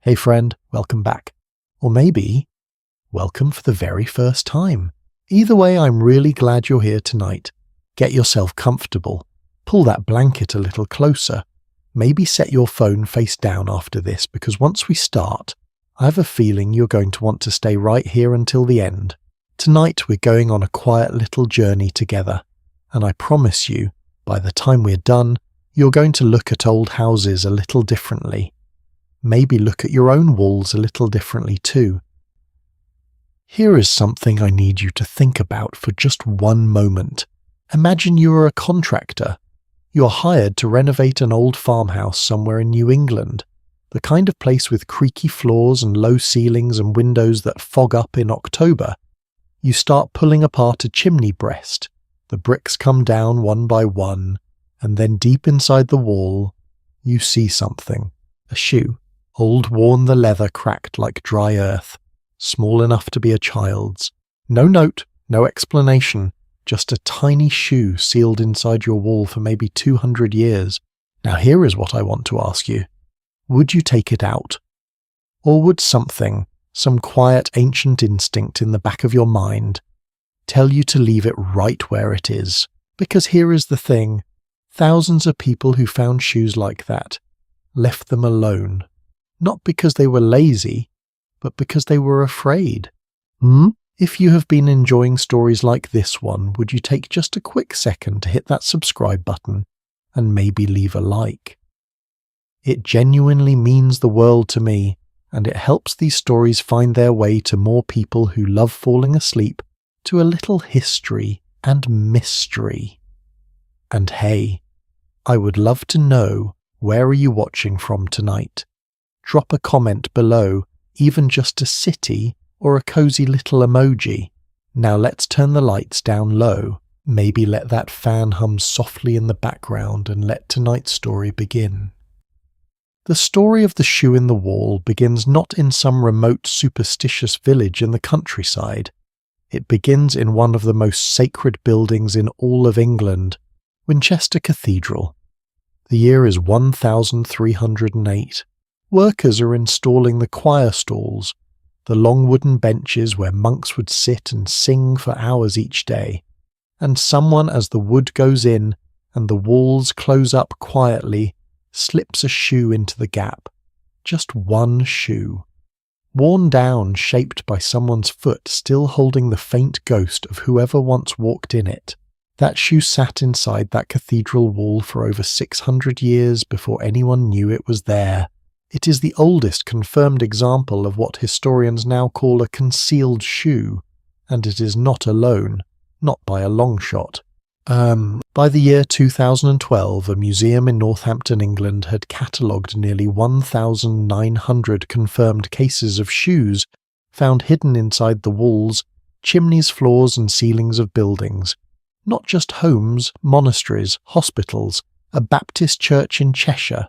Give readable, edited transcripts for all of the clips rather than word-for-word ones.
Hey friend, welcome back. Or maybe, welcome for the very first time. Either way, I'm really glad you're here tonight. Get yourself comfortable. Pull that blanket a little closer. Maybe set your phone face down after this, because once we start, I have a feeling you're going to want to stay right here until the end. Tonight we're going on a quiet little journey together, and I promise you, by the time we're done, you're going to look at old houses a little differently. Maybe look at your own walls a little differently too. Here is something I need you to think about for just one moment. Imagine you are a contractor. You are hired to renovate an old farmhouse somewhere in New England, the kind of place with creaky floors and low ceilings and windows that fog up in October. You start pulling apart a chimney breast. The bricks come down one by one, and then deep inside the wall, you see something. A shoe. Old worn, the leather cracked like dry earth, small enough to be a child's. No note, no explanation, just a tiny shoe sealed inside your wall for maybe 200 years. Now here is what I want to ask you. Would you take it out? Or would something, some quiet ancient instinct in the back of your mind, tell you to leave it right where it is? Because here is the thing. Thousands of people who found shoes like that left them alone. Not because they were lazy, but because they were afraid. If you have been enjoying stories like this one, would you take just a quick second to hit that subscribe button and maybe leave a like? It genuinely means the world to me, and it helps these stories find their way to more people who love falling asleep to a little history and mystery. And hey, I would love to know, where are you watching from tonight? Drop a comment below, even just a city or a cozy little emoji. Now let's turn the lights down low. Maybe let that fan hum softly in the background and let tonight's story begin. The story of the shoe in the wall begins not in some remote superstitious village in the countryside. It begins in one of the most sacred buildings in all of England, Winchester Cathedral. The year is 1308. Workers are installing the choir stalls, the long wooden benches where monks would sit and sing for hours each day, and someone, as the wood goes in and the walls close up quietly, slips a shoe into the gap. Just one shoe. Worn down, shaped by someone's foot, still holding the faint ghost of whoever once walked in it. That shoe sat inside that cathedral wall for over 600 years before anyone knew it was there. It is the oldest confirmed example of what historians now call a concealed shoe, and it is not alone, not by a long shot. By the year 2012, a museum in Northampton, England had catalogued nearly 1,900 confirmed cases of shoes found hidden inside the walls, chimneys, floors and ceilings of buildings. Not just homes, monasteries, hospitals, a Baptist church in Cheshire,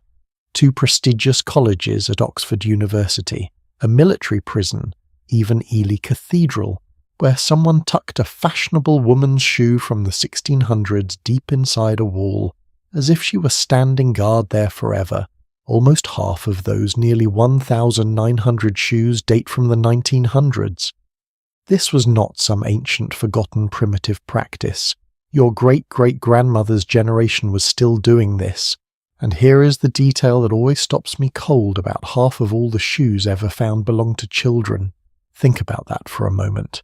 2 prestigious colleges at Oxford University, a military prison, even Ely Cathedral, where someone tucked a fashionable woman's shoe from the 1600s deep inside a wall, as if she were standing guard there forever. Almost half of those nearly 1,900 shoes date from the 1900s. This was not some ancient, forgotten, primitive practice. Your great-great-grandmother's generation was still doing this. And here is the detail that always stops me cold about half of all the shoes ever found belong to children. Think about that for a moment.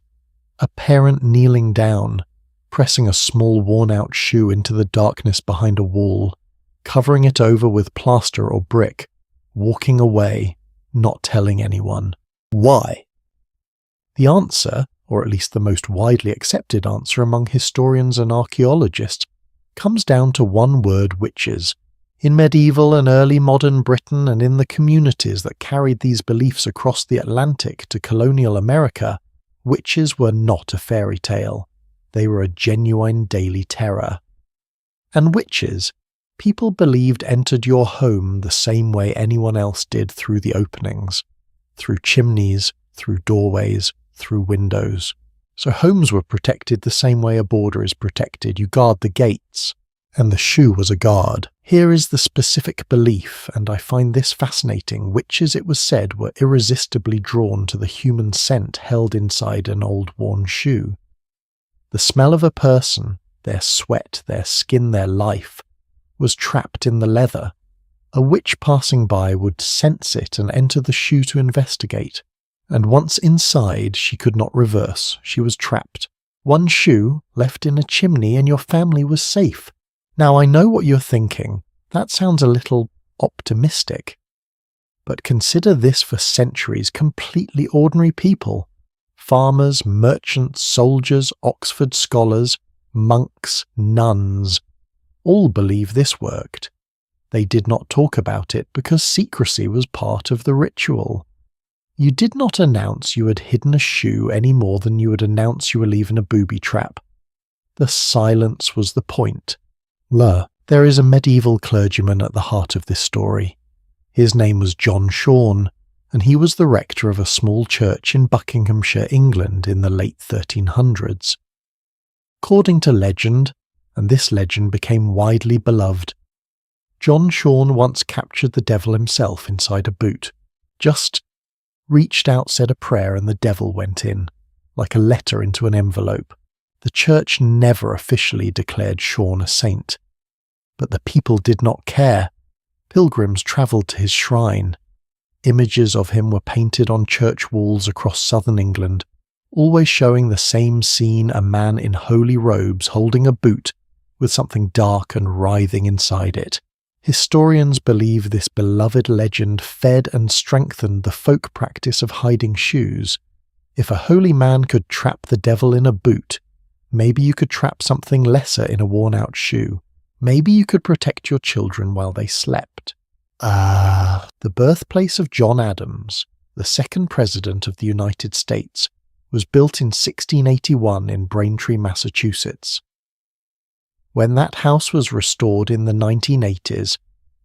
A parent kneeling down, pressing a small worn-out shoe into the darkness behind a wall, covering it over with plaster or brick, walking away, not telling anyone. Why? The answer, or at least the most widely accepted answer among historians and archaeologists, comes down to one word: witches. In medieval and early modern Britain, and in the communities that carried these beliefs across the Atlantic to colonial America, witches were not a fairy tale. They were a genuine daily terror. And witches, people believed, entered your home the same way anyone else did, through the openings, through chimneys, through doorways, through windows. So homes were protected the same way a border is protected. You guard the gates. And the shoe was a guard, Here is the specific belief, and I find this fascinating, which, as it was said, were irresistibly drawn to the human scent held inside an old worn shoe. The smell of a person, their sweat, their skin, their life, was trapped in the leather. A witch passing by would sense it and enter the shoe to investigate, and once inside she could not reverse, she was trapped. One shoe left in a chimney and your family was safe. Now I know what you're thinking, that sounds a little optimistic. But consider this for centuries, completely ordinary people. Farmers, merchants, soldiers, Oxford scholars, monks, nuns, all believe this worked. They did not talk about it because secrecy was part of the ritual. You did not announce you had hidden a shoe any more than you would announce you were leaving a booby trap. The silence was the point. There is a medieval clergyman at the heart of this story. His name was John Shawn, and he was the rector of a small church in Buckinghamshire, England in the late 1300s. According to legend, and this legend became widely beloved, John Shawn once captured the devil himself inside a boot. Just reached out, said a prayer, and the devil went in, like a letter into an envelope. The church never officially declared Shawn a saint. But the people did not care. Pilgrims travelled to his shrine. Images of him were painted on church walls across southern England, always showing the same scene, a man in holy robes holding a boot with something dark and writhing inside it. Historians believe this beloved legend fed and strengthened the folk practice of hiding shoes. If a holy man could trap the devil in a boot, maybe you could trap something lesser in a worn-out shoe. Maybe you could protect your children while they slept. The birthplace of John Adams, the second president of the United States, was built in 1681 in Braintree, Massachusetts. When that house was restored in the 1980s,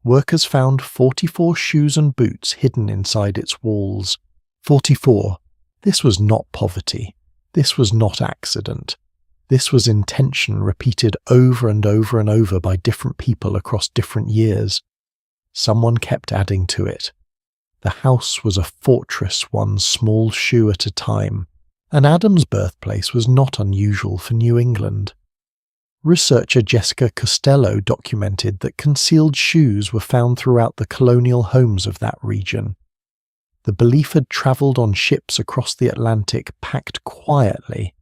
workers found 44 shoes and boots hidden inside its walls. 44. This was not poverty. This was not accident. This was intention repeated over and over and over by different people across different years. Someone kept adding to it. The house was a fortress, one small shoe at a time, and Adam's birthplace was not unusual for New England. Researcher Jessica Costello documented that concealed shoes were found throughout the colonial homes of that region. The belief had travelled on ships across the Atlantic, packed quietly,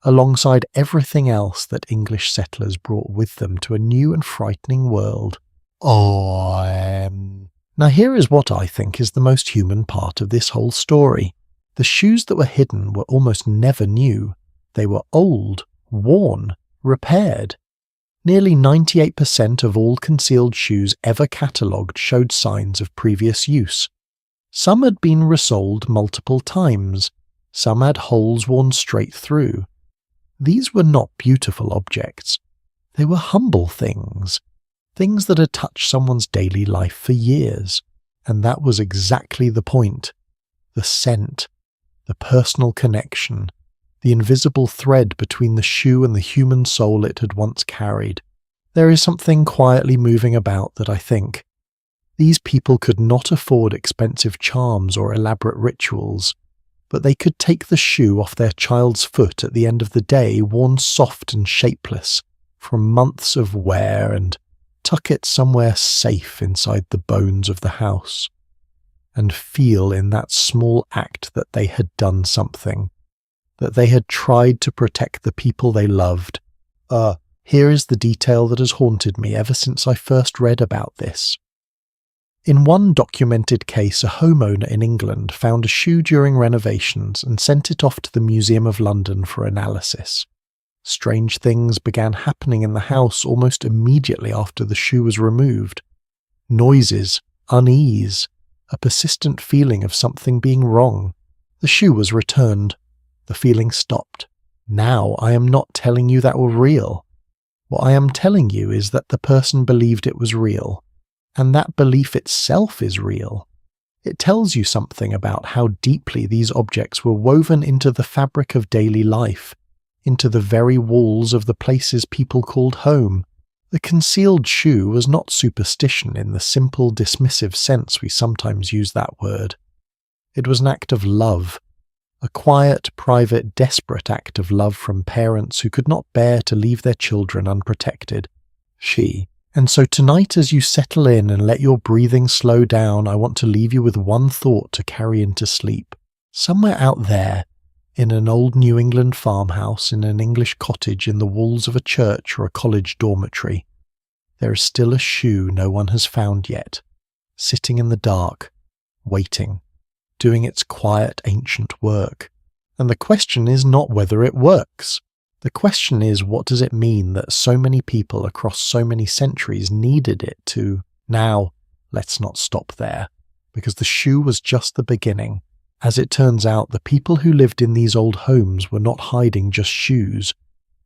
alongside everything else that English settlers brought with them to a new and frightening world. Now here is what I think is the most human part of this whole story. The shoes that were hidden were almost never new. They were old, worn, repaired. Nearly 98% of all concealed shoes ever catalogued showed signs of previous use. Some had been resoled multiple times. Some had holes worn straight through. These were not beautiful objects. They were humble things. Things that had touched someone's daily life for years. And that was exactly the point. The scent, the personal connection, the invisible thread between the shoe and the human soul it had once carried. There is something quietly moving about that I think. These people could not afford expensive charms or elaborate rituals, but they could take the shoe off their child's foot at the end of the day, worn soft and shapeless from months of wear, and tuck it somewhere safe inside the bones of the house, and feel in that small act that they had done something, that they had tried to protect the people they loved. Here is the detail that has haunted me ever since I first read about this. In one documented case, a homeowner in England found a shoe during renovations and sent it off to the Museum of London for analysis. Strange things began happening in the house almost immediately after the shoe was removed. Noises, unease, a persistent feeling of something being wrong. The shoe was returned. The feeling stopped. Now I am not telling you that were real. What I am telling you is that the person believed it was real, and that belief itself is real. It tells you something about how deeply these objects were woven into the fabric of daily life, into the very walls of the places people called home. The concealed shoe was not superstition in the simple, dismissive sense we sometimes use that word. It was an act of love, a quiet, private, desperate act of love from parents who could not bear to leave their children unprotected. And so tonight, as you settle in and let your breathing slow down, I want to leave you with one thought to carry into sleep. Somewhere out there, in an old New England farmhouse, in an English cottage, in the walls of a church or a college dormitory, there is still a shoe no one has found yet, sitting in the dark, waiting, doing its quiet ancient work. And the question is not whether it works. The question is, what does it mean that so many people across so many centuries needed it to? Now, let's not stop there, because the shoe was just the beginning. As it turns out, the people who lived in these old homes were not hiding just shoes.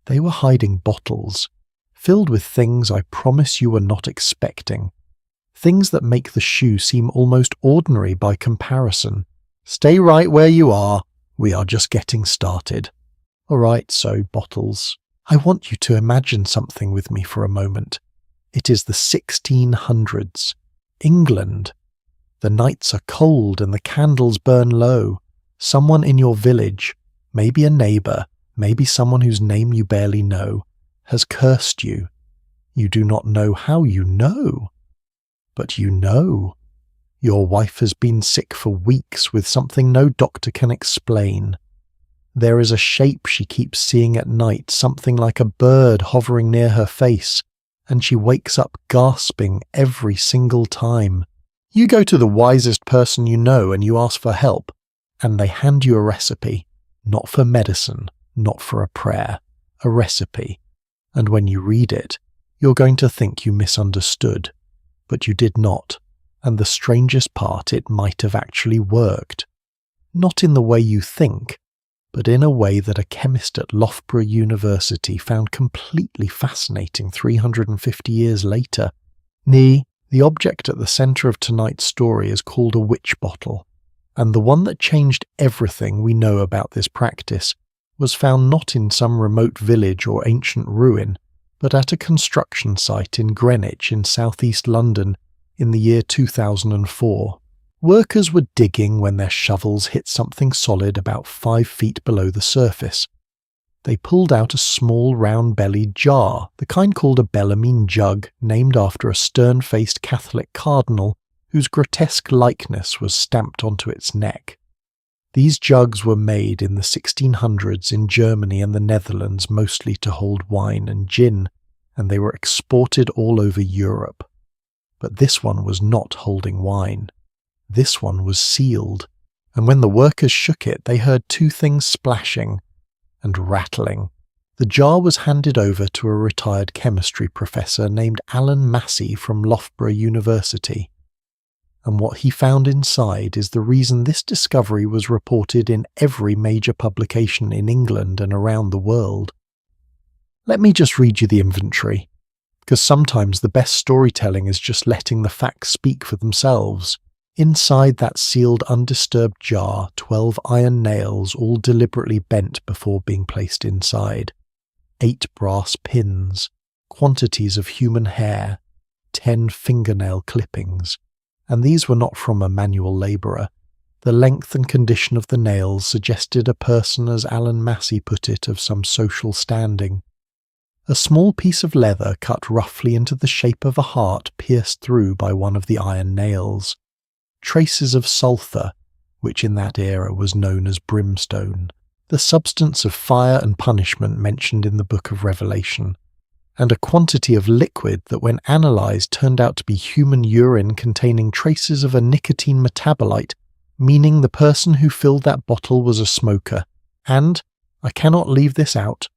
They were hiding bottles, filled with things I promise you were not expecting. Things that make the shoe seem almost ordinary by comparison. Stay right where you are. We are just getting started. All right, so bottles. I want you to imagine something with me for a moment. It is the 1600s. England. The nights are cold and the candles burn low. Someone in your village, maybe a neighbour, maybe someone whose name you barely know, has cursed you. You do not know how you know. But you know. Your wife has been sick for weeks with something no doctor can explain. There is a shape she keeps seeing at night, something like a bird hovering near her face, and she wakes up gasping every single time. You go to the wisest person you know and you ask for help, and they hand you a recipe, not for medicine, not for a prayer, a recipe. And when you read it, you're going to think you misunderstood, but you did not. And the strangest part, it might have actually worked. Not in the way you think, but in a way that a chemist at Loughborough University found completely fascinating 350 years later. The object at the centre of tonight's story is called a witch bottle, and the one that changed everything we know about this practice was found not in some remote village or ancient ruin, but at a construction site in Greenwich in southeast London in the year 2004. Workers were digging when their shovels hit something solid about 5 feet below the surface. They pulled out a small round-bellied jar, the kind called a Bellarmine jug, named after a stern-faced Catholic cardinal whose grotesque likeness was stamped onto its neck. These jugs were made in the 1600s in Germany and the Netherlands mostly to hold wine and gin, and they were exported all over Europe. But this one was not holding wine. This one was sealed, and when the workers shook it, they heard 2 things splashing and rattling. The jar was handed over to a retired chemistry professor named Alan Massey from Loughborough University. And what he found inside is the reason this discovery was reported in every major publication in England and around the world. Let me just read you the inventory, because sometimes the best storytelling is just letting the facts speak for themselves. Inside that sealed, undisturbed jar, 12 iron nails, all deliberately bent before being placed inside, 8 brass pins, quantities of human hair, 10 fingernail clippings, and these were not from a manual labourer. The length and condition of the nails suggested a person, as Alan Massey put it, of some social standing. A small piece of leather cut roughly into the shape of a heart pierced through by one of the iron nails. Traces of sulphur, which in that era was known as brimstone, the substance of fire and punishment mentioned in the Book of Revelation, and a quantity of liquid that when analysed turned out to be human urine containing traces of a nicotine metabolite, meaning the person who filled that bottle was a smoker, and, I cannot leave this out,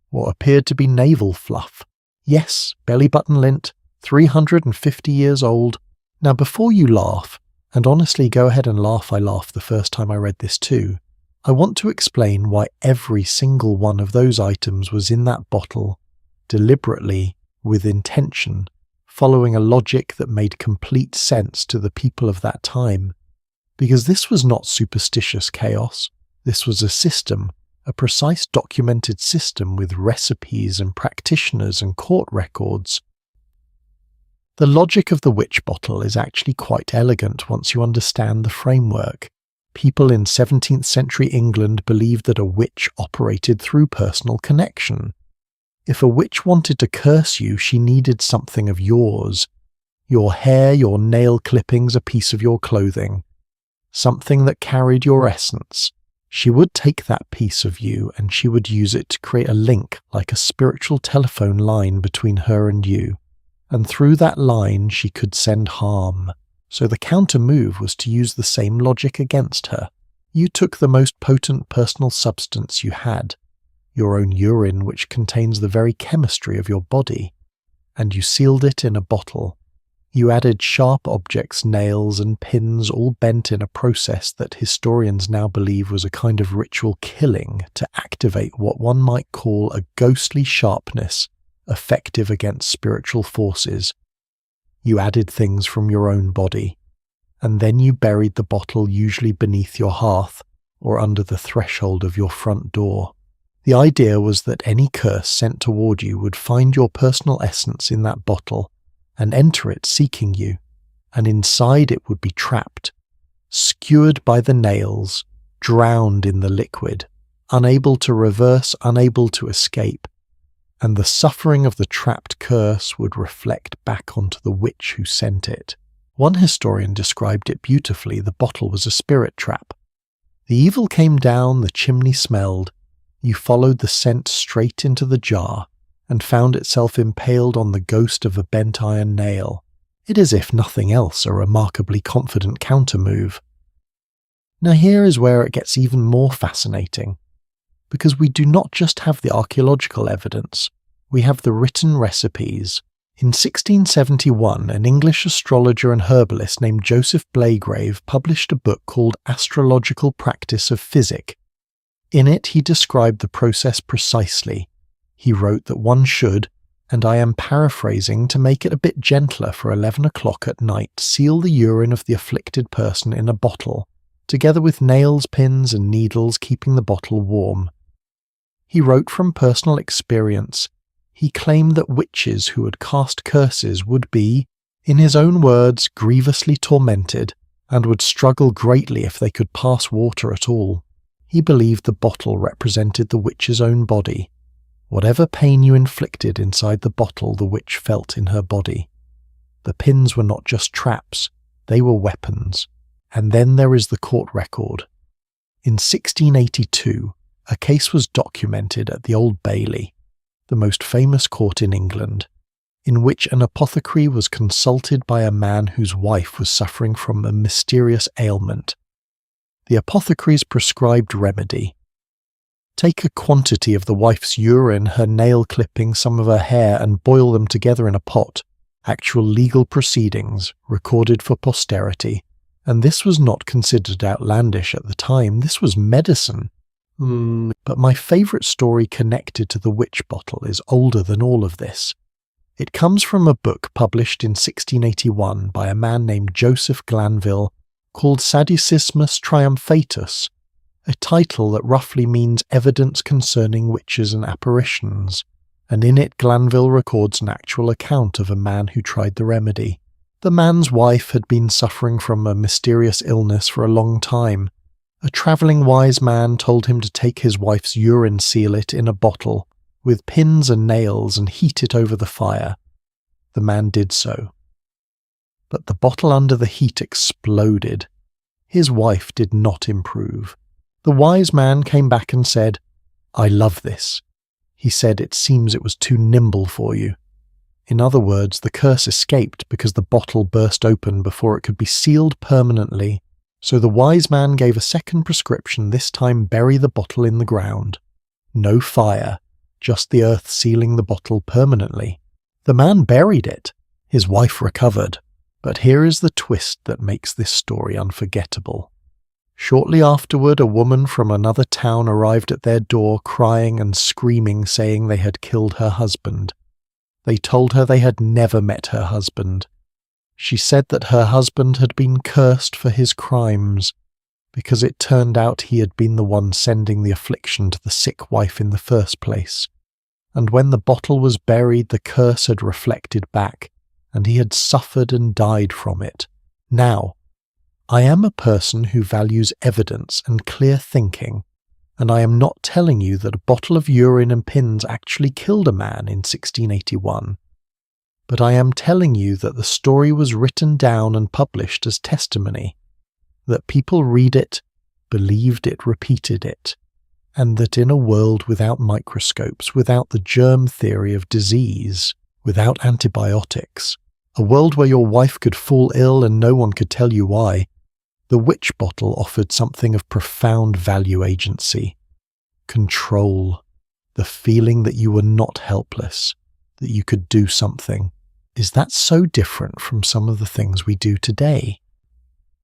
what appeared to be navel fluff. Yes, belly button lint, 350 years old. Now before you laugh, and honestly go ahead and laugh, I laughed the first time I read this too, I want to explain why every single one of those items was in that bottle, deliberately, with intention, following a logic that made complete sense to the people of that time. Because this was not superstitious chaos, this was a system, a precise documented system with recipes and practitioners and court records, The logic of the witch bottle is actually quite elegant once you understand the framework. People in 17th century England believed that a witch operated through personal connection. If a witch wanted to curse you, she needed something of yours. Your hair, your nail clippings, a piece of your clothing. Something that carried your essence. She would take that piece of you and she would use it to create a link, like a spiritual telephone line between her and you. And through that line she could send harm. So the counter move was to use the same logic against her. You took the most potent personal substance you had, your own urine, which contains the very chemistry of your body, and you sealed it in a bottle. You added sharp objects, nails and pins, all bent in a process that historians now believe was a kind of ritual killing to activate what one might call a ghostly sharpness, effective against spiritual forces. You added things from your own body, and then you buried the bottle usually beneath your hearth or under the threshold of your front door. The idea was that any curse sent toward you would find your personal essence in that bottle and enter it seeking you, and inside it would be trapped, skewered by the nails, drowned in the liquid, unable to reverse, unable to escape, and the suffering of the trapped curse would reflect back onto the witch who sent it. One historian described it beautifully. The bottle was a spirit trap. The evil came down, the chimney smelled. You followed the scent straight into the jar, and found itself impaled on the ghost of a bent iron nail. It is, if nothing else, a remarkably confident counter-move. Now here is where it gets even more fascinating, because we do not just have the archaeological evidence, we have the written recipes. In 1671, an English astrologer and herbalist named Joseph Blagrave published a book called Astrological Practice of Physic. In it he described the process precisely. He wrote that one should, and I am paraphrasing to make it a bit gentler for 11 o'clock at night, seal the urine of the afflicted person in a bottle, together with nails, pins and needles, keeping the bottle warm. He wrote from personal experience. He claimed that witches who had cast curses would be, in his own words, grievously tormented, and would struggle greatly if they could pass water at all. He believed the bottle represented the witch's own body. Whatever pain you inflicted inside the bottle, the witch felt in her body. The pins were not just traps, they were weapons. And then there is the court record. In 1682, a case was documented at the Old Bailey, the most famous court in England, in which an apothecary was consulted by a man whose wife was suffering from a mysterious ailment. The apothecary's prescribed remedy: take a quantity of the wife's urine, her nail clippings, some of her hair, and boil them together in a pot. Actual legal proceedings, recorded for posterity. And this was not considered outlandish at the time. This was medicine. But my favourite story connected to the witch bottle is older than all of this. It comes from a book published in 1681 by a man named Joseph Glanville called Sadducismus Triumphatus, a title that roughly means evidence concerning witches and apparitions, and in it Glanville records an actual account of a man who tried the remedy. The man's wife had been suffering from a mysterious illness for a long time. A travelling wise man told him to take his wife's urine, seal it in a bottle, with pins and nails, and heat it over the fire. The man did so. But the bottle under the heat exploded. His wife did not improve. The wise man came back and said, "I love this." He said, "It seems it was too nimble for you." In other words, the curse escaped because the bottle burst open before it could be sealed permanently. So the wise man gave a second prescription, this time bury the bottle in the ground. No fire, just the earth sealing the bottle permanently. The man buried it. His wife recovered. But here is the twist that makes this story unforgettable. Shortly afterward, a woman from another town arrived at their door crying and screaming, saying they had killed her husband. They told her they had never met her husband. She said that her husband had been cursed for his crimes, because it turned out he had been the one sending the affliction to the sick wife in the first place. And when the bottle was buried, the curse had reflected back, and he had suffered and died from it. Now, I am a person who values evidence and clear thinking, and I am not telling you that a bottle of urine and pins actually killed a man in 1681. But I am telling you that the story was written down and published as testimony, that people read it, believed it, repeated it, and that in a world without microscopes, without the germ theory of disease, without antibiotics, a world where your wife could fall ill and no one could tell you why, the witch bottle offered something of profound value agency, control, the feeling that you were not helpless, that you could do something. Is that so different from some of the things we do today?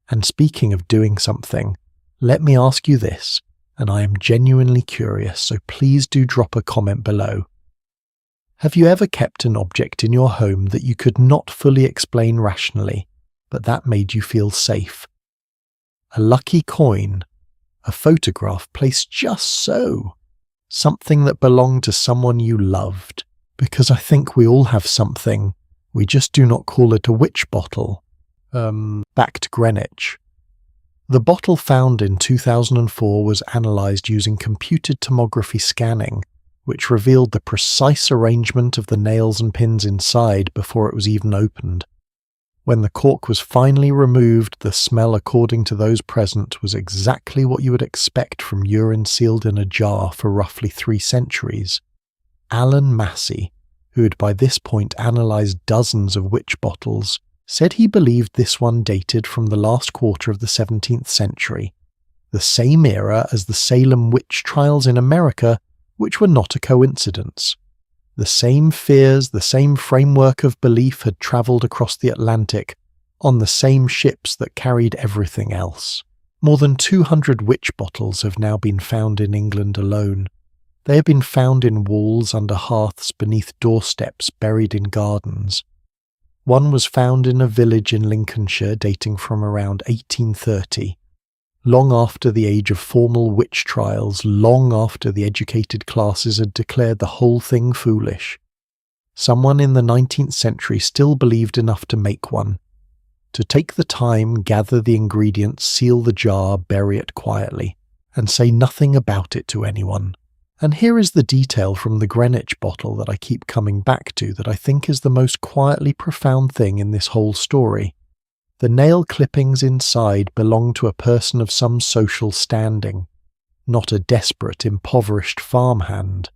And speaking of doing something, let me ask you this, and I am genuinely curious, so please do drop a comment below. Have you ever kept an object in your home that you could not fully explain rationally, but that made you feel safe? A lucky coin, a photograph placed just so, something that belonged to someone you loved, because I think we all have something, we just do not call it a witch bottle. Back to Greenwich. The bottle found in 2004 was analysed using computed tomography scanning, which revealed the precise arrangement of the nails and pins inside before it was even opened. When the cork was finally removed, the smell, according to those present, was exactly what you would expect from urine sealed in a jar for roughly 3 centuries. Alan Massey, who had by this point analysed dozens of witch bottles, said he believed this one dated from the last quarter of the 17th century, the same era as the Salem witch trials in America, which were not a coincidence. The same fears, the same framework of belief had travelled across the Atlantic on the same ships that carried everything else. More than 200 witch bottles have now been found in England alone. They have been found in walls, under hearths, beneath doorsteps, buried in gardens. One was found in a village in Lincolnshire dating from around 1830. Long after the age of formal witch trials, long after the educated classes had declared the whole thing foolish, someone in the 19th century still believed enough to make one, to take the time, gather the ingredients, seal the jar, bury it quietly, and say nothing about it to anyone. And here is the detail from the Greenwich bottle that I keep coming back to that I think is the most quietly profound thing in this whole story. The nail clippings inside belong to a person of some social standing, not a desperate, impoverished farmhand.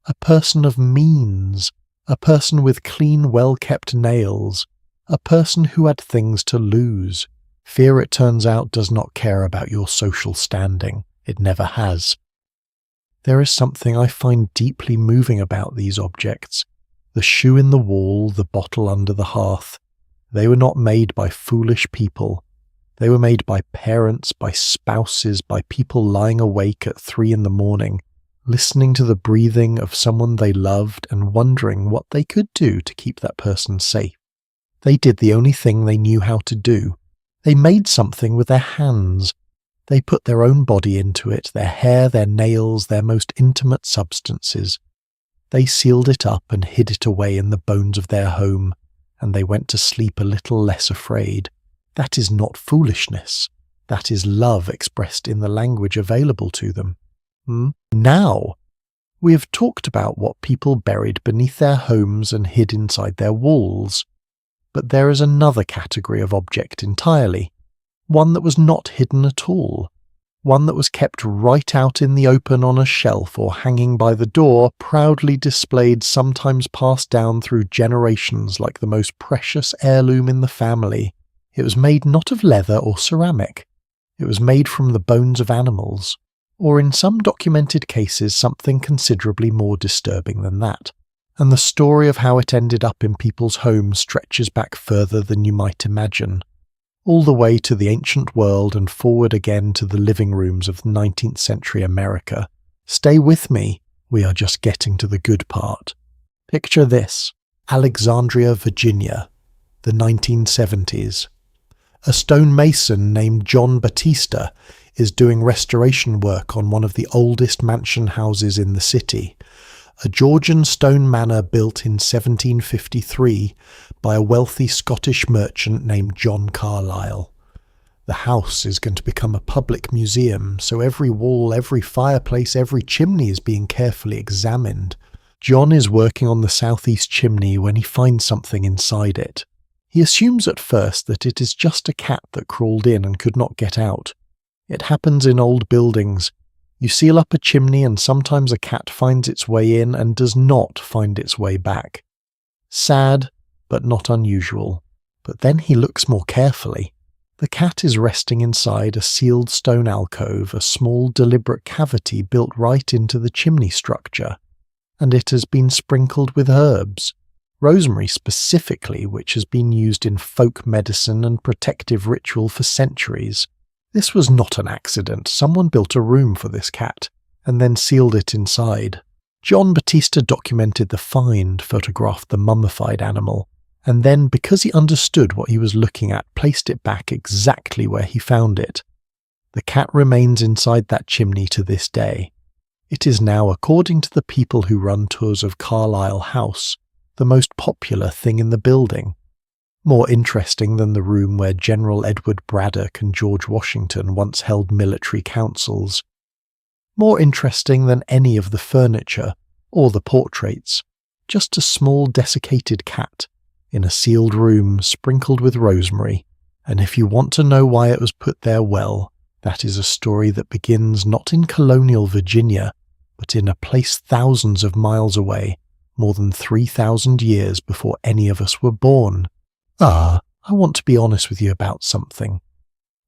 A person of means, a person with clean, well-kept nails, a person who had things to lose. Fear, it turns out, does not care about your social standing. It never has. There is something I find deeply moving about these objects. The shoe in the wall, the bottle under the hearth. They were not made by foolish people. They were made by parents, by spouses, by people lying awake at 3 a.m, listening to the breathing of someone they loved and wondering what they could do to keep that person safe. They did the only thing they knew how to do. They made something with their hands. They put their own body into it, their hair, their nails, their most intimate substances. They sealed it up and hid it away in the bones of their home, and they went to sleep a little less afraid. That is not foolishness. That is love expressed in the language available to them. Now, we have talked about what people buried beneath their homes and hid inside their walls. But there is another category of object entirely, one that was not hidden at all, one that was kept right out in the open on a shelf or hanging by the door, proudly displayed, sometimes passed down through generations like the most precious heirloom in the family. It was made not of leather or ceramic. It was made from the bones of animals, or in some documented cases something considerably more disturbing than that. And the story of how it ended up in people's homes stretches back further than you might imagine, all the way to the ancient world and forward again to the living rooms of 19th century America. Stay with me, we are just getting to the good part. Picture this: Alexandria, Virginia, the 1970s. A stonemason named John Batista is doing restoration work on one of the oldest mansion houses in the city, a Georgian stone manor built in 1753 by a wealthy Scottish merchant named John Carlyle. The house is going to become a public museum, so every wall, every fireplace, every chimney is being carefully examined. John is working on the southeast chimney when he finds something inside it. He assumes at first that it is just a cat that crawled in and could not get out. It happens in old buildings. You seal up a chimney and sometimes a cat finds its way in and does not find its way back. Sad, but not unusual. But then he looks more carefully. The cat is resting inside a sealed stone alcove, a small deliberate cavity built right into the chimney structure. And it has been sprinkled with herbs. Rosemary specifically, which has been used in folk medicine and protective ritual for centuries. This was not an accident. Someone built a room for this cat, and then sealed it inside. John Battista documented the find, photographed the mummified animal, and then, because he understood what he was looking at, placed it back exactly where he found it. The cat remains inside that chimney to this day. It is now, according to the people who run tours of Carlisle House, the most popular thing in the building. More interesting than the room where General Edward Braddock and George Washington once held military councils. More interesting than any of the furniture or the portraits. Just a small desiccated cat in a sealed room sprinkled with rosemary. And if you want to know why it was put there, well, that is a story that begins not in colonial Virginia, but in a place thousands of miles away, more than 3,000 years before any of us were born. I want to be honest with you about something.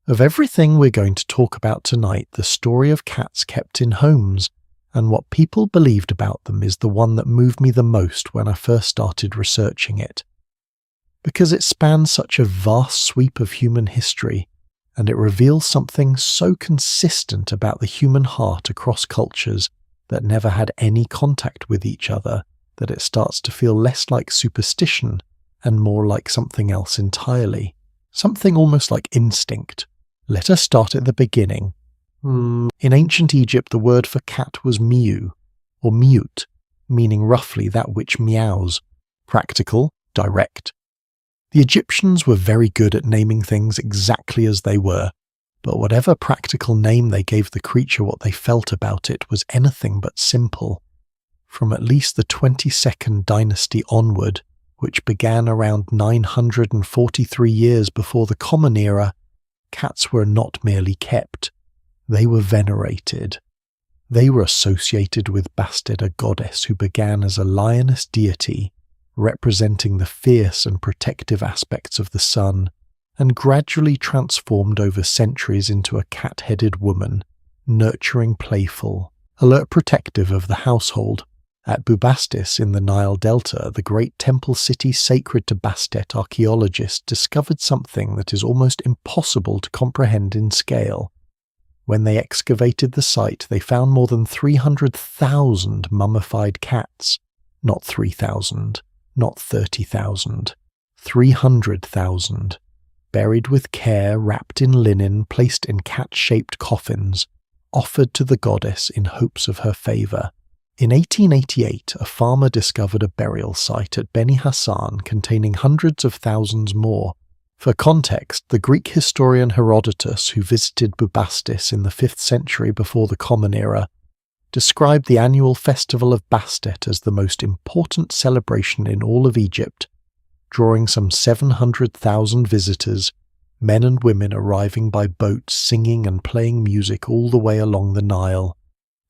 Of everything we're going to talk about tonight, the story of cats kept in homes and what people believed about them is the one that moved me the most when I first started researching it. Because it spans such a vast sweep of human history, and it reveals something so consistent about the human heart across cultures that never had any contact with each other, that it starts to feel less like superstition and more like something else entirely. Something almost like instinct. Let us start at the beginning. In ancient Egypt, the word for cat was miu, or miut, meaning roughly that which meows. Practical, direct. The Egyptians were very good at naming things exactly as they were, but whatever practical name they gave the creature, what they felt about it was anything but simple. From at least the 22nd dynasty onward, which began around 943 years before the Common Era, cats were not merely kept, they were venerated. They were associated with Bastet, a goddess who began as a lioness deity, representing the fierce and protective aspects of the sun, and gradually transformed over centuries into a cat-headed woman, nurturing, playful, alert, protective of the household. At Bubastis in the Nile Delta, the great temple city sacred to Bastet, archaeologists discovered something that is almost impossible to comprehend in scale. When they excavated the site, they found more than 300,000 mummified cats. Not 3,000, not 30,000, 300,000. Buried with care, wrapped in linen, placed in cat-shaped coffins, offered to the goddess in hopes of her favour. In 1888, a farmer discovered a burial site at Beni Hassan containing hundreds of thousands more. For context, the Greek historian Herodotus, who visited Bubastis in the 5th century before the Common Era, described the annual festival of Bastet as the most important celebration in all of Egypt, drawing some 700,000 visitors, men and women arriving by boat singing and playing music all the way along the Nile.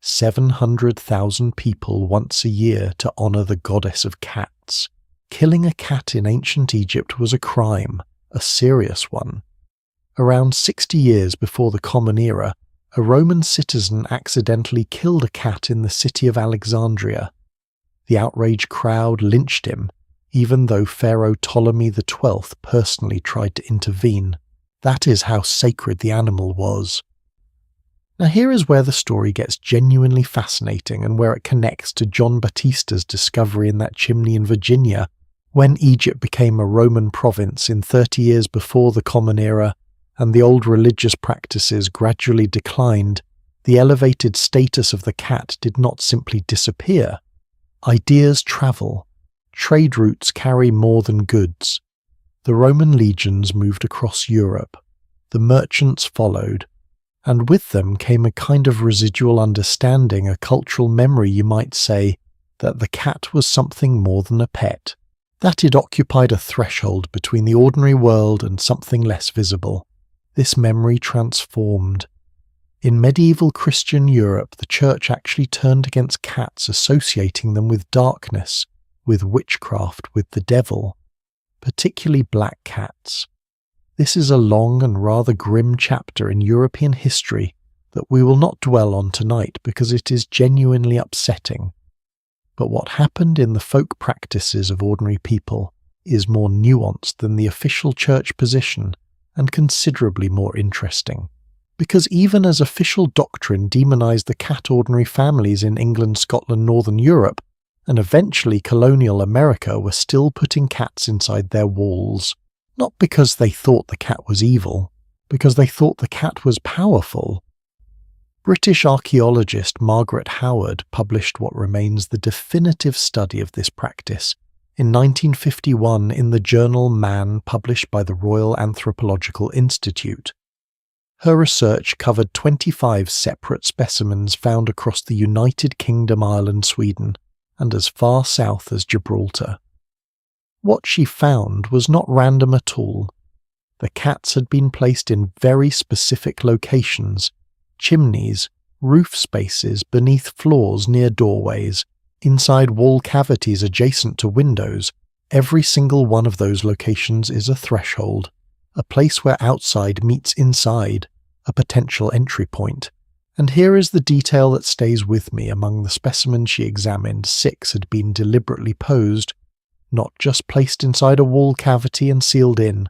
700,000 people once a year to honour the goddess of cats. Killing a cat in ancient Egypt was a crime, a serious one. Around 60 years before the Common Era, a Roman citizen accidentally killed a cat in the city of Alexandria. The outraged crowd lynched him, even though Pharaoh Ptolemy XII personally tried to intervene. That is how sacred the animal was. Now here is where the story gets genuinely fascinating and where it connects to John Battista's discovery in that chimney in Virginia. When Egypt became a Roman province in 30 years before the Common Era and the old religious practices gradually declined, the elevated status of the cat did not simply disappear. Ideas travel. Trade routes carry more than goods. The Roman legions moved across Europe. The merchants followed. And with them came a kind of residual understanding, a cultural memory, you might say, that the cat was something more than a pet, that it occupied a threshold between the ordinary world and something less visible. This memory transformed. In medieval Christian Europe, the church actually turned against cats, associating them with darkness, with witchcraft, with the devil, particularly black cats. This is a long and rather grim chapter in European history that we will not dwell on tonight because it is genuinely upsetting. But what happened in the folk practices of ordinary people is more nuanced than the official church position and considerably more interesting. Because even as official doctrine demonized the cat ordinary families in England, Scotland, Northern Europe, and eventually colonial America were still putting cats inside their walls. Not because they thought the cat was evil, because they thought the cat was powerful. British archaeologist Margaret Howard published what remains the definitive study of this practice in 1951 in the journal Man, published by the Royal Anthropological Institute. Her research covered 25 separate specimens found across the United Kingdom, Ireland, Sweden, and as far south as Gibraltar. What she found was not random at all. The cats had been placed in very specific locations: chimneys, roof spaces, beneath floors near doorways, inside wall cavities adjacent to windows. Every single one of those locations is a threshold, a place where outside meets inside, a potential entry point. And here is the detail that stays with me. Among the specimens she examined, 6 had been deliberately posed, not just placed inside a wall cavity and sealed in,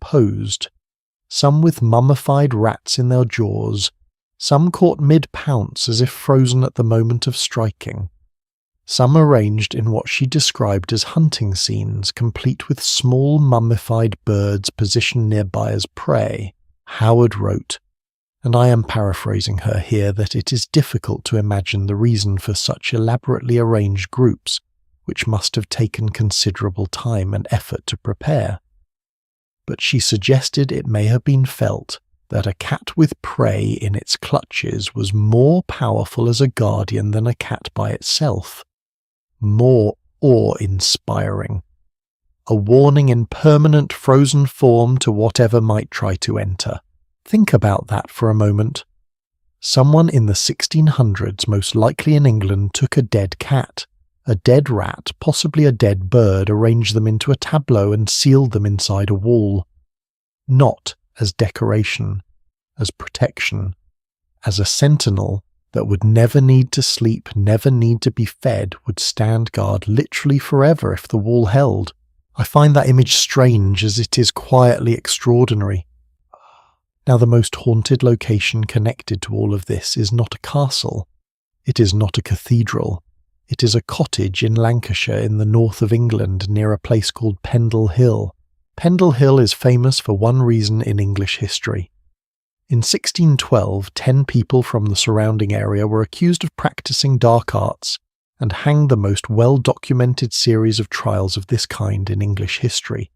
posed. Some with mummified rats in their jaws, some caught mid-pounce as if frozen at the moment of striking. Some arranged in what she described as hunting scenes, complete with small mummified birds positioned nearby as prey. Howard wrote, and I am paraphrasing her here, that it is difficult to imagine the reason for such elaborately arranged groups, which must have taken considerable time and effort to prepare. But she suggested it may have been felt that a cat with prey in its clutches was more powerful as a guardian than a cat by itself, more awe-inspiring, a warning in permanent frozen form to whatever might try to enter. Think about that for a moment. Someone in the 1600s, most likely in England, took a dead cat, a dead rat, possibly a dead bird, arranged them into a tableau and sealed them inside a wall. Not as decoration, as protection, as a sentinel that would never need to sleep, never need to be fed, would stand guard literally forever if the wall held. I find that image strange as it is quietly extraordinary. Now, the most haunted location connected to all of this is not a castle. It is not a cathedral. It is a cottage in Lancashire in the north of England near a place called Pendle Hill. Pendle Hill is famous for one reason in English history. In 1612, 10 people from the surrounding area were accused of practicing dark arts and hanged, the most well-documented series of trials of this kind in English history.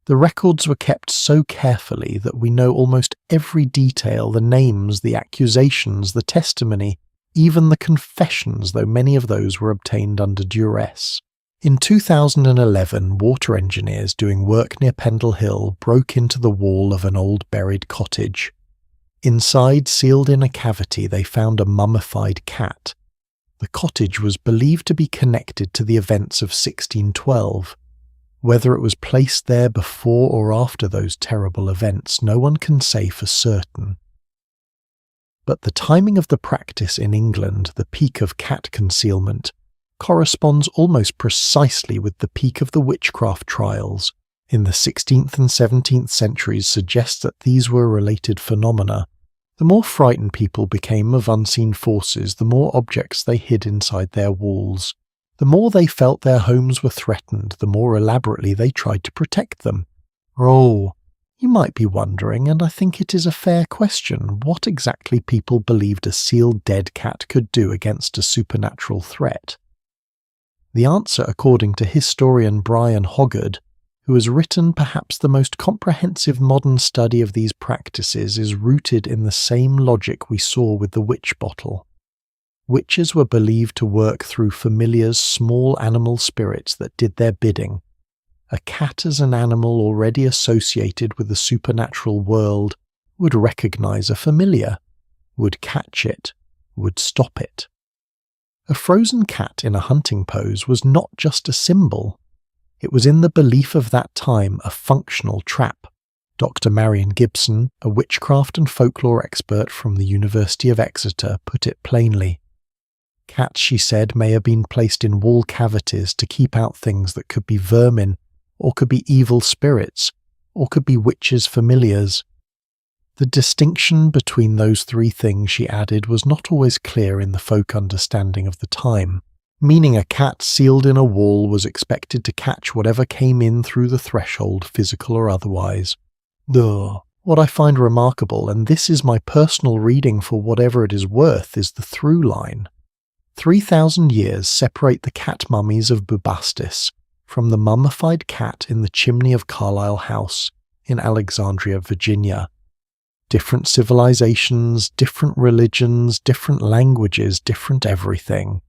The records were kept so carefully that we know almost every detail, the names, the accusations, the testimony, even the confessions, though many of those were obtained under duress. In 2011, water engineers doing work near Pendle Hill broke into the wall of an old buried cottage. Inside, sealed in a cavity, they found a mummified cat. The cottage was believed to be connected to the events of 1612. Whether it was placed there before or after those terrible events, no one can say for certain. But the timing of the practice in England, the peak of cat concealment, corresponds almost precisely with the peak of the witchcraft trials in the 16th and 17th centuries, suggests that these were related phenomena. The more frightened people became of unseen forces, the more objects they hid inside their walls. The more they felt their homes were threatened, the more elaborately they tried to protect them. Oh, you might be wondering, and I think it is a fair question, what exactly people believed a sealed dead cat could do against a supernatural threat. The answer, according to historian Brian Hoggard, who has written perhaps the most comprehensive modern study of these practices, is rooted in the same logic we saw with the witch bottle. Witches were believed to work through familiars, small animal spirits that did their bidding. A cat as an animal already associated with the supernatural world would recognize a familiar, would catch it, would stop it. A frozen cat in a hunting pose was not just a symbol. It was in the belief of that time a functional trap. Dr. Marion Gibson, a witchcraft and folklore expert from the University of Exeter, put it plainly. Cats, she said, may have been placed in wall cavities to keep out things that could be vermin, or could be evil spirits, or could be witches' familiars. The distinction between those three things, she added, was not always clear in the folk understanding of the time, meaning a cat sealed in a wall was expected to catch whatever came in through the threshold, physical or otherwise. What I find remarkable, and this is my personal reading for whatever it is worth, is the through line. 3,000 years separate the cat mummies of Bubastis from the mummified cat in the chimney of Carlisle House in Alexandria, Virginia. Different civilizations, different religions, different languages, different everything.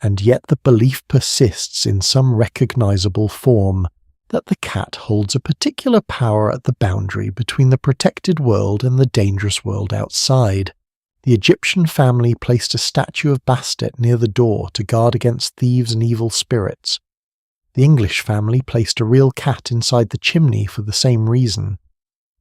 And yet the belief persists in some recognizable form that the cat holds a particular power at the boundary between the protected world and the dangerous world outside. The Egyptian family placed a statue of Bastet near the door to guard against thieves and evil spirits. The English family placed a real cat inside the chimney for the same reason.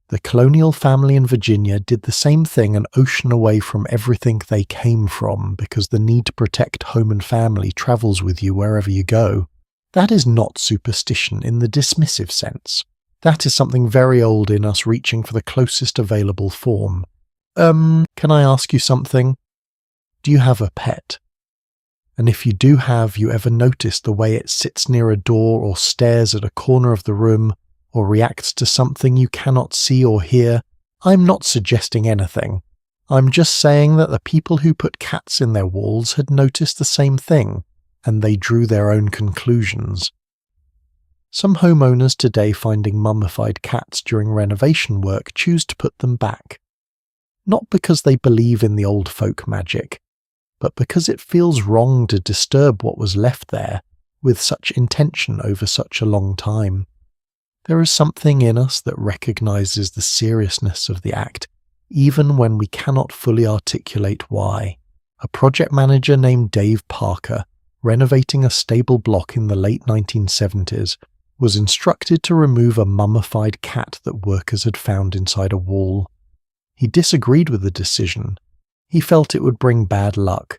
The colonial family in Virginia did the same thing an ocean away from everything they came from, because the need to protect home and family travels with you wherever you go. That is not superstition in the dismissive sense. That is something very old in us reaching for the closest available form. Can I ask you something? Do you have a pet? And if you do, have you ever noticed the way it sits near a door or stares at a corner of the room or reacts to something you cannot see or hear? I'm not suggesting anything. I'm just saying that the people who put cats in their walls had noticed the same thing, and they drew their own conclusions. Some homeowners today finding mummified cats during renovation work choose to put them back. Not because they believe in the old folk magic, but because it feels wrong to disturb what was left there with such intention over such a long time. There is something in us that recognizes the seriousness of the act, even when we cannot fully articulate why. A project manager named Dave Parker, renovating a stable block in the late 1970s, was instructed to remove a mummified cat that workers had found inside a wall. He disagreed with the decision. He felt it would bring bad luck.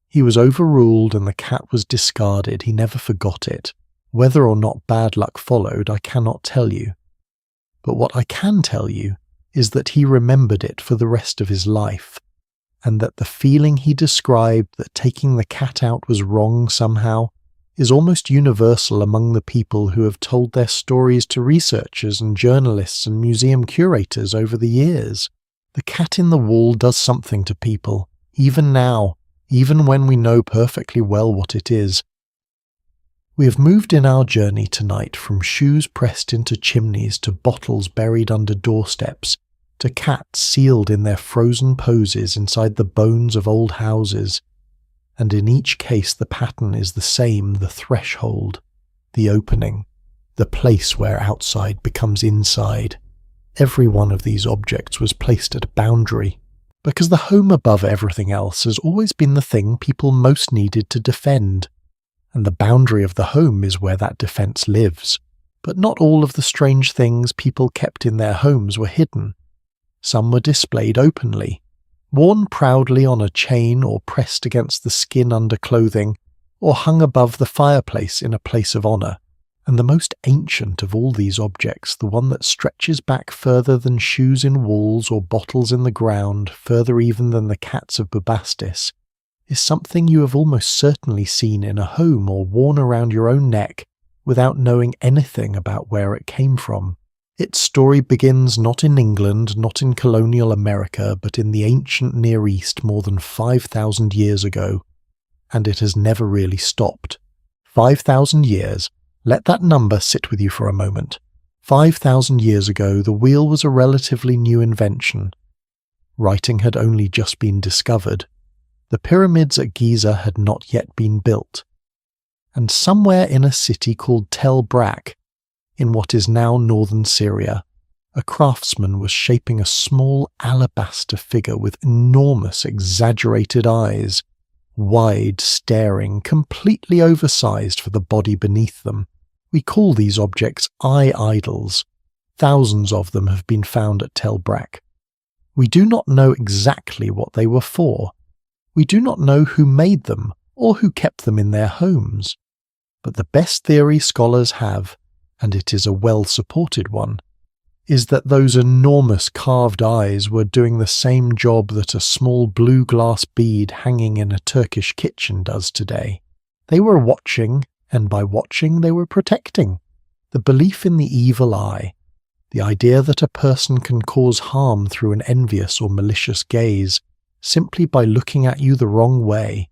He was overruled and the cat was discarded. He never forgot it. Whether or not bad luck followed, I cannot tell you. But what I can tell you is that he remembered it for the rest of his life, and that the feeling he described that taking the cat out was wrong somehow is almost universal among the people who have told their stories to researchers and journalists and museum curators over the years. The cat in the wall does something to people, even now, even when we know perfectly well what it is. We have moved in our journey tonight from shoes pressed into chimneys to bottles buried under doorsteps, to cats sealed in their frozen poses inside the bones of old houses. And in each case the pattern is the same, the threshold, the opening, the place where outside becomes inside. Every one of these objects was placed at a boundary, because the home above everything else has always been the thing people most needed to defend, and the boundary of the home is where that defense lives. But not all of the strange things people kept in their homes were hidden. Some were displayed openly, worn proudly on a chain or pressed against the skin under clothing, or hung above the fireplace in a place of honor. And the most ancient of all these objects, the one that stretches back further than shoes in walls or bottles in the ground, further even than the cats of Bubastis, is something you have almost certainly seen in a home or worn around your own neck without knowing anything about where it came from. Its story begins not in England, not in colonial America, but in the ancient Near East more than 5,000 years ago, and it has never really stopped. 5,000 years. Let that number sit with you for a moment. 5,000 years ago, the wheel was a relatively new invention. Writing had only just been discovered. The pyramids at Giza had not yet been built. And somewhere in a city called Tel Brak, in what is now northern Syria, a craftsman was shaping a small alabaster figure with enormous exaggerated eyes, wide, staring, completely oversized for the body beneath them. We call these objects eye idols. Thousands of them have been found at Tel Brak. We do not know exactly what they were for. We do not know who made them or who kept them in their homes. But the best theory scholars have, and it is a well-supported one, is that those enormous carved eyes were doing the same job that a small blue glass bead hanging in a Turkish kitchen does today. They were watching, and by watching they were protecting. The belief in the evil eye, the idea that a person can cause harm through an envious or malicious gaze, simply by looking at you the wrong way,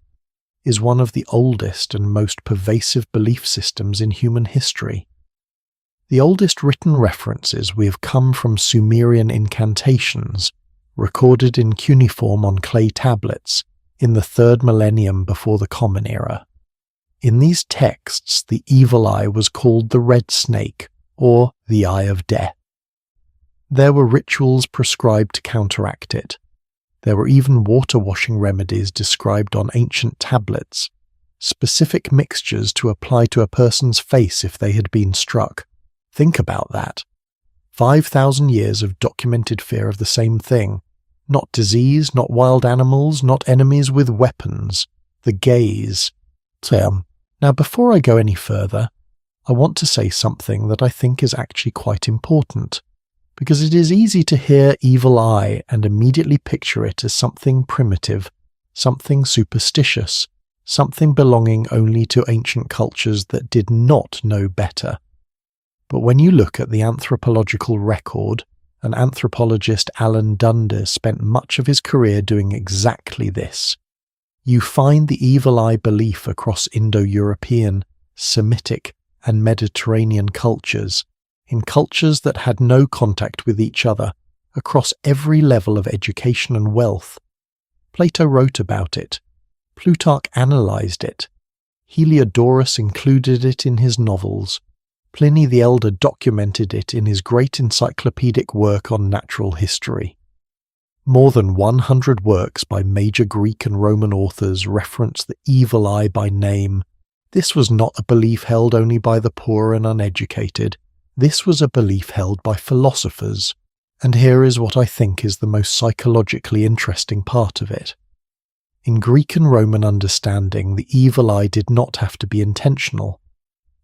is one of the oldest and most pervasive belief systems in human history. The oldest written references we have come from Sumerian incantations, recorded in cuneiform on clay tablets in the 3rd millennium before the Common Era. In these texts, the evil eye was called the red snake, or the eye of death. There were rituals prescribed to counteract it. There were even water-washing remedies described on ancient tablets, specific mixtures to apply to a person's face if they had been struck. Think about that. 5,000 years of documented fear of the same thing. Not disease, not wild animals, not enemies with weapons. The gaze. Now before I go any further, I want to say something that I think is actually quite important, because it is easy to hear evil eye and immediately picture it as something primitive, something superstitious, something belonging only to ancient cultures that did not know better. But when you look at the anthropological record, an anthropologist Alan Dundes spent much of his career doing exactly this. You find the evil eye belief across Indo-European, Semitic, and Mediterranean cultures, in cultures that had no contact with each other, across every level of education and wealth. Plato wrote about it. Plutarch analysed it. Heliodorus included it in his novels. Pliny the Elder documented it in his great encyclopedic work on natural history. More than 100 works by major Greek and Roman authors reference the evil eye by name. This was not a belief held only by the poor and uneducated. This was a belief held by philosophers. And here is what I think is the most psychologically interesting part of it. In Greek and Roman understanding, the evil eye did not have to be intentional.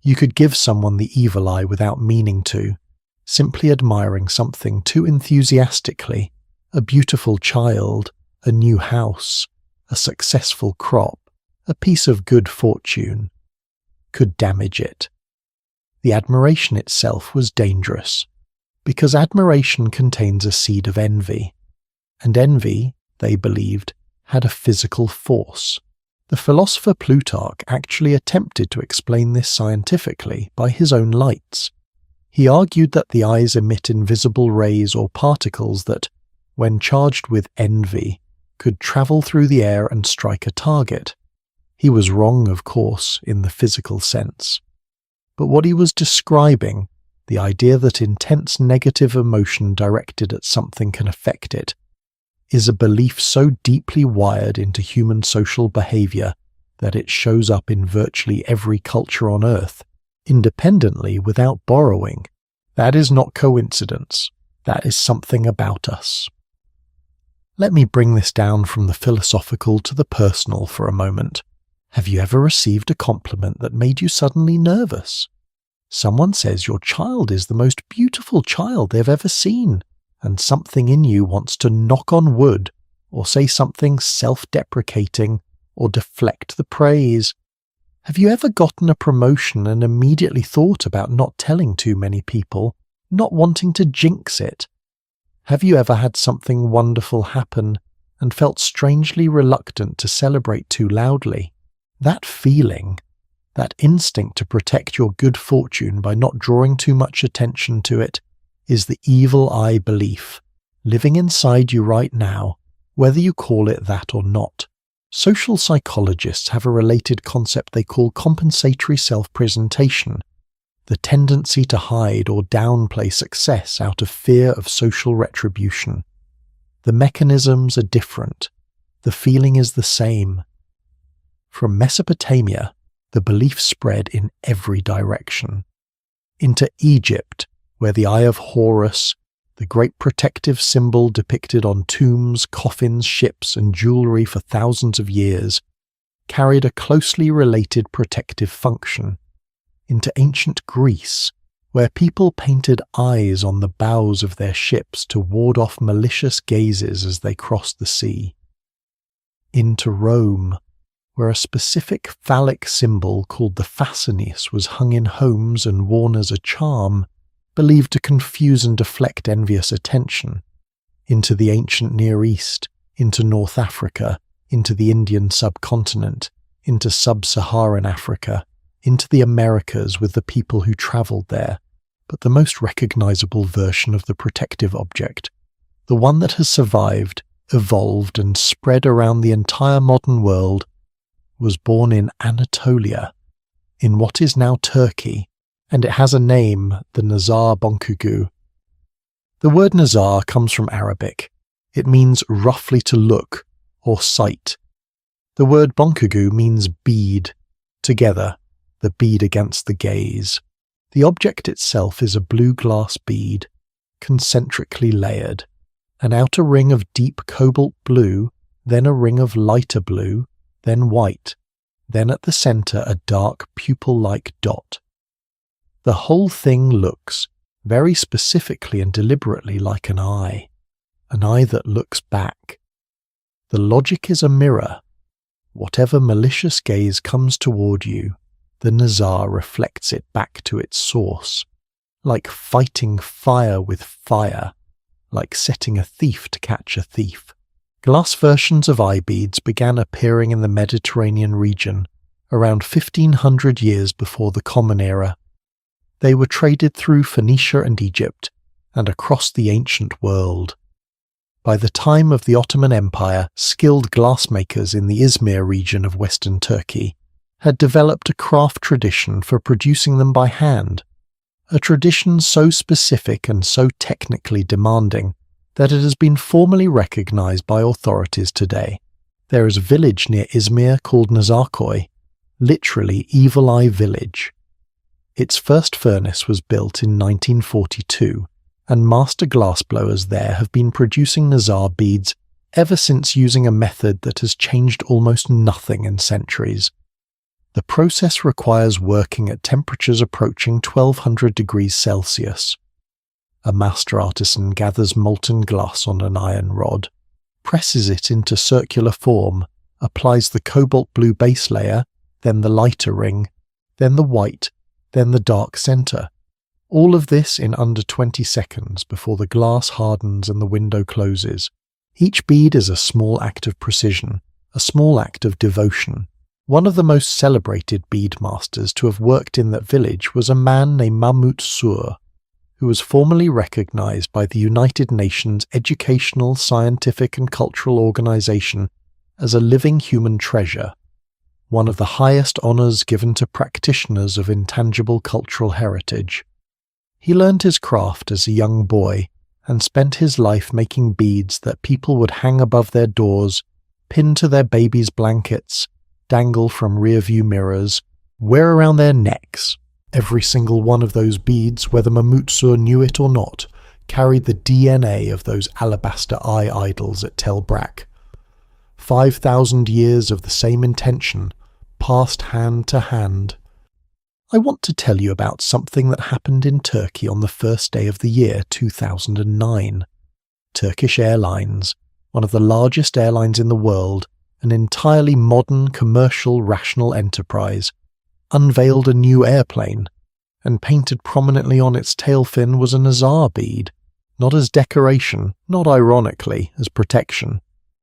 You could give someone the evil eye without meaning to, simply admiring something too enthusiastically, a beautiful child, a new house, a successful crop, a piece of good fortune, could damage it. The admiration itself was dangerous, because admiration contains a seed of envy, and envy, they believed, had a physical force. The philosopher Plutarch actually attempted to explain this scientifically by his own lights. He argued that the eyes emit invisible rays or particles that, when charged with envy, could travel through the air and strike a target. He was wrong, of course, in the physical sense. But what he was describing, the idea that intense negative emotion directed at something can affect it, is a belief so deeply wired into human social behavior that it shows up in virtually every culture on Earth, independently without borrowing. That is not coincidence. That is something about us. Let me bring this down from the philosophical to the personal for a moment. Have you ever received a compliment that made you suddenly nervous? Someone says your child is the most beautiful child they've ever seen, and something in you wants to knock on wood or say something self-deprecating or deflect the praise. Have you ever gotten a promotion and immediately thought about not telling too many people, not wanting to jinx it? Have you ever had something wonderful happen and felt strangely reluctant to celebrate too loudly? That feeling, That instinct to protect your good fortune by not drawing too much attention to it is the evil eye belief, living inside you right now, whether you call it that or not. Social psychologists have a related concept they call compensatory self-presentation, the tendency to hide or downplay success out of fear of social retribution. The mechanisms are different. The feeling is the same. From Mesopotamia, the belief spread in every direction. Into Egypt, where the Eye of Horus, the great protective symbol depicted on tombs, coffins, ships, and jewelry for thousands of years, carried a closely related protective function. Into ancient Greece, where people painted eyes on the bows of their ships to ward off malicious gazes as they crossed the sea. Into Rome, where a specific phallic symbol called the fascinis was hung in homes and worn as a charm, believed to confuse and deflect envious attention. Into the ancient Near East, into North Africa, into the Indian subcontinent, into sub-Saharan Africa, into the Americas with the people who travelled there, but the most recognizable version of the protective object, the one that has survived, evolved, and spread around the entire modern world, was born in Anatolia, in what is now Turkey, and it has a name, the Nazar Bonkugu. The word Nazar comes from Arabic. It means roughly to look, or sight. The word Bonkugu means bead, together, the bead against the gaze. The object itself is a blue glass bead, concentrically layered, an outer ring of deep cobalt blue, then a ring of lighter blue, then white, then at the centre a dark pupil-like dot. The whole thing looks, very specifically and deliberately, like an eye that looks back. The logic is a mirror. Whatever malicious gaze comes toward you, the Nazar reflects it back to its source, like fighting fire with fire, like setting a thief to catch a thief. Glass versions of eye beads began appearing in the Mediterranean region around 1500 years before the Common Era. They were traded through Phoenicia and Egypt and across the ancient world. By the time of the Ottoman Empire, skilled glassmakers in the Izmir region of western Turkey had developed a craft tradition for producing them by hand, a tradition so specific and so technically demanding that it has been formally recognized by authorities today. There is a village near Izmir called Nazarköy, literally Evil Eye Village. Its first furnace was built in 1942, and master glassblowers there have been producing Nazar beads ever since, using a method that has changed almost nothing in centuries. The process requires working at temperatures approaching 1200 degrees Celsius. A master artisan gathers molten glass on an iron rod, presses it into circular form, applies the cobalt blue base layer, then the lighter ring, then the white, then the dark center. All of this in under 20 seconds before the glass hardens and the window closes. Each bead is a small act of precision, a small act of devotion. One of the most celebrated bead masters to have worked in that village was a man named Mahmud Sur, who was formally recognized by the United Nations Educational, Scientific and Cultural Organization as a living human treasure, one of the highest honors given to practitioners of intangible cultural heritage. He learned his craft as a young boy and spent his life making beads that people would hang above their doors, pin to their babies' blankets, dangle from rear-view mirrors, wear around their necks. Every single one of those beads, whether Mahmud knew it or not, carried the DNA of those alabaster eye idols at Tel Brak. 5,000 years of the same intention, passed hand to hand. I want to tell you about something that happened in Turkey on the first day of the year 2009. Turkish Airlines, one of the largest airlines in the world, an entirely modern, commercial, rational enterprise, unveiled a new airplane, and painted prominently on its tail fin was a Nazar bead, not as decoration, not ironically, as protection.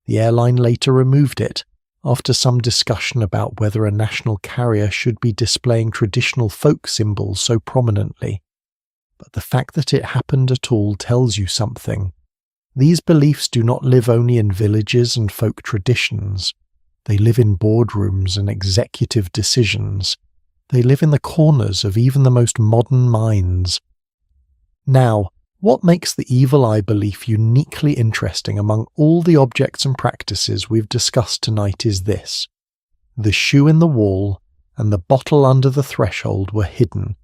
The airline later removed it, after some discussion about whether a national carrier should be displaying traditional folk symbols so prominently. But the fact that it happened at all tells you something. These beliefs do not live only in villages and folk traditions. They live in boardrooms and executive decisions. They live in the corners of even the most modern minds. Now, what makes the evil eye belief uniquely interesting among all the objects and practices we've discussed tonight is this. The shoe in the wall and the bottle under the threshold were hidden.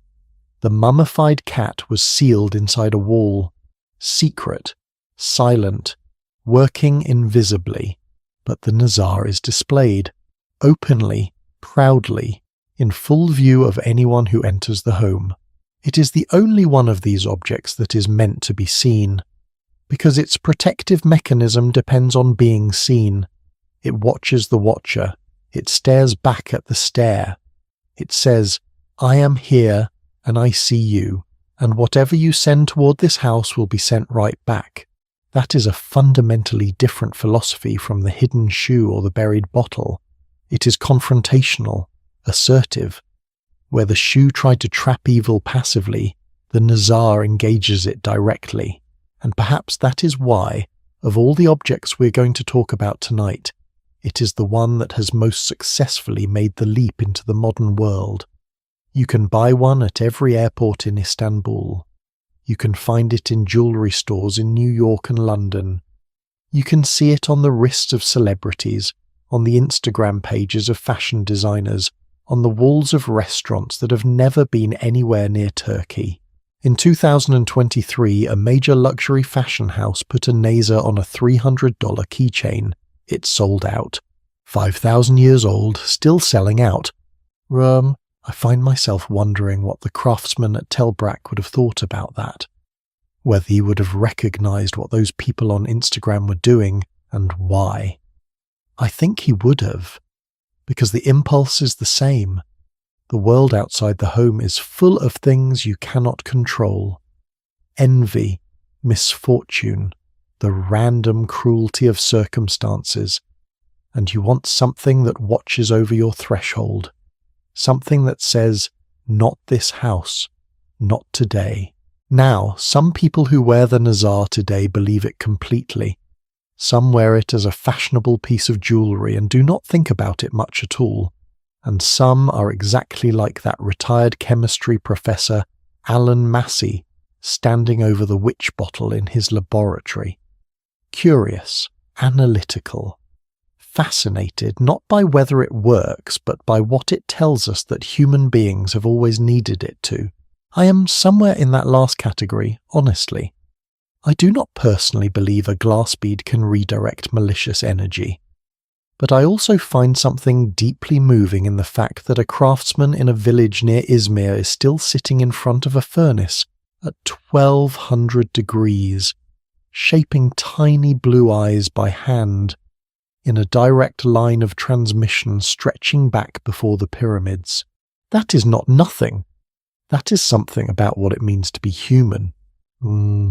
The mummified cat was sealed inside a wall, secret, silent, working invisibly, but the Nazar is displayed, openly, proudly, in full view of anyone who enters the home. It is the only one of these objects that is meant to be seen, because its protective mechanism depends on being seen. It watches the watcher. It stares back at the stare. It says, "I am here, and I see you, and whatever you send toward this house will be sent right back." That is a fundamentally different philosophy from the hidden shoe or the buried bottle. It is confrontational, assertive. Where the shoe tried to trap evil passively, the Nazar engages it directly. And perhaps that is why, of all the objects we're going to talk about tonight, it is the one that has most successfully made the leap into the modern world. You can buy one at every airport in Istanbul. You can find it in jewelry stores in New York and London. You can see it on the wrists of celebrities, on the Instagram pages of fashion designers, on the walls of restaurants that have never been anywhere near Turkey. In 2023, a major luxury fashion house put a Nazar on a $300 keychain. It sold out. 5,000 years old, still selling out. I find myself wondering what the craftsman at Telbrac would have thought about that. Whether he would have recognized what those people on Instagram were doing and why. I think he would have, because the impulse is the same. The world outside the home is full of things you cannot control. Envy, misfortune, the random cruelty of circumstances, and you want something that watches over your threshold. Something that says, "Not this house, not today." Now, some people who wear the Nazar today believe it completely. Some wear it as a fashionable piece of jewellery and do not think about it much at all. And some are exactly like that retired chemistry professor, Alan Massey, standing over the witch bottle in his laboratory. Curious, analytical, fascinated not by whether it works, but by what it tells us that human beings have always needed it to. I am somewhere in that last category, honestly. I do not personally believe a glass bead can redirect malicious energy. But I also find something deeply moving in the fact that a craftsman in a village near Izmir is still sitting in front of a furnace at 1200 degrees, shaping tiny blue eyes by hand, in a direct line of transmission stretching back before the pyramids. That is not nothing. That is something about what it means to be human.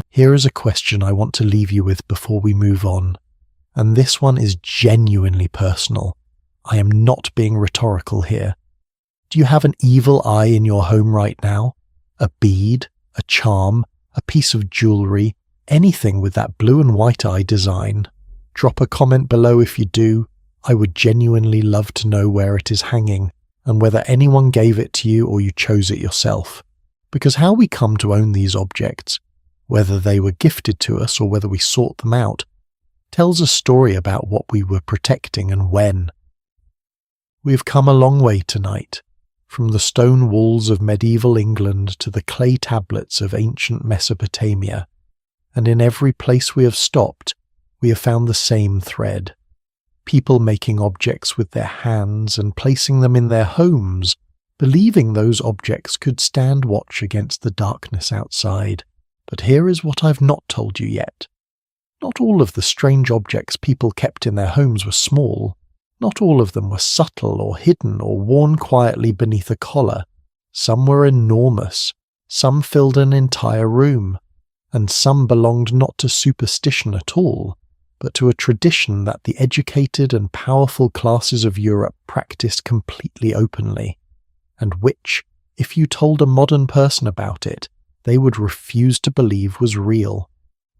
Here is a question I want to leave you with before we move on. And this one is genuinely personal. I am not being rhetorical here. Do you have an evil eye in your home right now? A bead, a charm, a piece of jewellery, anything with that blue and white eye design? Drop a comment below if you do. I would genuinely love to know where it is hanging, and whether anyone gave it to you or you chose it yourself. Because how we come to own these objects, whether they were gifted to us or whether we sought them out, tells a story about what we were protecting and when. We have come a long way tonight, from the stone walls of medieval England to the clay tablets of ancient Mesopotamia, and in every place we have stopped, we have found the same thread. People making objects with their hands and placing them in their homes, believing those objects could stand watch against the darkness outside. But here is what I've not told you yet. Not all of the strange objects people kept in their homes were small. Not all of them were subtle or hidden or worn quietly beneath a collar. Some were enormous. Some filled an entire room. And some belonged not to superstition at all, but to a tradition that the educated and powerful classes of Europe practiced completely openly, and which, if you told a modern person about it, they would refuse to believe was real.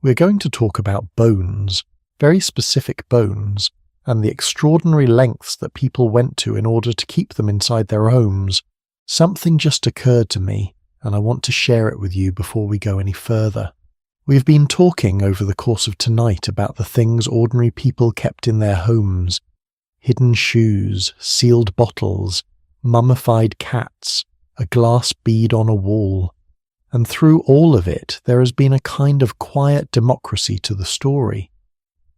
We're going to talk about bones, very specific bones, and the extraordinary lengths that people went to in order to keep them inside their homes. Something just occurred to me, and I want to share it with you before we go any further. We've been talking over the course of tonight about the things ordinary people kept in their homes: hidden shoes, sealed bottles, mummified cats, a glass bead on a wall. And through all of it, there has been a kind of quiet democracy to the story.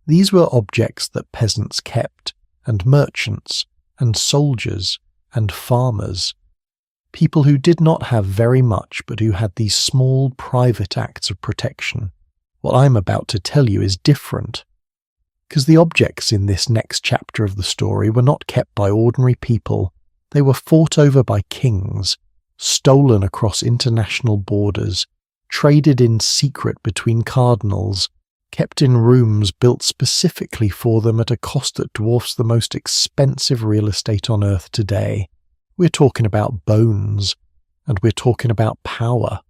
These were objects that peasants kept, and merchants, and soldiers, and farmers. People who did not have very much, but who had these small private acts of protection. What I'm about to tell you is different, because the objects in this next chapter of the story were not kept by ordinary people. They were fought over by kings, stolen across international borders, traded in secret between cardinals, kept in rooms built specifically for them at a cost that dwarfs the most expensive real estate on earth today. We're talking about bones, and we're talking about power.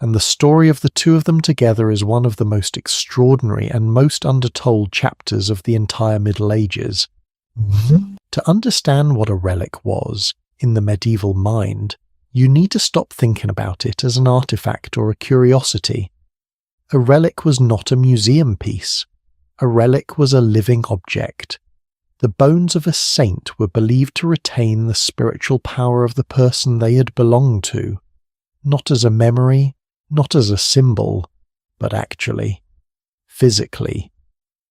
And the story of the two of them together is one of the most extraordinary and most undertold chapters of the entire Middle Ages. To understand what a relic was, in the medieval mind, you need to stop thinking about it as an artifact or a curiosity. A relic was not a museum piece. A relic was a living object. The bones of a saint were believed to retain the spiritual power of the person they had belonged to, not as a memory, not as a symbol, but actually, physically,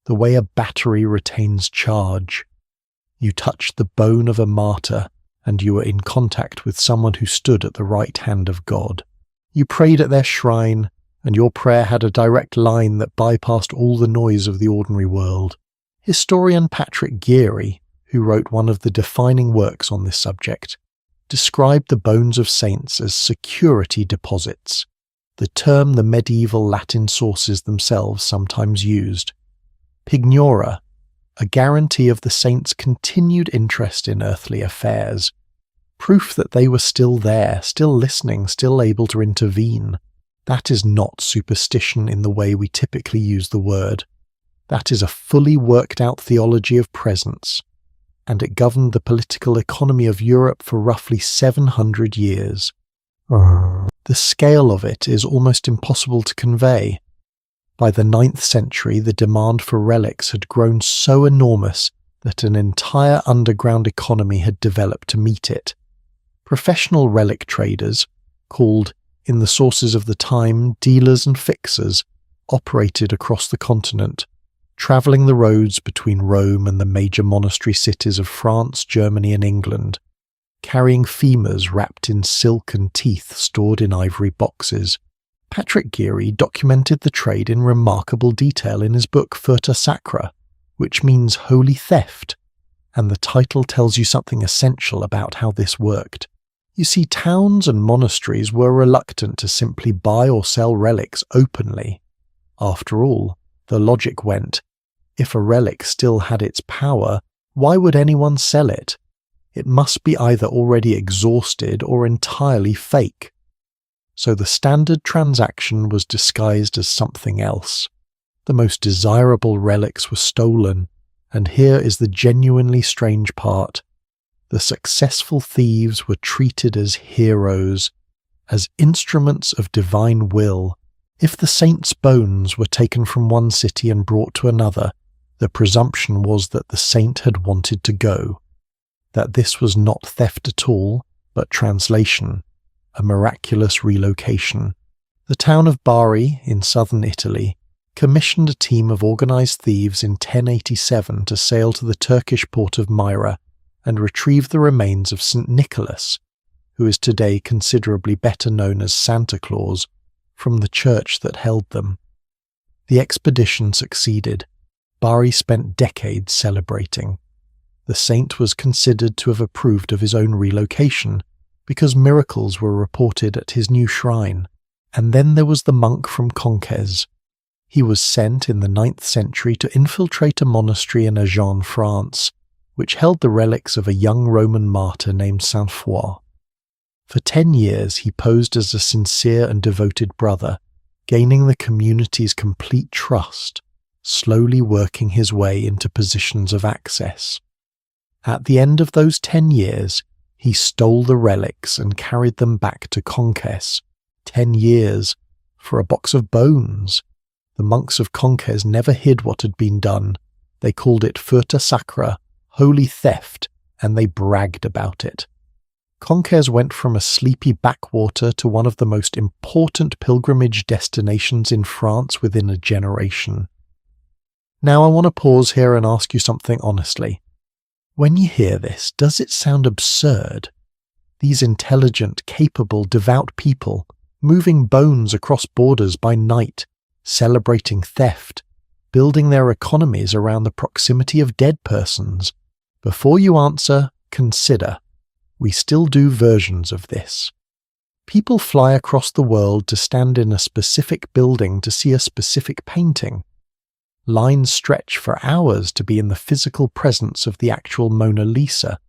the way a battery retains charge. You touched the bone of a martyr, and you were in contact with someone who stood at the right hand of God. You prayed at their shrine, and your prayer had a direct line that bypassed all the noise of the ordinary world. Historian Patrick Geary, who wrote one of the defining works on this subject, described the bones of saints as security deposits, the term the medieval Latin sources themselves sometimes used. Pignora, a guarantee of the saints' continued interest in earthly affairs, proof that they were still there, still listening, still able to intervene. That is not superstition in the way we typically use the word. That is a fully worked out theology of presence, and it governed the political economy of Europe for roughly 700 years. The scale of it is almost impossible to convey. By the 9th century, the demand for relics had grown so enormous that an entire underground economy had developed to meet it. Professional relic traders, called, in the sources of the time, dealers and fixers, operated across the continent, travelling the roads between Rome and the major monastery cities of France, Germany and England, carrying femurs wrapped in silk and teeth stored in ivory boxes. Patrick Geary documented the trade in remarkable detail in his book Furta Sacra, which means holy theft, and the title tells you something essential about how this worked. You see, towns and monasteries were reluctant to simply buy or sell relics openly. After all, the logic went, if a relic still had its power, why would anyone sell it? It must be either already exhausted or entirely fake. So the standard transaction was disguised as something else. The most desirable relics were stolen, and here is the genuinely strange part. The successful thieves were treated as heroes, as instruments of divine will. If the saint's bones were taken from one city and brought to another, the presumption was that the saint had wanted to go, that this was not theft at all, but translation, a miraculous relocation. The town of Bari, in southern Italy, commissioned a team of organised thieves in 1087 to sail to the Turkish port of Myra and retrieve the remains of St. Nicholas, who is today considerably better known as Santa Claus, from the church that held them. The expedition succeeded. Bari spent decades celebrating. The saint was considered to have approved of his own relocation, because miracles were reported at his new shrine. And then there was the monk from Conques. He was sent in the 9th century to infiltrate a monastery in Agen, France, which held the relics of a young Roman martyr named Saint Foy. For 10 years he posed as a sincere and devoted brother, gaining the community's complete trust, slowly working his way into positions of access. At the end of those 10 years, he stole the relics and carried them back to Conques. 10 years for a box of bones. The monks of Conques never hid what had been done. They called it furta sacra, holy theft, and they bragged about it. Conques went from a sleepy backwater to one of the most important pilgrimage destinations in France within a generation. Now I want to pause here and ask you something honestly. When you hear this, does it sound absurd? These intelligent, capable, devout people, moving bones across borders by night, celebrating theft, building their economies around the proximity of dead persons. Before you answer, consider. We still do versions of this. People fly across the world to stand in a specific building to see a specific painting. Lines stretch for hours to be in the physical presence of the actual Mona Lisa,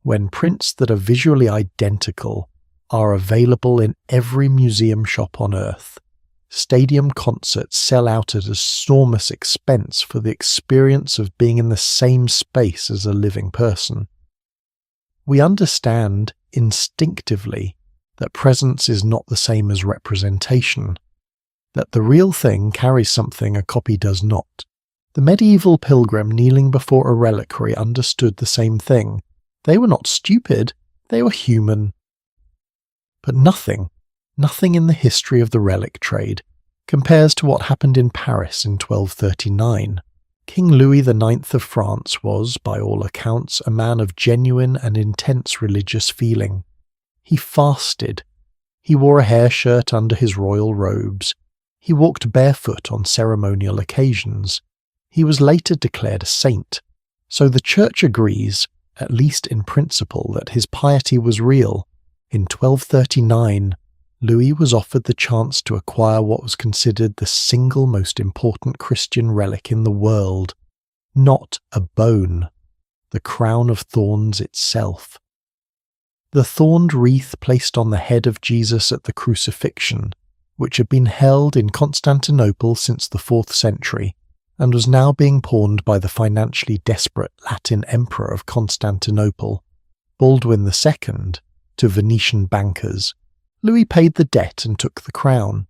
when prints that are visually identical are available in every museum shop on Earth. Stadium concerts sell out at enormous expense for the experience of being in the same space as a living person. We understand instinctively that presence is not the same as representation, that the real thing carries something a copy does not. The medieval pilgrim kneeling before a reliquary understood the same thing. They were not stupid, they were human. But nothing in the history of the relic trade compares to what happened in Paris in 1239. King Louis IX of France was, by all accounts, a man of genuine and intense religious feeling. He fasted. He wore a hair shirt under his royal robes. He walked barefoot on ceremonial occasions. He was later declared a saint. So the Church agrees, at least in principle, that his piety was real. In 1239, Louis was offered the chance to acquire what was considered the single most important Christian relic in the world. Not a bone, the crown of thorns itself. The thorned wreath placed on the head of Jesus at the crucifixion, which had been held in Constantinople since the 4th century, and was now being pawned by the financially desperate Latin Emperor of Constantinople, Baldwin II, to Venetian bankers. Louis paid the debt and took the crown.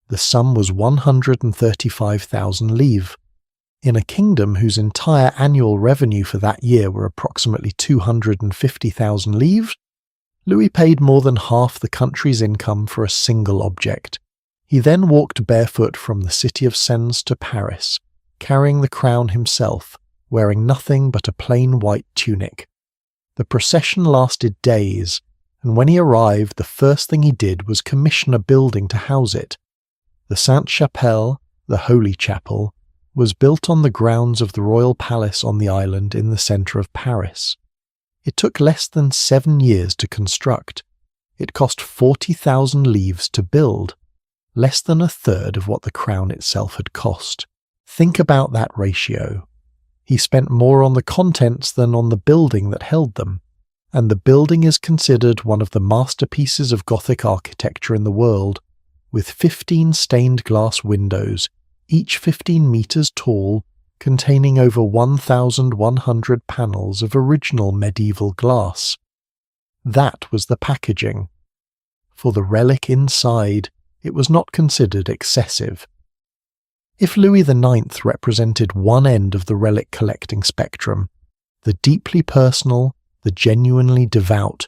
The sum was 135,000 livres. In a kingdom whose entire annual revenue for that year were approximately 250,000 livres, Louis paid more than half the country's income for a single object. He then walked barefoot from the city of Sens to Paris, carrying the crown himself, wearing nothing but a plain white tunic. The procession lasted days, and when he arrived, the first thing he did was commission a building to house it. The Sainte-Chapelle, the Holy Chapel, was built on the grounds of the royal palace on the island in the centre of Paris. It took less than 7 years to construct. It cost 40,000 livres to build, less than a third of what the crown itself had cost. Think about that ratio. He spent more on the contents than on the building that held them, and the building is considered one of the masterpieces of Gothic architecture in the world, with 15 stained glass windows, each 15 meters tall, containing over 1,100 panels of original medieval glass. That was the packaging. For the relic inside, it was not considered excessive. If Louis IX represented one end of the relic collecting spectrum, the deeply personal, the genuinely devout,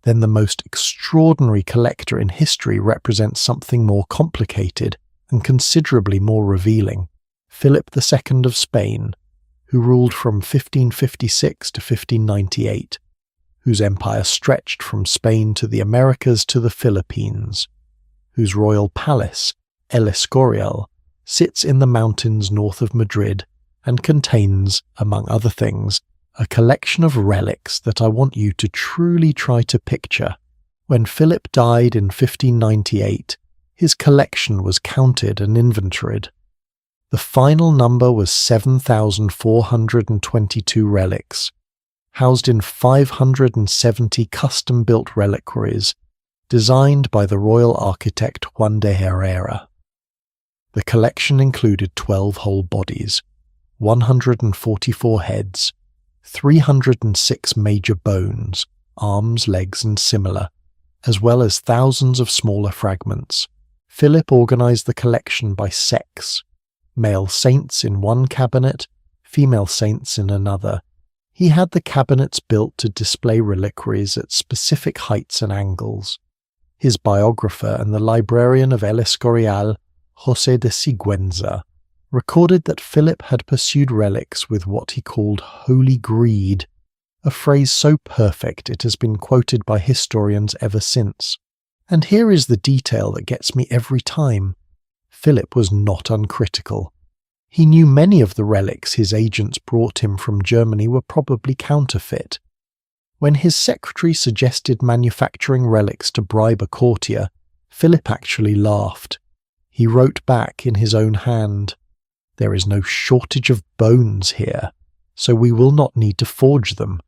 then the most extraordinary collector in history represents something more complicated and considerably more revealing. Philip II of Spain, who ruled from 1556 to 1598, whose empire stretched from Spain to the Americas to the Philippines, whose royal palace, El Escorial, sits in the mountains north of Madrid and contains, among other things, a collection of relics that I want you to truly try to picture. When Philip died in 1598, his collection was counted and inventoried. The final number was 7,422 relics, housed in 570 custom-built reliquaries, designed by the royal architect Juan de Herrera. The collection included 12 whole bodies, 144 heads, 306 major bones, arms, legs, and similar, as well as thousands of smaller fragments. Philip organized the collection by sex: male saints in one cabinet, female saints in another. He had the cabinets built to display reliquaries at specific heights and angles. His biographer and the librarian of El Escorial, José de Sigüenza, recorded that Philip had pursued relics with what he called holy greed, a phrase so perfect it has been quoted by historians ever since. And here is the detail that gets me every time. Philip was not uncritical. He knew many of the relics his agents brought him from Germany were probably counterfeit. When his secretary suggested manufacturing relics to bribe a courtier, Philip actually laughed. He wrote back in his own hand, "There is no shortage of bones here, so we will not need to forge them."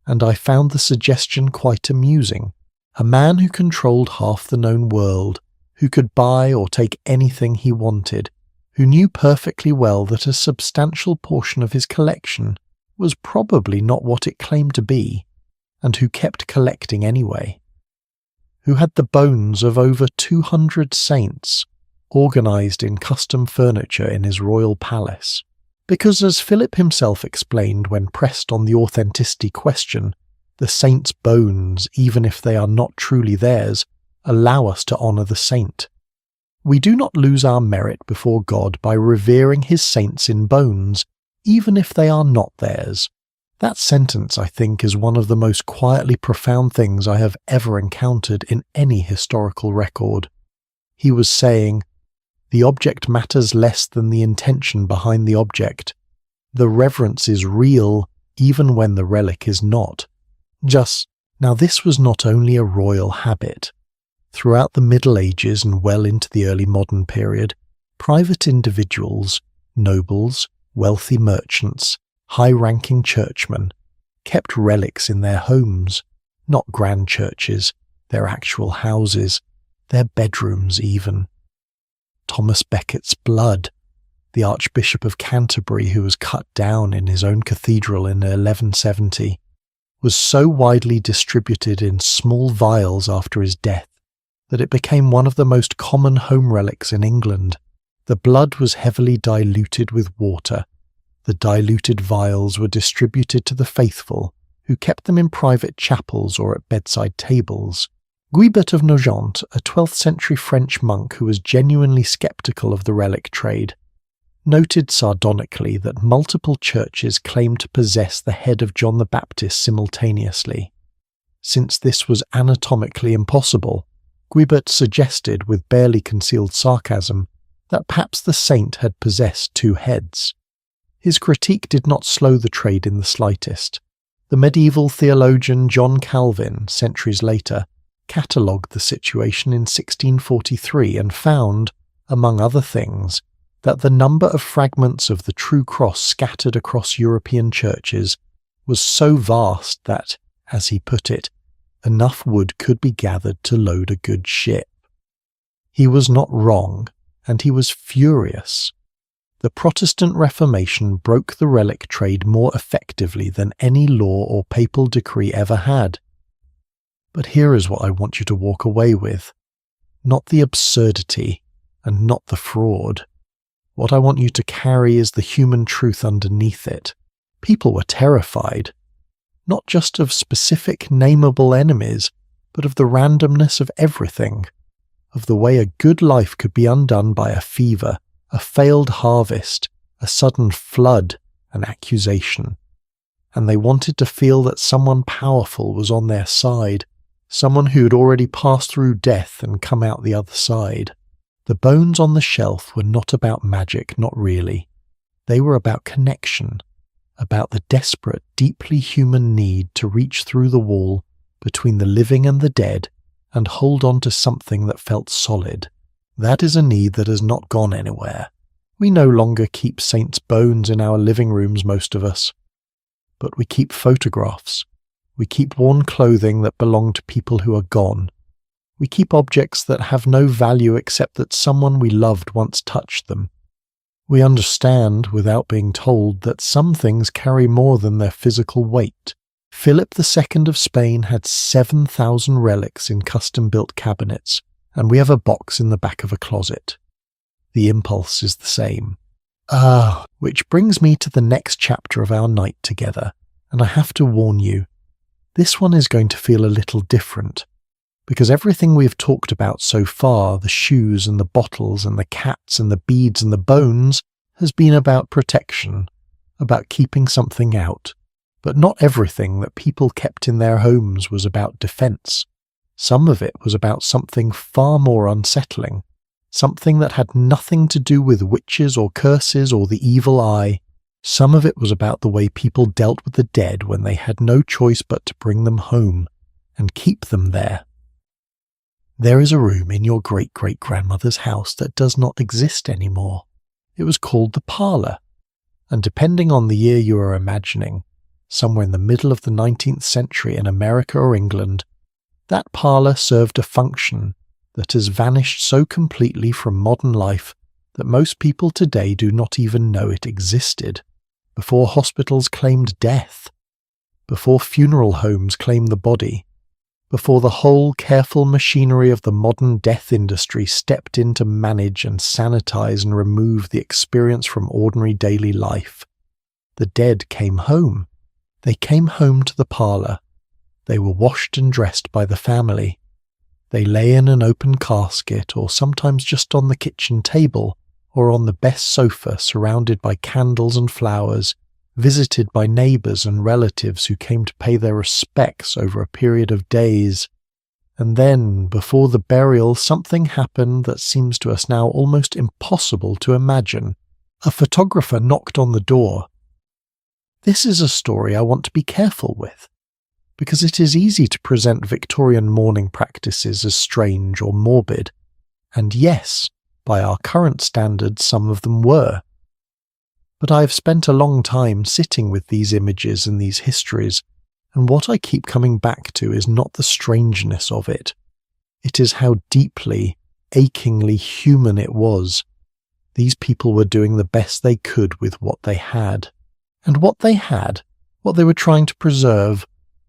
And I found the suggestion quite amusing. A man who controlled half the known world, who could buy or take anything he wanted, who knew perfectly well that a substantial portion of his collection was probably not what it claimed to be, and who kept collecting anyway. Who had the bones of over 200 saints, organized in custom furniture in his royal palace. Because as Philip himself explained when pressed on the authenticity question, the saint's bones, even if they are not truly theirs, allow us to honor the saint. We do not lose our merit before God by revering his saints in bones, even if they are not theirs. That sentence, I think, is one of the most quietly profound things I have ever encountered in any historical record. He was saying, the object matters less than the intention behind the object. The reverence is real, even when the relic is not. Now this was not only a royal habit. Throughout the Middle Ages and well into the early modern period, private individuals, nobles, wealthy merchants, high-ranking churchmen, kept relics in their homes, not grand churches, their actual houses, their bedrooms even. Thomas Becket's blood, the Archbishop of Canterbury who was cut down in his own cathedral in 1170, was so widely distributed in small vials after his death that it became one of the most common home relics in England. The blood was heavily diluted with water. The diluted vials were distributed to the faithful, who kept them in private chapels or at bedside tables. Guibert of Nogent, a 12th century French monk who was genuinely sceptical of the relic trade, noted sardonically that multiple churches claimed to possess the head of John the Baptist simultaneously. Since this was anatomically impossible, Guibert suggested with barely concealed sarcasm that perhaps the saint had possessed two heads. His critique did not slow the trade in the slightest. The medieval theologian John Calvin, centuries later, catalogued the situation in 1643 and found, among other things, that the number of fragments of the true cross scattered across European churches was so vast that, as he put it, enough wood could be gathered to load a good ship. He was not wrong, and he was furious. The Protestant Reformation broke the relic trade more effectively than any law or papal decree ever had. But here is what I want you to walk away with. Not the absurdity, and not the fraud. What I want you to carry is the human truth underneath it. People were terrified, not just of specific nameable enemies, but of the randomness of everything, of the way a good life could be undone by a fever, a failed harvest, a sudden flood, an accusation. And they wanted to feel that someone powerful was on their side, someone who had already passed through death and come out the other side. The bones on the shelf were not about magic, not really. They were about connection, about the desperate, deeply human need to reach through the wall between the living and the dead and hold on to something that felt solid. That is a need that has not gone anywhere. We no longer keep saints' bones in our living rooms, most of us. But we keep photographs. We keep worn clothing that belong to people who are gone. We keep objects that have no value except that someone we loved once touched them. We understand, without being told, that some things carry more than their physical weight. Philip II of Spain had 7,000 relics in custom-built cabinets, and we have a box in the back of a closet. The impulse is the same. Which brings me to the next chapter of our night together, and I have to warn you, this one is going to feel a little different, because everything we've talked about so far, the shoes and the bottles and the cats and the beads and the bones, has been about protection, about keeping something out. But not everything that people kept in their homes was about defense. Some of it was about something far more unsettling, something that had nothing to do with witches or curses or the evil eye. Some of it was about the way people dealt with the dead when they had no choice but to bring them home and keep them there. There is a room in your great-great-grandmother's house that does not exist anymore. It was called the parlour, and depending on the year you are imagining, somewhere in the middle of the 19th century in America or England, that parlour served a function that has vanished so completely from modern life that most people today do not even know it existed, before hospitals claimed death, before funeral homes claimed the body, before the whole careful machinery of the modern death industry stepped in to manage and sanitize and remove the experience from ordinary daily life. The dead came home. They came home to the parlour. They were washed and dressed by the family. They lay in an open casket, or sometimes just on the kitchen table, or on the best sofa surrounded by candles and flowers, visited by neighbours and relatives who came to pay their respects over a period of days. And then, before the burial, something happened that seems to us now almost impossible to imagine. A photographer knocked on the door. This is a story I want to be careful with, because it is easy to present Victorian mourning practices as strange or morbid, and yes, by our current standards some of them were. But I have spent a long time sitting with these images and these histories, and what I keep coming back to is not the strangeness of it. It is how deeply, achingly human it was. These people were doing the best they could with what they had. And what they had, what they were trying to preserve,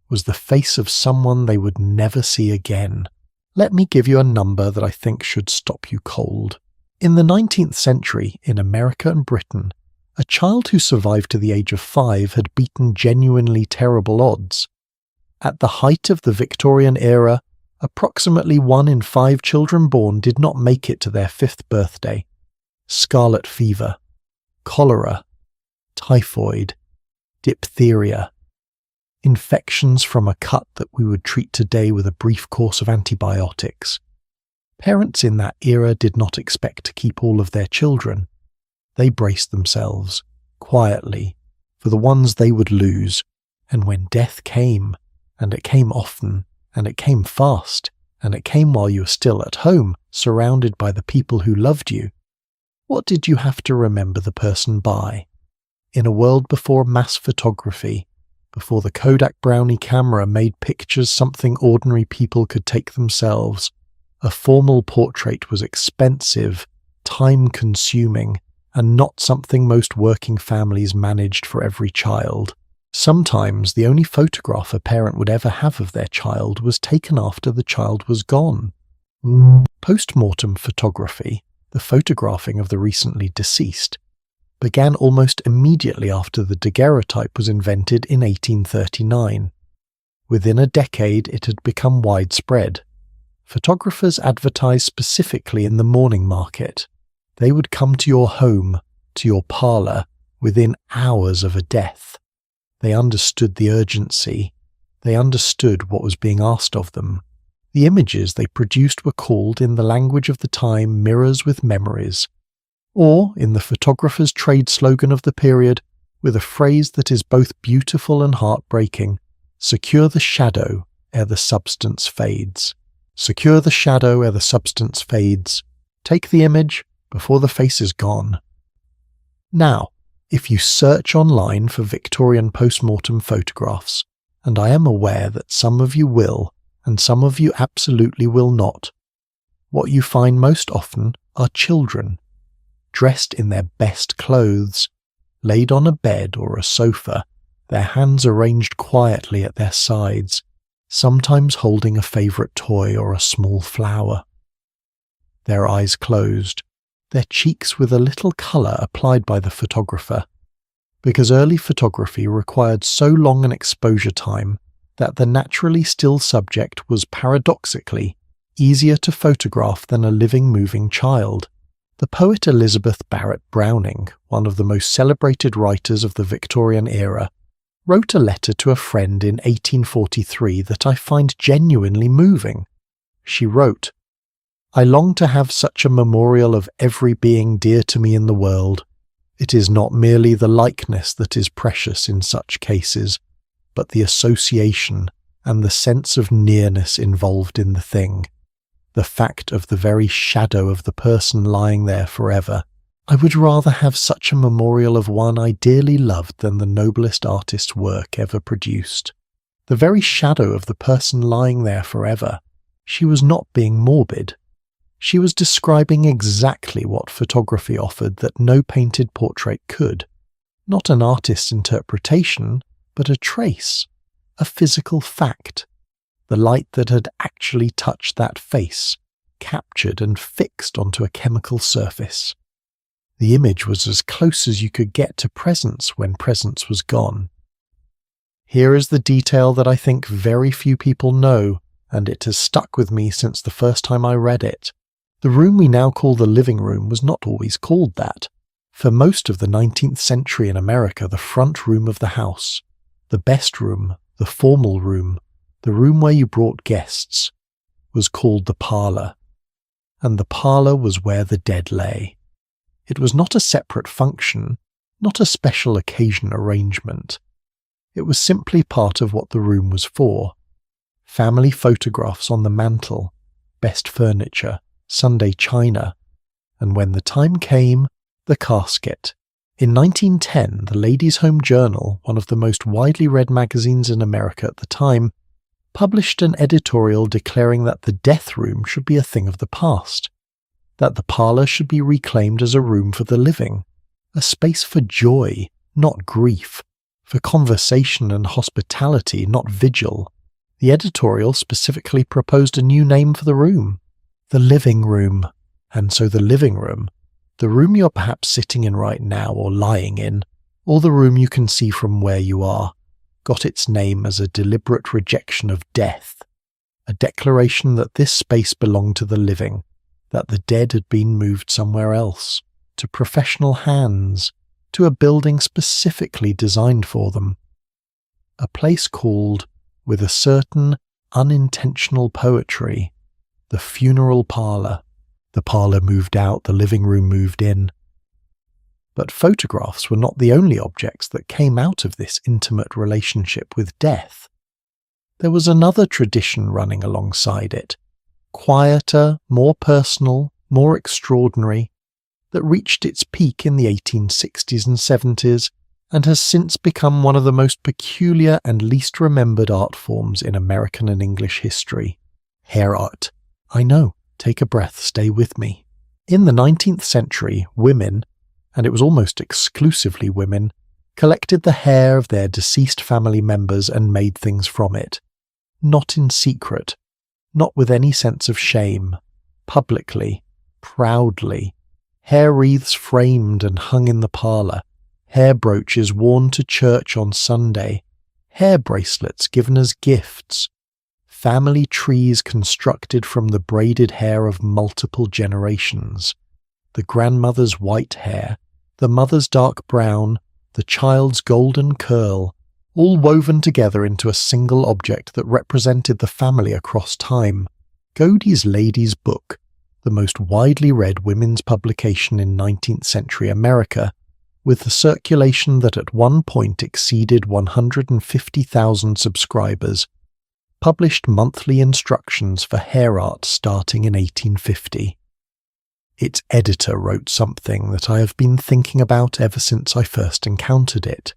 was the face of someone they would never see again. Let me give you a number that I think should stop you cold. In the 19th century, in America and Britain, a child who survived to the age of 5 had beaten genuinely terrible odds. At the height of the Victorian era, approximately 1 in 5 children born did not make it to their 5th birthday. Scarlet fever, cholera, typhoid, diphtheria, infections from a cut that we would treat today with a brief course of antibiotics. Parents in that era did not expect to keep all of their children. They braced themselves, quietly, for the ones they would lose, and when death came, and it came often, and it came fast, and it came while you were still at home, surrounded by the people who loved you, what did you have to remember the person by? In a world before mass photography, before the Kodak Brownie camera made pictures something ordinary people could take themselves, a formal portrait was expensive, time-consuming, and not something most working families managed for every child. Sometimes the only photograph a parent would ever have of their child was taken after the child was gone. Post-mortem photography, the photographing of the recently deceased, began almost immediately after the daguerreotype was invented in 1839. Within a decade it had become widespread. Photographers advertised specifically in the mourning market. They would come to your home, to your parlour, within hours of a death. They understood the urgency. They understood what was being asked of them. The images they produced were called, in the language of the time, mirrors with memories. Or, in the photographer's trade slogan of the period, with a phrase that is both beautiful and heartbreaking, secure the shadow ere the substance fades. Secure the shadow ere the substance fades. Take the image before the face is gone. Now, if you search online for Victorian postmortem photographs, and I am aware that some of you will, and some of you absolutely will not, what you find most often are children, dressed in their best clothes, laid on a bed or a sofa, their hands arranged quietly at their sides, sometimes holding a favourite toy or a small flower. Their eyes closed, their cheeks with a little colour applied by the photographer, because early photography required so long an exposure time that the naturally still subject was paradoxically easier to photograph than a living, moving child. The poet Elizabeth Barrett Browning, one of the most celebrated writers of the Victorian era, wrote a letter to a friend in 1843 that I find genuinely moving. She wrote, "I long to have such a memorial of every being dear to me in the world. It is not merely the likeness that is precious in such cases, but the association and the sense of nearness involved in the thing, the fact of the very shadow of the person lying there forever. I would rather have such a memorial of one I dearly loved than the noblest artist's work ever produced." The very shadow of the person lying there forever. She was not being morbid. She was describing exactly what photography offered that no painted portrait could. Not an artist's interpretation, but a trace, a physical fact. The light that had actually touched that face, captured and fixed onto a chemical surface. The image was as close as you could get to presence when presence was gone. Here is the detail that I think very few people know, and it has stuck with me since the first time I read it. The room we now call the living room was not always called that. For most of the 19th century in America, the front room of the house, the best room, the formal room, the room where you brought guests, was called the parlour. And the parlour was where the dead lay. It was not a separate function, not a special occasion arrangement. It was simply part of what the room was for. Family photographs on the mantel, best furniture, Sunday china, and when the time came, the casket. In 1910, the Ladies' Home Journal, one of the most widely read magazines in America at the time, published an editorial declaring that the death room should be a thing of the past, that the parlour should be reclaimed as a room for the living, a space for joy, not grief, for conversation and hospitality, not vigil. The editorial specifically proposed a new name for the room, the living room. And so the living room, the room you're perhaps sitting in right now or lying in, or the room you can see from where you are, got its name as a deliberate rejection of death, a declaration that this space belonged to the living, that the dead had been moved somewhere else, to professional hands, to a building specifically designed for them. A place called, with a certain unintentional poetry, the funeral parlour. The parlour moved out, the living room moved in. But photographs were not the only objects that came out of this intimate relationship with death. There was another tradition running alongside it, quieter, more personal, more extraordinary, that reached its peak in the 1860s and 70s and has since become one of the most peculiar and least remembered art forms in American and English history. Hair art. I know, take a breath, stay with me. In the 19th century, women, and it was almost exclusively women, collected the hair of their deceased family members and made things from it. Not in secret, not with any sense of shame, publicly, proudly. Hair wreaths framed and hung in the parlour, hair brooches worn to church on Sunday, hair bracelets given as gifts, family trees constructed from the braided hair of multiple generations, the grandmother's white hair, the mother's dark brown, the child's golden curl, all woven together into a single object that represented the family across time. Godey's Lady's Book, the most widely read women's publication in 19th century America, with the circulation that at one point exceeded 150,000 subscribers, published monthly instructions for hair art starting in 1850. Its editor wrote something that I have been thinking about ever since I first encountered it.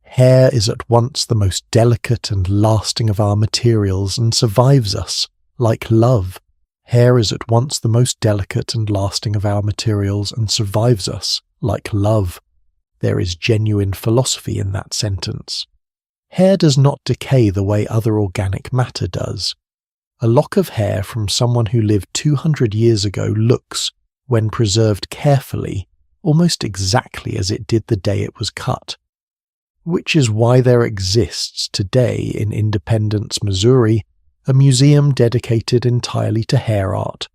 Hair is at once the most delicate and lasting of our materials and survives us, like love. Hair is at once the most delicate and lasting of our materials and survives us, like love. There is genuine philosophy in that sentence. Hair does not decay the way other organic matter does. A lock of hair from someone who lived 200 years ago looks, when preserved carefully, almost exactly as it did the day it was cut. Which is why there exists today in Independence, Missouri, a museum dedicated entirely to hair art,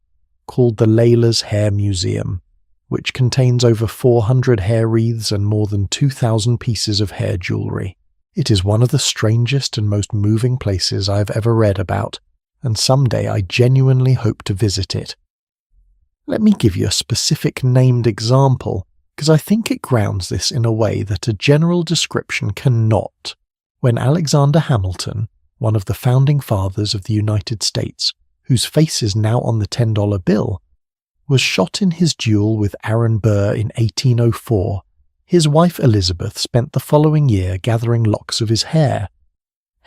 called the Layla's Hair Museum, which contains over 400 hair wreaths and more than 2,000 pieces of hair jewelry. It is one of the strangest and most moving places I have ever read about, and someday I genuinely hope to visit it. Let me give you a specific named example, because I think it grounds this in a way that a general description cannot. When Alexander Hamilton, one of the founding fathers of the United States, whose face is now on the $10 bill, was shot in his duel with Aaron Burr in 1804, his wife Elizabeth spent the following year gathering locks of his hair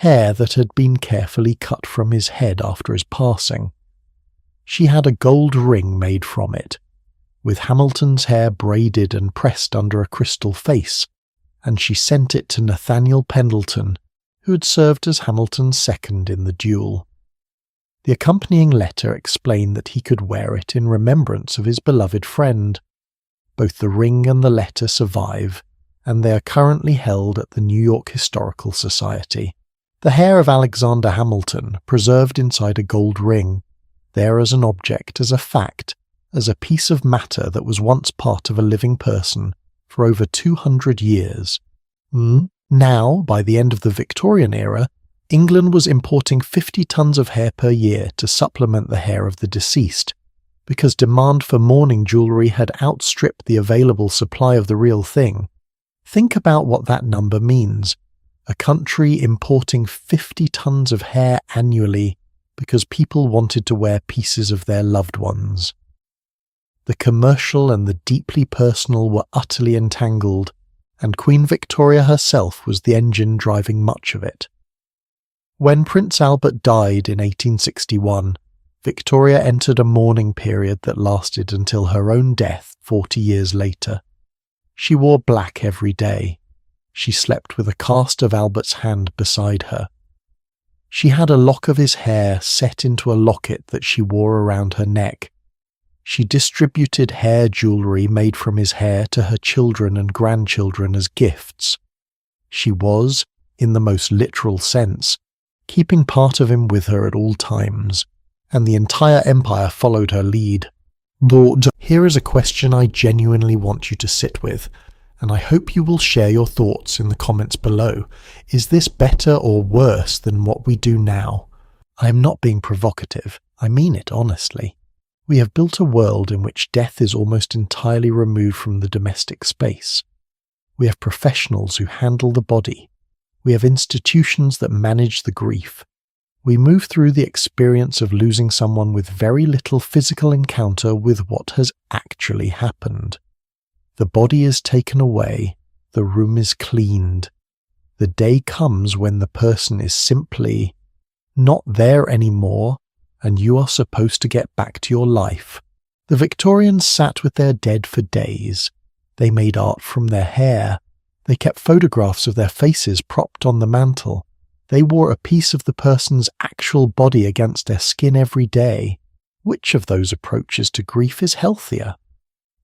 that had been carefully cut from his head after his passing. She had a gold ring made from it, with Hamilton's hair braided and pressed under a crystal face, and she sent it to Nathaniel Pendleton, who had served as Hamilton's second in the duel. The accompanying letter explained that he could wear it in remembrance of his beloved friend. Both the ring and the letter survive, and they are currently held at the New York Historical Society. The hair of Alexander Hamilton, preserved inside a gold ring, there as an object, as a fact, as a piece of matter that was once part of a living person for over 200 years. Now, by the end of the Victorian era, England was importing 50 tons of hair per year to supplement the hair of the deceased, because demand for mourning jewellery had outstripped the available supply of the real thing. Think about what that number means. A country importing 50 tons of hair annually because people wanted to wear pieces of their loved ones. The commercial and the deeply personal were utterly entangled, and Queen Victoria herself was the engine driving much of it. When Prince Albert died in 1861, Victoria entered a mourning period that lasted until her own death 40 years later. She wore black every day. She slept with a cast of Albert's hand beside her. She had a lock of his hair set into a locket that she wore around her neck. She distributed hair jewellery made from his hair to her children and grandchildren as gifts. She was, in the most literal sense, keeping part of him with her at all times, and the entire empire followed her lead. But here is a question I genuinely want you to sit with, and I hope you will share your thoughts in the comments below. Is this better or worse than what we do now? I am not being provocative. I mean it honestly. We have built a world in which death is almost entirely removed from the domestic space. We have professionals who handle the body. We have institutions that manage the grief. We move through the experience of losing someone with very little physical encounter with what has actually happened. The body is taken away, the room is cleaned. The day comes when the person is simply not there anymore, and you are supposed to get back to your life. The Victorians sat with their dead for days. They made art from their hair. They kept photographs of their faces propped on the mantel. They wore a piece of the person's actual body against their skin every day. Which of those approaches to grief is healthier?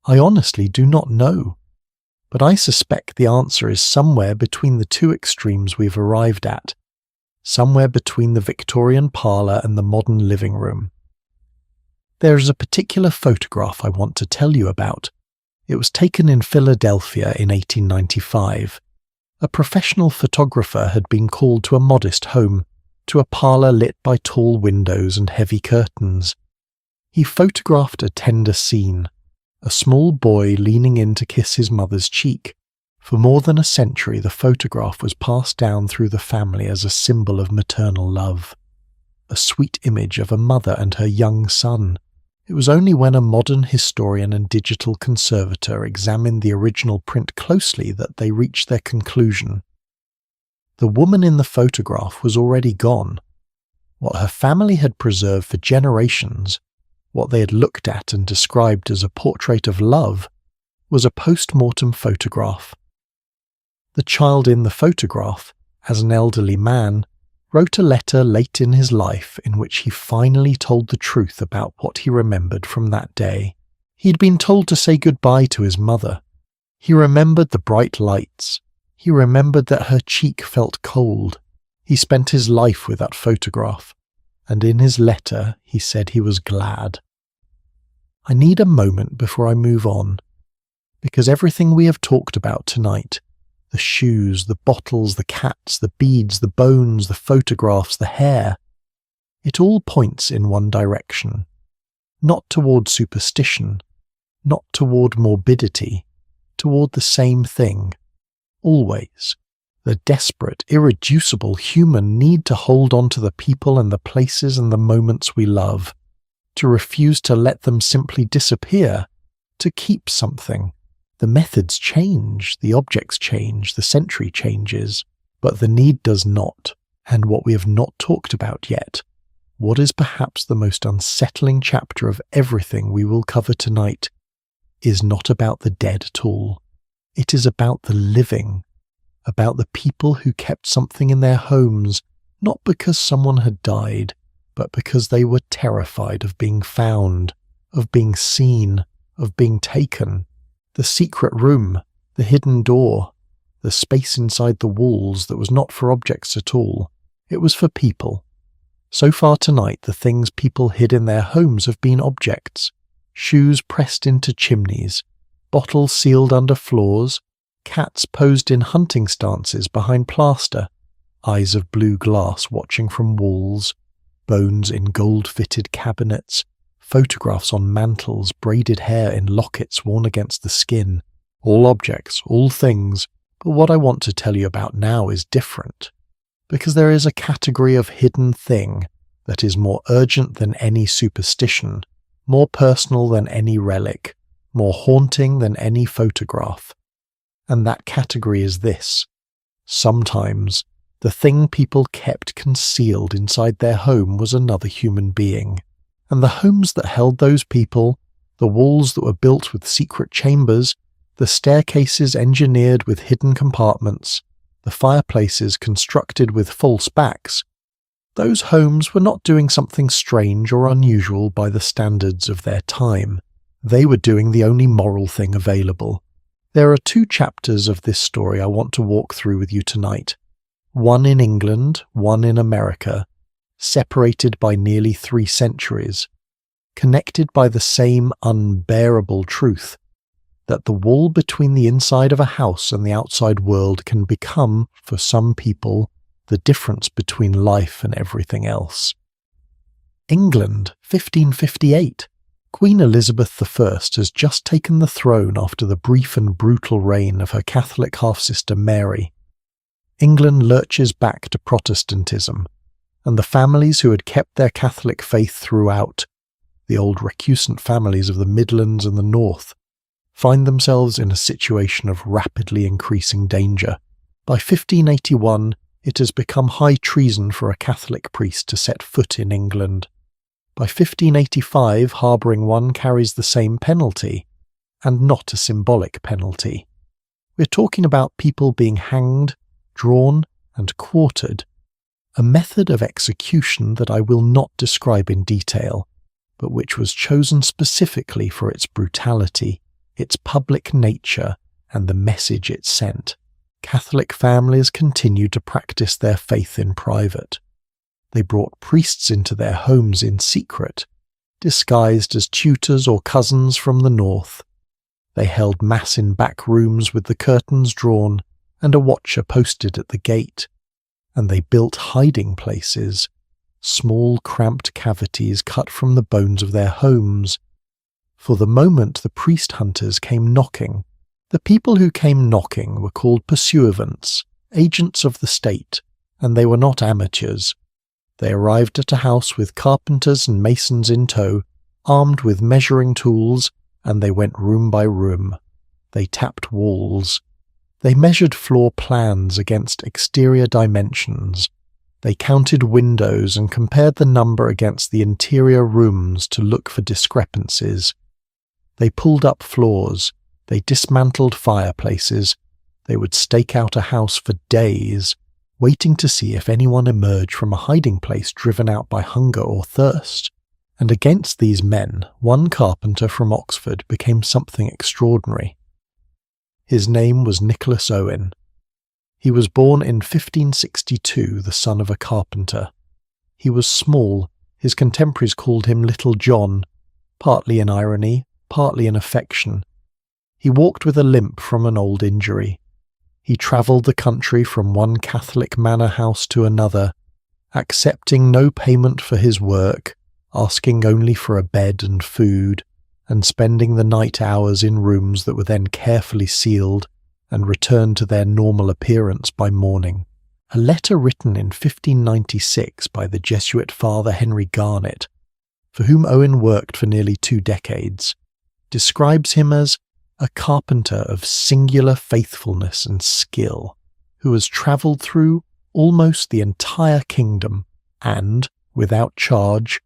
I honestly do not know. But I suspect the answer is somewhere between the two extremes we've arrived at. Somewhere between the Victorian parlour and the modern living room. There is a particular photograph I want to tell you about. It was taken in Philadelphia in 1895. A professional photographer had been called to a modest home, to a parlour lit by tall windows and heavy curtains. He photographed a tender scene, a small boy leaning in to kiss his mother's cheek. For more than a century, the photograph was passed down through the family as a symbol of maternal love. A sweet image of a mother and her young son. It was only when a modern historian and digital conservator examined the original print closely that they reached their conclusion. The woman in the photograph was already gone. What her family had preserved for generations, what they had looked at and described as a portrait of love, was a post-mortem photograph. The child in the photograph, as an elderly man, wrote a letter late in his life in which he finally told the truth about what he remembered from that day. He'd been told to say goodbye to his mother. He remembered the bright lights. He remembered that her cheek felt cold. He spent his life with that photograph, and in his letter he said he was glad. I need a moment before I move on, because everything we have talked about tonight, the shoes, the bottles, the cats, the beads, the bones, the photographs, the hair, it all points in one direction. Not toward superstition, not toward morbidity, toward the same thing. Always, the desperate, irreducible human need to hold on to the people and the places and the moments we love, to refuse to let them simply disappear, to keep something. The methods change, the objects change, the century changes, but the need does not. And what we have not talked about yet, what is perhaps the most unsettling chapter of everything we will cover tonight, is not about the dead at all. It is about the living, about the people who kept something in their homes, not because someone had died, but because they were terrified of being found, of being seen, of being taken. The secret room, the hidden door, the space inside the walls that was not for objects at all. It was for people. So far tonight, the things people hid in their homes have been objects. Shoes pressed into chimneys, bottles sealed under floors, cats posed in hunting stances behind plaster, eyes of blue glass watching from walls, bones in gold-fitted cabinets, photographs on mantles, braided hair in lockets worn against the skin. All objects, all things, but what I want to tell you about now is different, because there is a category of hidden thing that is more urgent than any superstition, more personal than any relic, more haunting than any photograph. And that category is this. Sometimes, the thing people kept concealed inside their home was another human being. And the homes that held those people, the walls that were built with secret chambers, the staircases engineered with hidden compartments, the fireplaces constructed with false backs, those homes were not doing something strange or unusual by the standards of their time. They were doing the only moral thing available. There are 2 chapters of this story I want to walk through with you tonight. One in England, one in America, separated by nearly 3 centuries, connected by the same unbearable truth that the wall between the inside of a house and the outside world can become, for some people, the difference between life and everything else. England, 1558. Queen Elizabeth I has just taken the throne after the brief and brutal reign of her Catholic half-sister Mary. England lurches back to Protestantism, and the families who had kept their Catholic faith throughout, the old recusant families of the Midlands and the North, find themselves in a situation of rapidly increasing danger. By 1581, it has become high treason for a Catholic priest to set foot in England. By 1585, harbouring one carries the same penalty, and not a symbolic penalty. We're talking about people being hanged, drawn, and quartered, a method of execution that I will not describe in detail, but which was chosen specifically for its brutality, its public nature, and the message it sent. Catholic families continued to practice their faith in private. They brought priests into their homes in secret, disguised as tutors or cousins from the north. They held mass in back rooms with the curtains drawn and a watcher posted at the gate, and they built hiding places, small cramped cavities cut from the bones of their homes. For the moment the priest hunters came knocking, the people who came knocking were called pursuivants, agents of the state, and they were not amateurs. They arrived at a house with carpenters and masons in tow, armed with measuring tools, and they went room by room. They tapped walls. They measured floor plans against exterior dimensions. They counted windows and compared the number against the interior rooms to look for discrepancies. They pulled up floors. They dismantled fireplaces. They would stake out a house for days, waiting to see if anyone emerged from a hiding place driven out by hunger or thirst. And against these men, one carpenter from Oxford became something extraordinary. His name was Nicholas Owen. He was born in 1562, the son of a carpenter. He was small. His contemporaries called him Little John, partly in irony, partly in affection. He walked with a limp from an old injury. He travelled the country from one Catholic manor house to another, accepting no payment for his work, asking only for a bed and food, and spending the night hours in rooms that were then carefully sealed and returned to their normal appearance by morning. A letter written in 1596 by the Jesuit Father Henry Garnet, for whom Owen worked for nearly 2 decades, describes him as a carpenter of singular faithfulness and skill, who has travelled through almost the entire kingdom and, without charge,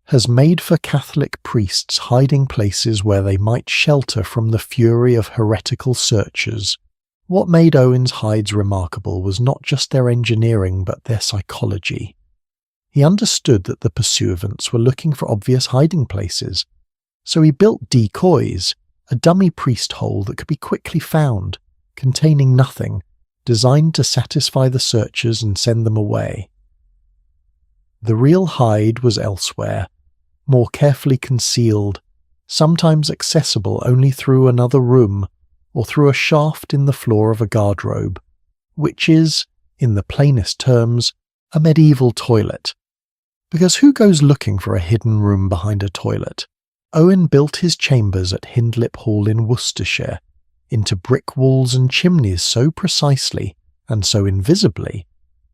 has made for Catholic priests hiding places where they might shelter from the fury of heretical searchers. What made Owen's hides remarkable was not just their engineering but their psychology. He understood that the pursuivants were looking for obvious hiding places, so he built decoys, a dummy priest hole that could be quickly found, containing nothing, designed to satisfy the searchers and send them away. The real hide was elsewhere, more carefully concealed, sometimes accessible only through another room or through a shaft in the floor of a garderobe, which is, in the plainest terms, a medieval toilet. Because who goes looking for a hidden room behind a toilet? Owen built his chambers at Hindlip Hall in Worcestershire into brick walls and chimneys so precisely and so invisibly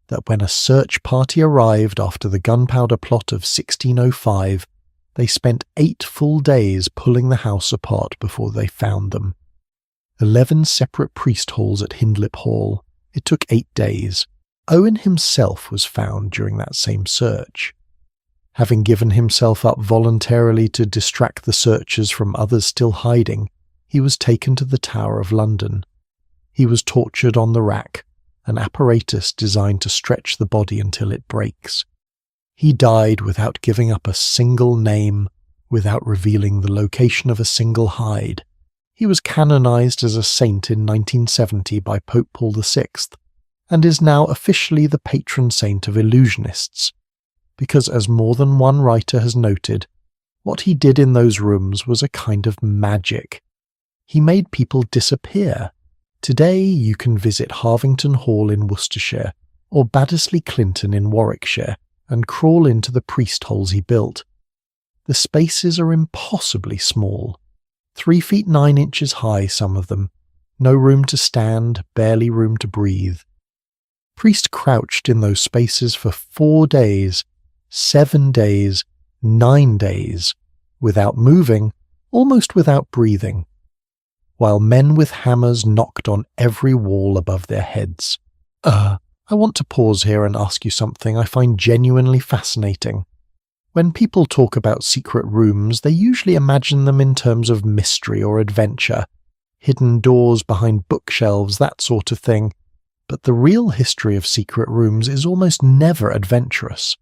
that when a search party arrived after the gunpowder plot of 1605, they spent 8 full days pulling the house apart before they found them. 11 separate priest holes at Hindlip Hall. It took 8 days. Owen himself was found during that same search. Having given himself up voluntarily to distract the searchers from others still hiding, he was taken to the Tower of London. He was tortured on the rack, an apparatus designed to stretch the body until it breaks. He died without giving up a single name, without revealing the location of a single hide. He was canonized as a saint in 1970 by Pope Paul VI, and is now officially the patron saint of illusionists, because as more than one writer has noted, what he did in those rooms was a kind of magic. He made people disappear. Today you can visit Harvington Hall in Worcestershire or Baddesley Clinton in Warwickshire and crawl into the priest holes he built. The spaces are impossibly small, 3 feet 9 inches high, some of them, no room to stand, barely room to breathe. Priest crouched in those spaces for 4 days, 7 days, 9 days, without moving, almost without breathing, while men with hammers knocked on every wall above their heads. I want to pause here and ask you something I find genuinely fascinating. When people talk about secret rooms, they usually imagine them in terms of mystery or adventure, hidden doors behind bookshelves, that sort of thing. But the real history of secret rooms is almost never adventurous.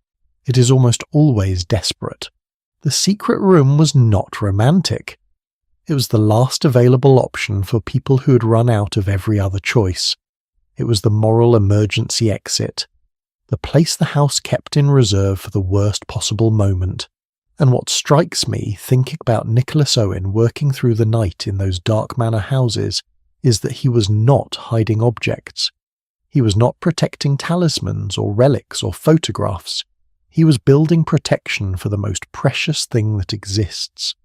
It is almost always desperate. The secret room was not romantic. It was the last available option for people who had run out of every other choice. It was the moral emergency exit, the place the house kept in reserve for the worst possible moment. And what strikes me, thinking about Nicholas Owen working through the night in those dark manor houses, is that he was not hiding objects. He was not protecting talismans or relics or photographs. He was building protection for the most precious thing that exists,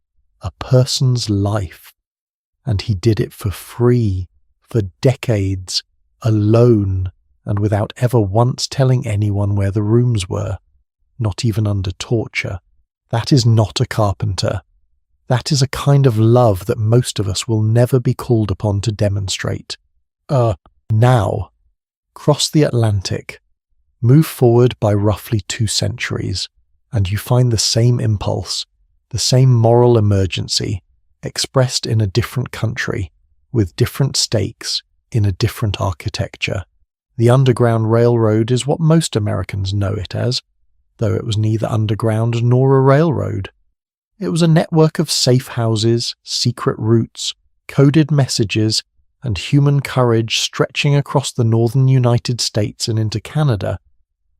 a person's life. And he did it for free, for decades, alone, and without ever once telling anyone where the rooms were, not even under torture. That is not a carpenter. That is a kind of love that most of us will never be called upon to demonstrate. Now, cross the Atlantic, move forward by roughly 2 centuries, and you find the same impulse, the same moral emergency, expressed in a different country, with different stakes, in a different architecture. The Underground Railroad is what most Americans know it as, though it was neither underground nor a railroad. It was a network of safe houses, secret routes, coded messages, and human courage stretching across the northern United States and into Canada,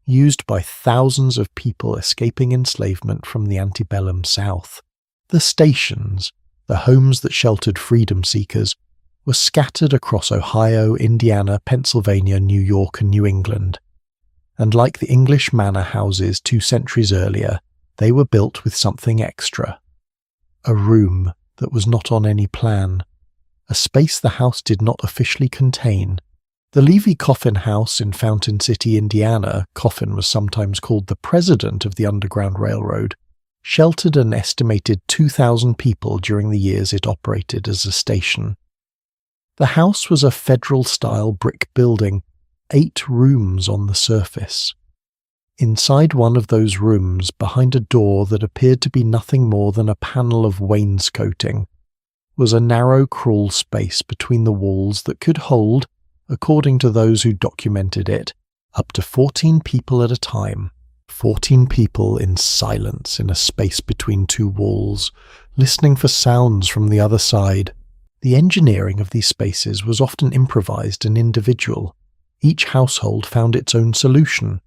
used by thousands of people escaping enslavement from the antebellum South. The stations, the homes that sheltered freedom seekers, were scattered across Ohio, Indiana, Pennsylvania, New York, and New England. And like the English manor houses 2 centuries earlier, they were built with something extra. A room that was not on any plan, a space the house did not officially contain. The Levy Coffin House in Fountain City, Indiana, Coffin was sometimes called the president of the Underground Railroad, sheltered an estimated 2,000 people during the years it operated as a station. The house was a federal-style brick building, 8 rooms on the surface. Inside one of those rooms, behind a door that appeared to be nothing more than a panel of wainscoting, was a narrow crawl space between the walls that could hold, according to those who documented it, up to 14 people at a time. 14 people in silence in a space between 2 walls, listening for sounds from the other side. The engineering of these spaces was often improvised and individual. Each household found its own solution.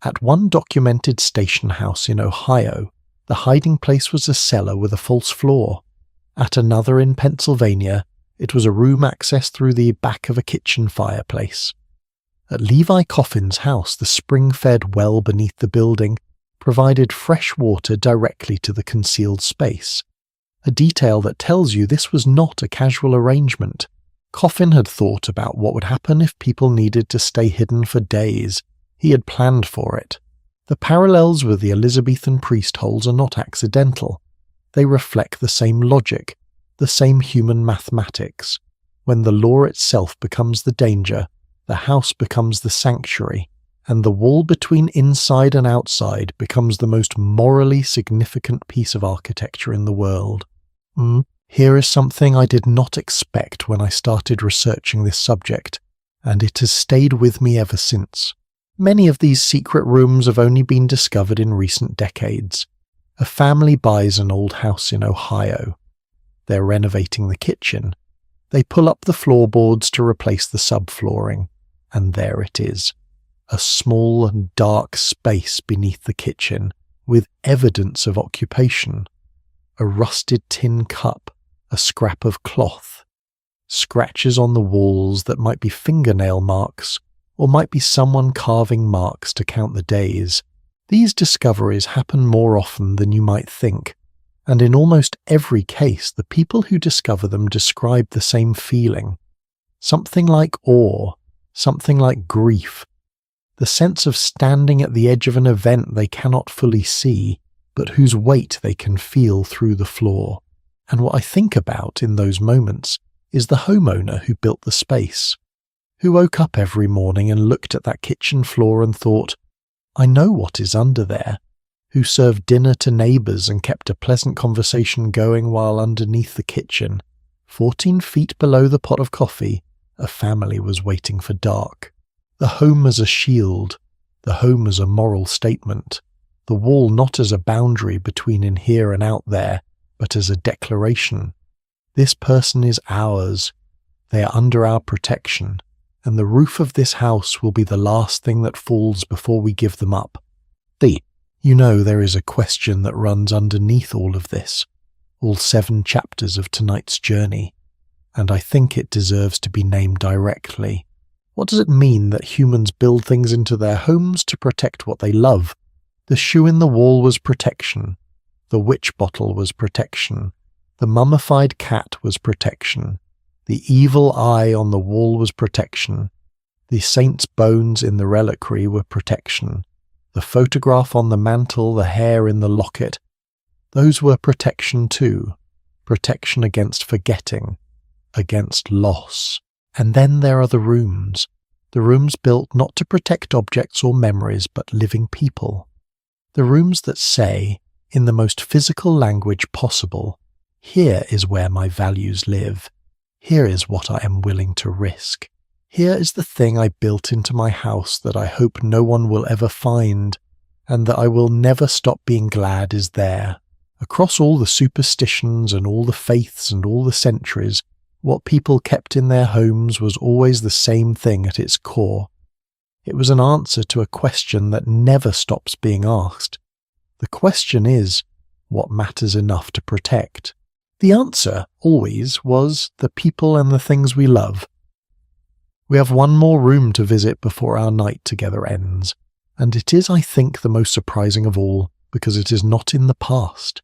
At one documented station house in Ohio, the hiding place was a cellar with a false floor. At another in Pennsylvania, it was a room accessed through the back of a kitchen fireplace. At Levi Coffin's house, the spring-fed well beneath the building provided fresh water directly to the concealed space, a detail that tells you this was not a casual arrangement. Coffin had thought about what would happen if people needed to stay hidden for days. He had planned for it. The parallels with the Elizabethan priest holes are not accidental. They reflect the same logic, the same human mathematics. When the law itself becomes the danger, the house becomes the sanctuary, and the wall between inside and outside becomes the most morally significant piece of architecture in the world. Here is something I did not expect when I started researching this subject, and it has stayed with me ever since. Many of these secret rooms have only been discovered in recent decades. A family buys an old house in Ohio. They're renovating the kitchen. They pull up the floorboards to replace the subflooring, and there it is. A small and dark space beneath the kitchen, with evidence of occupation. A rusted tin cup, a scrap of cloth, scratches on the walls that might be fingernail marks, or might be someone carving marks to count the days. These discoveries happen more often than you might think, and in almost every case the people who discover them describe the same feeling. Something like awe, something like grief, the sense of standing at the edge of an event they cannot fully see, but whose weight they can feel through the floor. And what I think about in those moments is the homeowner who built the space, who woke up every morning and looked at that kitchen floor and thought, I know what is under there, who served dinner to neighbours and kept a pleasant conversation going while underneath the kitchen, 14 feet below the pot of coffee, a family was waiting for dark. The home as a shield, the home as a moral statement, the wall not as a boundary between in here and out there, but as a declaration. This person is ours. They are under our protection, and the roof of this house will be the last thing that falls before we give them up. You know there is a question that runs underneath all of this, all 7 chapters of tonight's journey, and I think it deserves to be named directly. What does it mean that humans build things into their homes to protect what they love? The shoe in the wall was protection. The witch bottle was protection. The mummified cat was protection. The evil eye on the wall was protection. The saint's bones in the reliquary were protection. The photograph on the mantle, the hair in the locket. Those were protection too. Protection against forgetting, against loss. And then there are the rooms built not to protect objects or memories but living people. The rooms that say, in the most physical language possible, here is where my values live. Here is what I am willing to risk. Here is the thing I built into my house that I hope no one will ever find, and that I will never stop being glad is there. Across all the superstitions and all the faiths and all the centuries, what people kept in their homes was always the same thing at its core. It was an answer to a question that never stops being asked. The question is, what matters enough to protect? The answer, always, was the people and the things we love. We have one more room to visit before our night together ends, and it is, I think, the most surprising of all, because it is not in the past.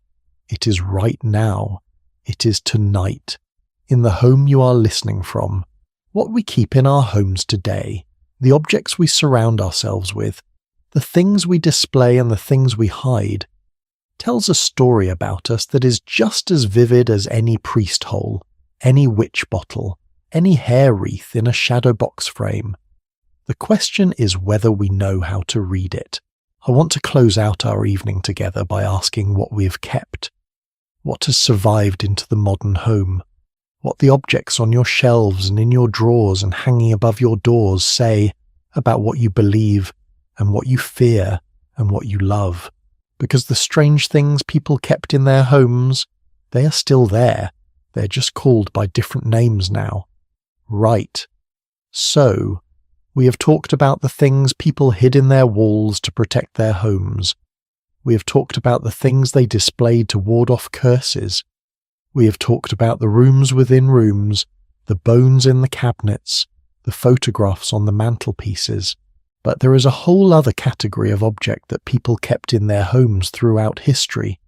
It is right now. It is tonight, in the home you are listening from. What we keep in our homes today, the objects we surround ourselves with, the things we display and the things we hide, tells a story about us that is just as vivid as any priest hole, any witch bottle, any hair wreath in a shadow box frame. The question is whether we know how to read it. I want to close out our evening together by asking what we have kept, what has survived into the modern home, what the objects on your shelves and in your drawers and hanging above your doors say about what you believe and what you fear and what you love. Because the strange things people kept in their homes, they are still there. They're just called by different names now. Right. So, we have talked about the things people hid in their walls to protect their homes. We have talked about the things they displayed to ward off curses. We have talked about the rooms within rooms, the bones in the cabinets, the photographs on the mantelpieces. But there is a whole other category of object that people kept in their homes throughout history.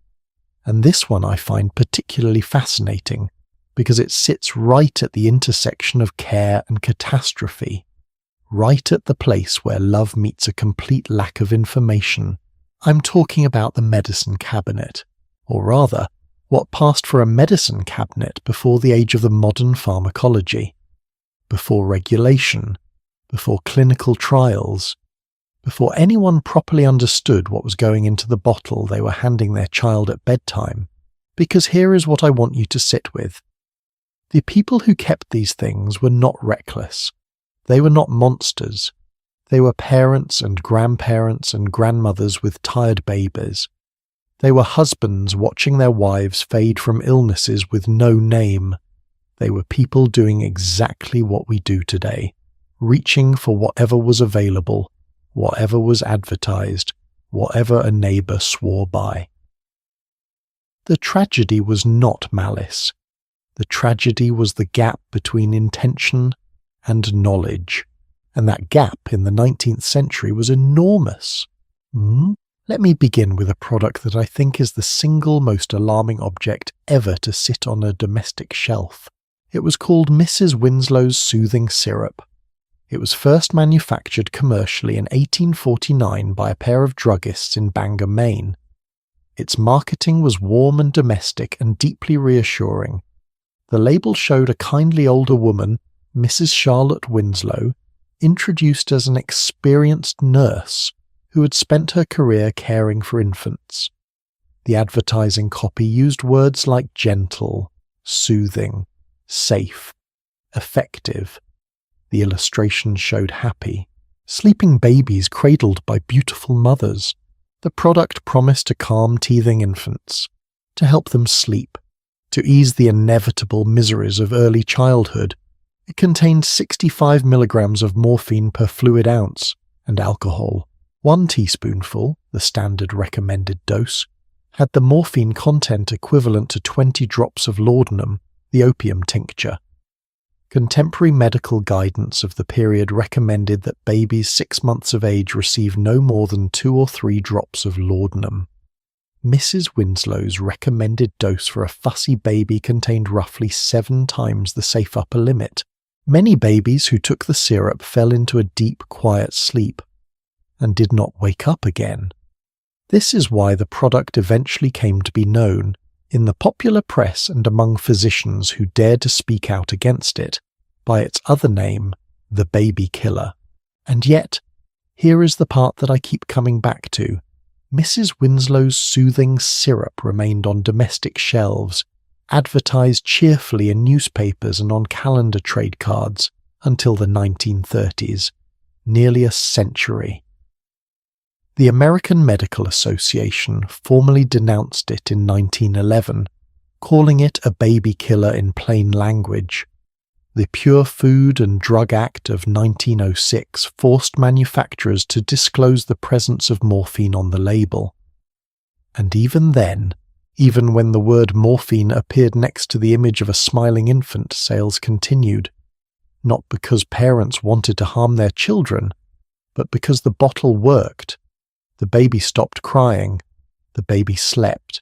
And this one I find particularly fascinating, because it sits right at the intersection of care and catastrophe, right at the place where love meets a complete lack of information. I'm talking about the medicine cabinet, or rather, what passed for a medicine cabinet before the age of the modern pharmacology, before regulation, before clinical trials, before anyone properly understood what was going into the bottle they were handing their child at bedtime. Because here is what I want you to sit with. The people who kept these things were not reckless. They were not monsters. They were parents and grandparents and grandmothers with tired babies. They were husbands watching their wives fade from illnesses with no name. They were people doing exactly what we do today, reaching for whatever was available, whatever was advertised, whatever a neighbour swore by. The tragedy was not malice. The tragedy was the gap between intention and knowledge, and that gap in the 19th century was enormous. Let me begin with a product that I think is the single most alarming object ever to sit on a domestic shelf. It was called Mrs. Winslow's Soothing Syrup. It was first manufactured commercially in 1849 by a pair of druggists in Bangor, Maine. Its marketing was warm and domestic and deeply reassuring. The label showed a kindly older woman, Mrs. Charlotte Winslow, introduced as an experienced nurse who had spent her career caring for infants. The advertising copy used words like gentle, soothing, safe, effective. The illustrations showed happy, sleeping babies cradled by beautiful mothers. The product promised to calm teething infants, to help them sleep, to ease the inevitable miseries of early childhood. It contained 65 milligrams of morphine per fluid ounce, and alcohol. 1 teaspoonful, the standard recommended dose, had the morphine content equivalent to 20 drops of laudanum, the opium tincture. Contemporary medical guidance of the period recommended that babies 6 months of age receive no more than 2 or 3 drops of laudanum. Mrs. Winslow's recommended dose for a fussy baby contained roughly 7 times the safe upper limit. Many babies who took the syrup fell into a deep, quiet sleep and did not wake up again. This is why the product eventually came to be known, in the popular press and among physicians who dared to speak out against it, by its other name, the baby killer. And yet, here is the part that I keep coming back to. Mrs. Winslow's soothing syrup remained on domestic shelves, advertised cheerfully in newspapers and on calendar trade cards until the 1930s, nearly a century. The American Medical Association formally denounced it in 1911, calling it a baby killer in plain language. The Pure Food and Drug Act of 1906 forced manufacturers to disclose the presence of morphine on the label. And even then, even when the word morphine appeared next to the image of a smiling infant, sales continued, not because parents wanted to harm their children, but because the bottle worked. The baby stopped crying, the baby slept,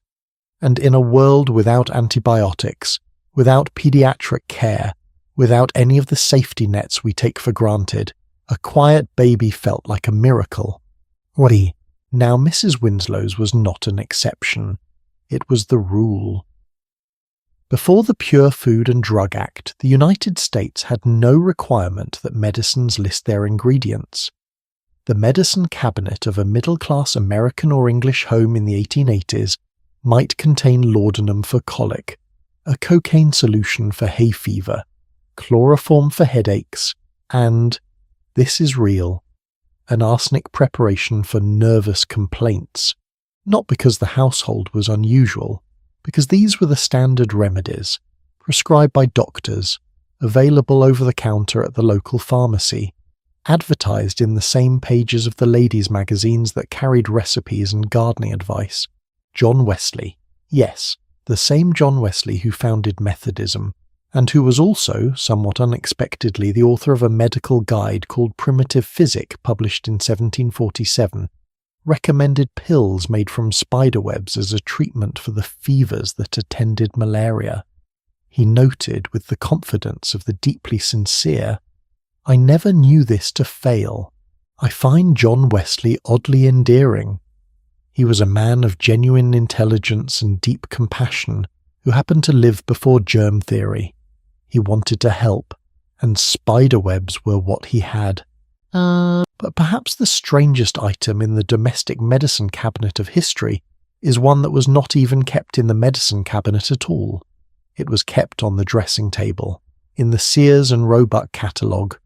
and in a world without antibiotics, without pediatric care, without any of the safety nets we take for granted, a quiet baby felt like a miracle. Now Mrs. Winslow's was not an exception. It was the rule. Before the Pure Food and Drug Act, the United States had no requirement that medicines list their ingredients. The medicine cabinet of a middle-class American or English home in the 1880s might contain laudanum for colic, a cocaine solution for hay fever, chloroform for headaches, and, this is real, an arsenic preparation for nervous complaints. Not because the household was unusual, because these were the standard remedies, prescribed by doctors, available over the counter at the local pharmacy, advertised in the same pages of the ladies' magazines that carried recipes and gardening advice. John Wesley, yes, the same John Wesley who founded Methodism, and who was also, somewhat unexpectedly, the author of a medical guide called Primitive Physic, published in 1747, recommended pills made from spiderwebs as a treatment for the fevers that attended malaria. He noted, with the confidence of the deeply sincere, "I never knew this to fail. I find John Wesley oddly endearing. He was a man of genuine intelligence and deep compassion, who happened to live before germ theory. He wanted to help, and spiderwebs were what he had." But perhaps the strangest item in the domestic medicine cabinet of history is one that was not even kept in the medicine cabinet at all. It was kept on the dressing table, in the Sears and Roebuck catalogue,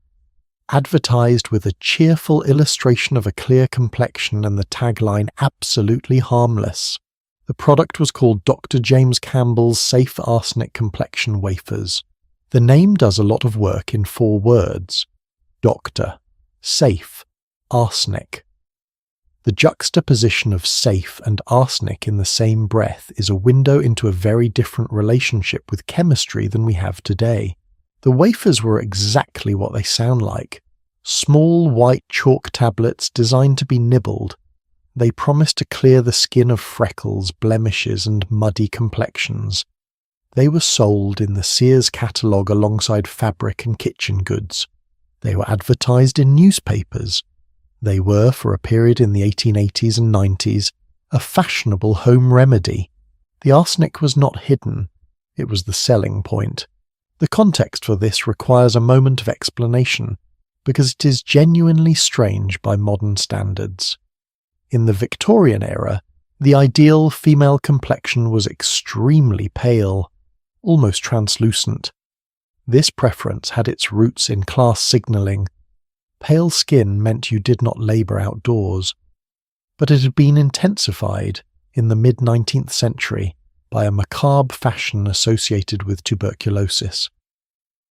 advertised with a cheerful illustration of a clear complexion and the tagline "absolutely harmless." The product was called Dr. James Campbell's Safe Arsenic Complexion Wafers. The name does a lot of work in 4 words: doctor, safe, arsenic. The juxtaposition of safe and arsenic in the same breath is a window into a very different relationship with chemistry than we have today. The wafers were exactly what they sound like: small white chalk tablets designed to be nibbled. They promised to clear the skin of freckles, blemishes, and muddy complexions. They were sold in the Sears catalogue alongside fabric and kitchen goods. They were advertised in newspapers. They were, for a period in the 1880s and 90s, a fashionable home remedy. The arsenic was not hidden. It was the selling point. The context for this requires a moment of explanation, because it is genuinely strange by modern standards. In the Victorian era, the ideal female complexion was extremely pale, almost translucent. This preference had its roots in class signalling. Pale skin meant you did not labour outdoors, but it had been intensified in the mid-19th century by a macabre fashion associated with tuberculosis.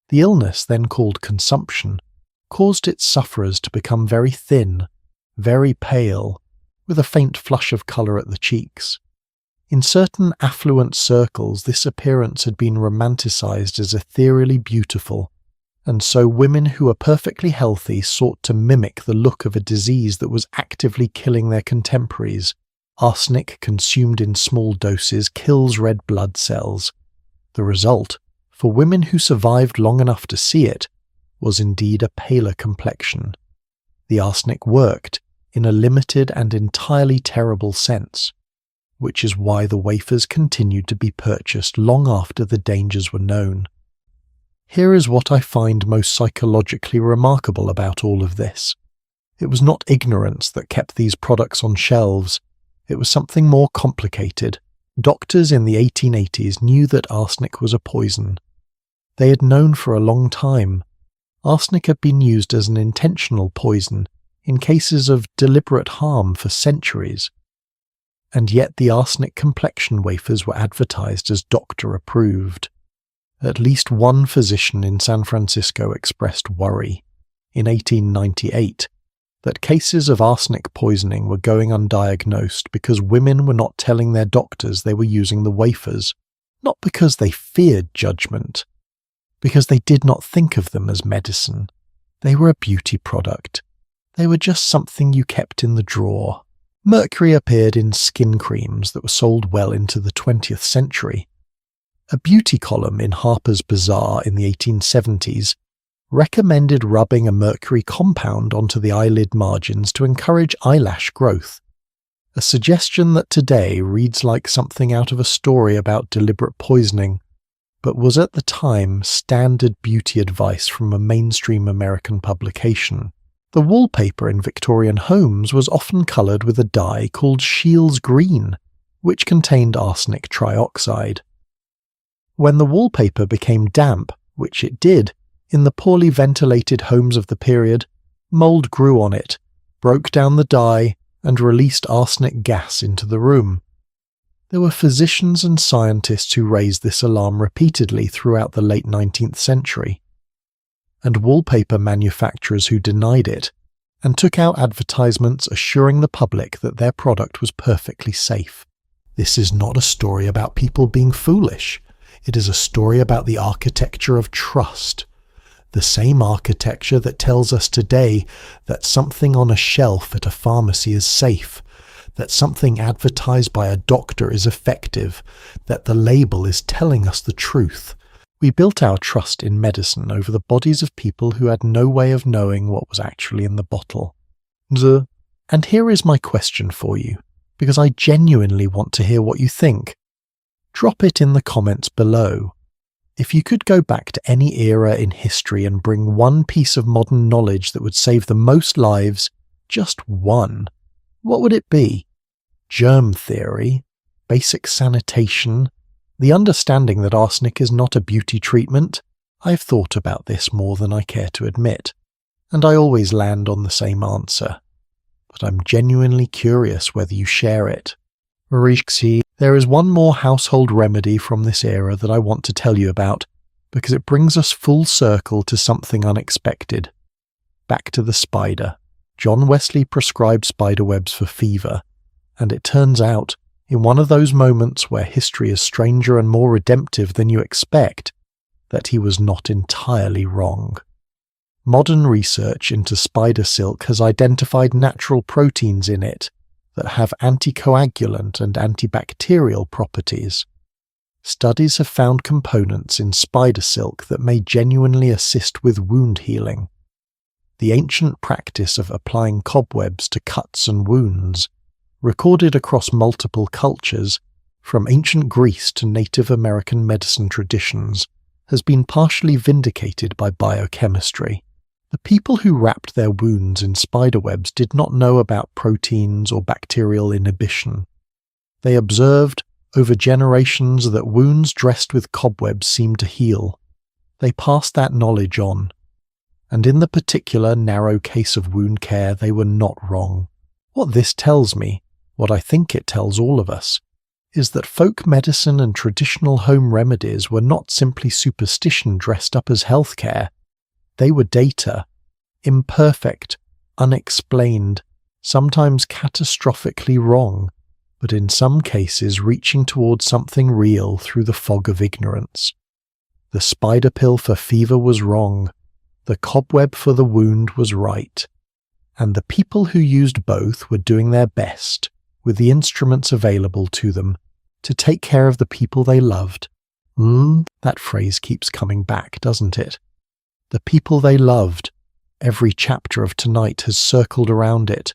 The illness, then called consumption, caused its sufferers to become very thin, very pale, with a faint flush of colour at the cheeks. In certain affluent circles, this appearance had been romanticised as ethereally beautiful, and so women who were perfectly healthy sought to mimic the look of a disease that was actively killing their contemporaries. Arsenic consumed in small doses kills red blood cells. The result, for women who survived long enough to see it, was indeed a paler complexion. The arsenic worked. in a limited and entirely terrible sense, which is why the wafers continued to be purchased long after the dangers were known. Here is what I find most psychologically remarkable about all of this. It was not ignorance that kept these products on shelves. It was something more complicated. Doctors in the 1880s knew that arsenic was a poison. They had known for a long time. Arsenic had been used as an intentional poison in cases of deliberate harm for centuries. And yet the arsenic complexion wafers were advertised as doctor-approved. At least one physician in San Francisco expressed worry, in 1898, that cases of arsenic poisoning were going undiagnosed because women were not telling their doctors they were using the wafers, not because they feared judgment, because they did not think of them as medicine. They were a beauty product. They were just something you kept in the drawer. Mercury appeared in skin creams that were sold well into the 20th century. A beauty column in Harper's Bazaar in the 1870s recommended rubbing a mercury compound onto the eyelid margins to encourage eyelash growth, a suggestion that today reads like something out of a story about deliberate poisoning, but was at the time standard beauty advice from a mainstream American publication. The wallpaper in Victorian homes was often coloured with a dye called Scheele's Green, which contained arsenic trioxide. When the wallpaper became damp, which it did, in the poorly ventilated homes of the period, mould grew on it, broke down the dye, and released arsenic gas into the room. There were physicians and scientists who raised this alarm repeatedly throughout the late 19th century, and wallpaper manufacturers who denied it, and took out advertisements assuring the public that their product was perfectly safe. This is not a story about people being foolish. It is a story about the architecture of trust. The same architecture that tells us today that something on a shelf at a pharmacy is safe, that something advertised by a doctor is effective, that the label is telling us the truth. We built our trust in medicine over the bodies of people who had no way of knowing what was actually in the bottle. And here is my question for you, because I genuinely want to hear what you think. Drop it in the comments below. If you could go back to any era in history and bring one piece of modern knowledge that would save the most lives, just one, what would it be? Germ theory, basic sanitation, the understanding that arsenic is not a beauty treatment? I've thought about this more than I care to admit, and I always land on the same answer. But I'm genuinely curious whether you share it. There is one more household remedy from this era that I want to tell you about, because it brings us full circle to something unexpected. Back to the spider. John Wesley prescribed spiderwebs for fever, and it turns out, in one of those moments where history is stranger and more redemptive than you expect, that he was not entirely wrong. Modern research into spider silk has identified natural proteins in it that have anticoagulant and antibacterial properties. Studies have found components in spider silk that may genuinely assist with wound healing. The ancient practice of applying cobwebs to cuts and wounds, recorded across multiple cultures, from ancient Greece to Native American medicine traditions, has been partially vindicated by biochemistry. The people who wrapped their wounds in spiderwebs did not know about proteins or bacterial inhibition. They observed, over generations, that wounds dressed with cobwebs seemed to heal. They passed that knowledge on, and in the particular narrow case of wound care, they were not wrong. What this tells me, what I think it tells all of us, is that folk medicine and traditional home remedies were not simply superstition dressed up as healthcare. They were data, imperfect, unexplained, sometimes catastrophically wrong, but in some cases reaching towards something real through the fog of ignorance. The spider pill for fever was wrong, the cobweb for the wound was right, and the people who used both were doing their best, with the instruments available to them, to take care of the people they loved. That phrase keeps coming back, doesn't it? The people they loved. Every chapter of tonight has circled around it.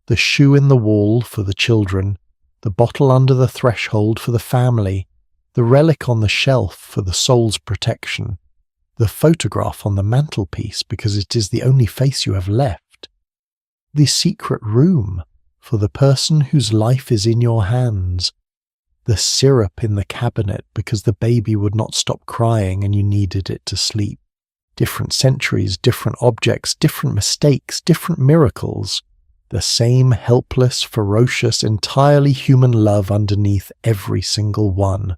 The shoe in the wall for the children, the bottle under the threshold for the family, the relic on the shelf for the soul's protection, the photograph on the mantelpiece because it is the only face you have left, the secret room for the person whose life is in your hands, the syrup in the cabinet because the baby would not stop crying and you needed it to sleep. Different centuries, different objects, different mistakes, different miracles. The same helpless, ferocious, entirely human love underneath every single one.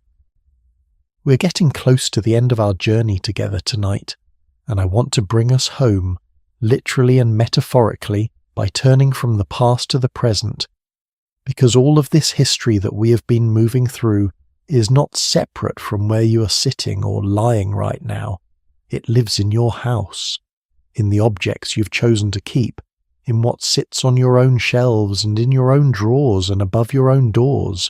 We're getting close to the end of our journey together tonight, and I want to bring us home, literally and metaphorically, by turning from the past to the present, because all of this history that we have been moving through is not separate from where you are sitting or lying right now. It lives in your house, in the objects you've chosen to keep, in what sits on your own shelves and in your own drawers and above your own doors.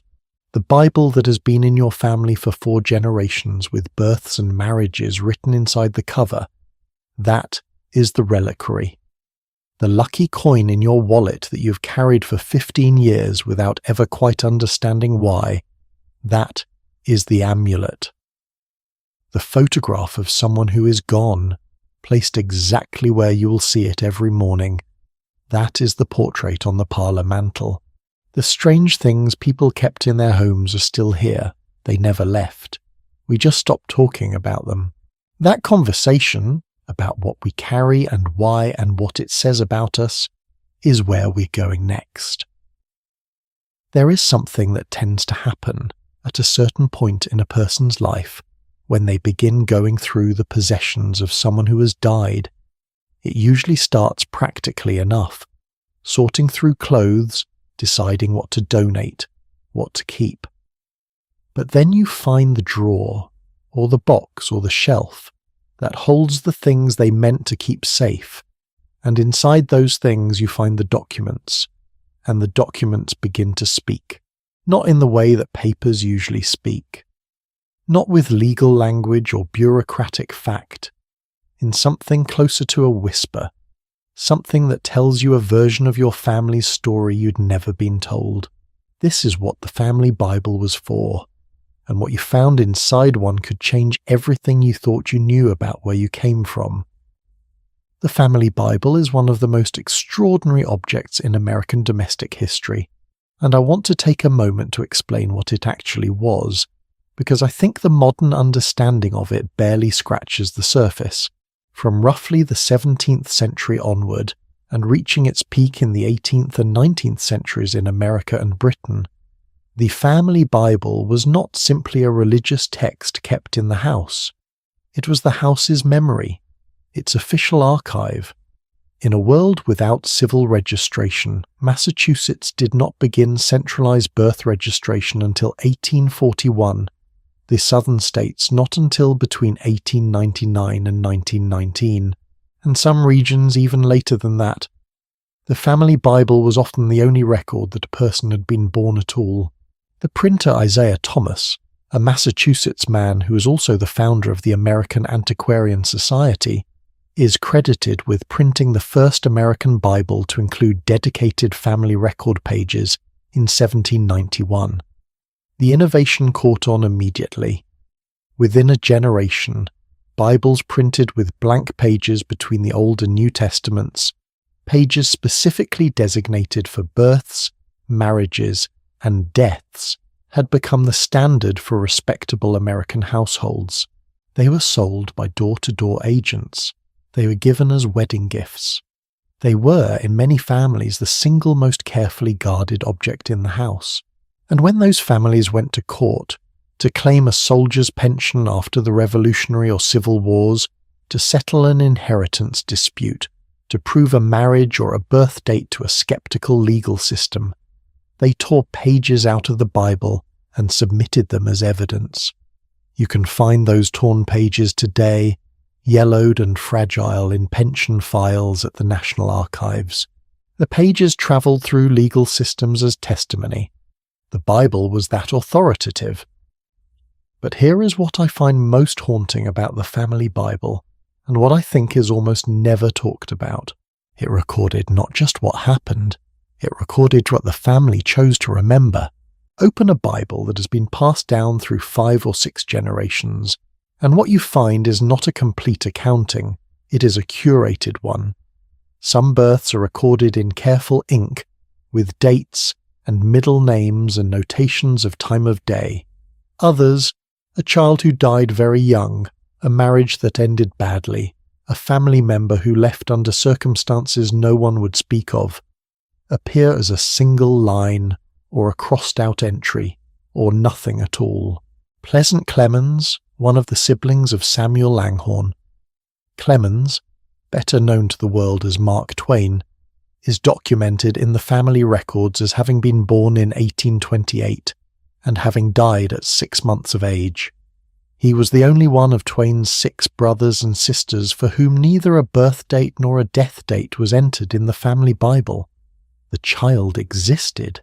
The Bible that has been in your family for 4 generations with births and marriages written inside the cover, that is the reliquary. The lucky coin in your wallet that you've carried for 15 years without ever quite understanding why, that is the amulet. The photograph of someone who is gone, placed exactly where you will see it every morning, that is the portrait on the parlour mantel. The strange things people kept in their homes are still here. They never left. We just stopped talking about them. That conversation, about what we carry and why and what it says about us, is where we're going next. There is something that tends to happen at a certain point in a person's life when they begin going through the possessions of someone who has died. It usually starts practically enough, sorting through clothes, deciding what to donate, what to keep. But then you find the drawer, or the box, or the shelf that holds the things they meant to keep safe, and inside those things you find the documents, and the documents begin to speak, not in the way that papers usually speak, not with legal language or bureaucratic fact, in something closer to a whisper, something that tells you a version of your family's story you'd never been told. This is what the family Bible was for, and what you found inside one could change everything you thought you knew about where you came from. The family Bible is one of the most extraordinary objects in American domestic history, and I want to take a moment to explain what it actually was, because I think the modern understanding of it barely scratches the surface. From roughly the 17th century onward, and reaching its peak in the 18th and 19th centuries in America and Britain, the family Bible was not simply a religious text kept in the house. It was the house's memory, its official archive. In a world without civil registration, Massachusetts did not begin centralized birth registration until 1841, the southern states not until between 1899 and 1919, and some regions even later than that. The family Bible was often the only record that a person had been born at all. The printer Isaiah Thomas, a Massachusetts man who is also the founder of the American Antiquarian Society, is credited with printing the first American Bible to include dedicated family record pages in 1791. The innovation caught on immediately. Within a generation, Bibles printed with blank pages between the Old and New Testaments, pages specifically designated for births, marriages, and deaths, had become the standard for respectable American households. They were sold by door-to-door agents. They were given as wedding gifts. They were, in many families, the single most carefully guarded object in the house. And when those families went to court to claim a soldier's pension after the Revolutionary or Civil Wars, to settle an inheritance dispute, to prove a marriage or a birth date to a skeptical legal system, they tore pages out of the Bible and submitted them as evidence. You can find those torn pages today, yellowed and fragile, in pension files at the National Archives. The pages travelled through legal systems as testimony. The Bible was that authoritative. But here is what I find most haunting about the family Bible, and what I think is almost never talked about. It recorded not just what happened, It recorded what the family chose to remember. Open a Bible that has been passed down through 5 or 6 generations, and what you find is not a complete accounting, it is a curated one. Some births are recorded in careful ink, with dates and middle names and notations of time of day. Others, a child who died very young, a marriage that ended badly, a family member who left under circumstances no one would speak of, appear as a single line or a crossed-out entry, or nothing at all. Pleasant Clemens, one of the siblings of Samuel Langhorne. Clemens, better known to the world as Mark Twain, is documented in the family records as having been born in 1828 and having died at 6 months of age. He was the only one of Twain's 6 brothers and sisters for whom neither a birth date nor a death date was entered in the family Bible. The child existed,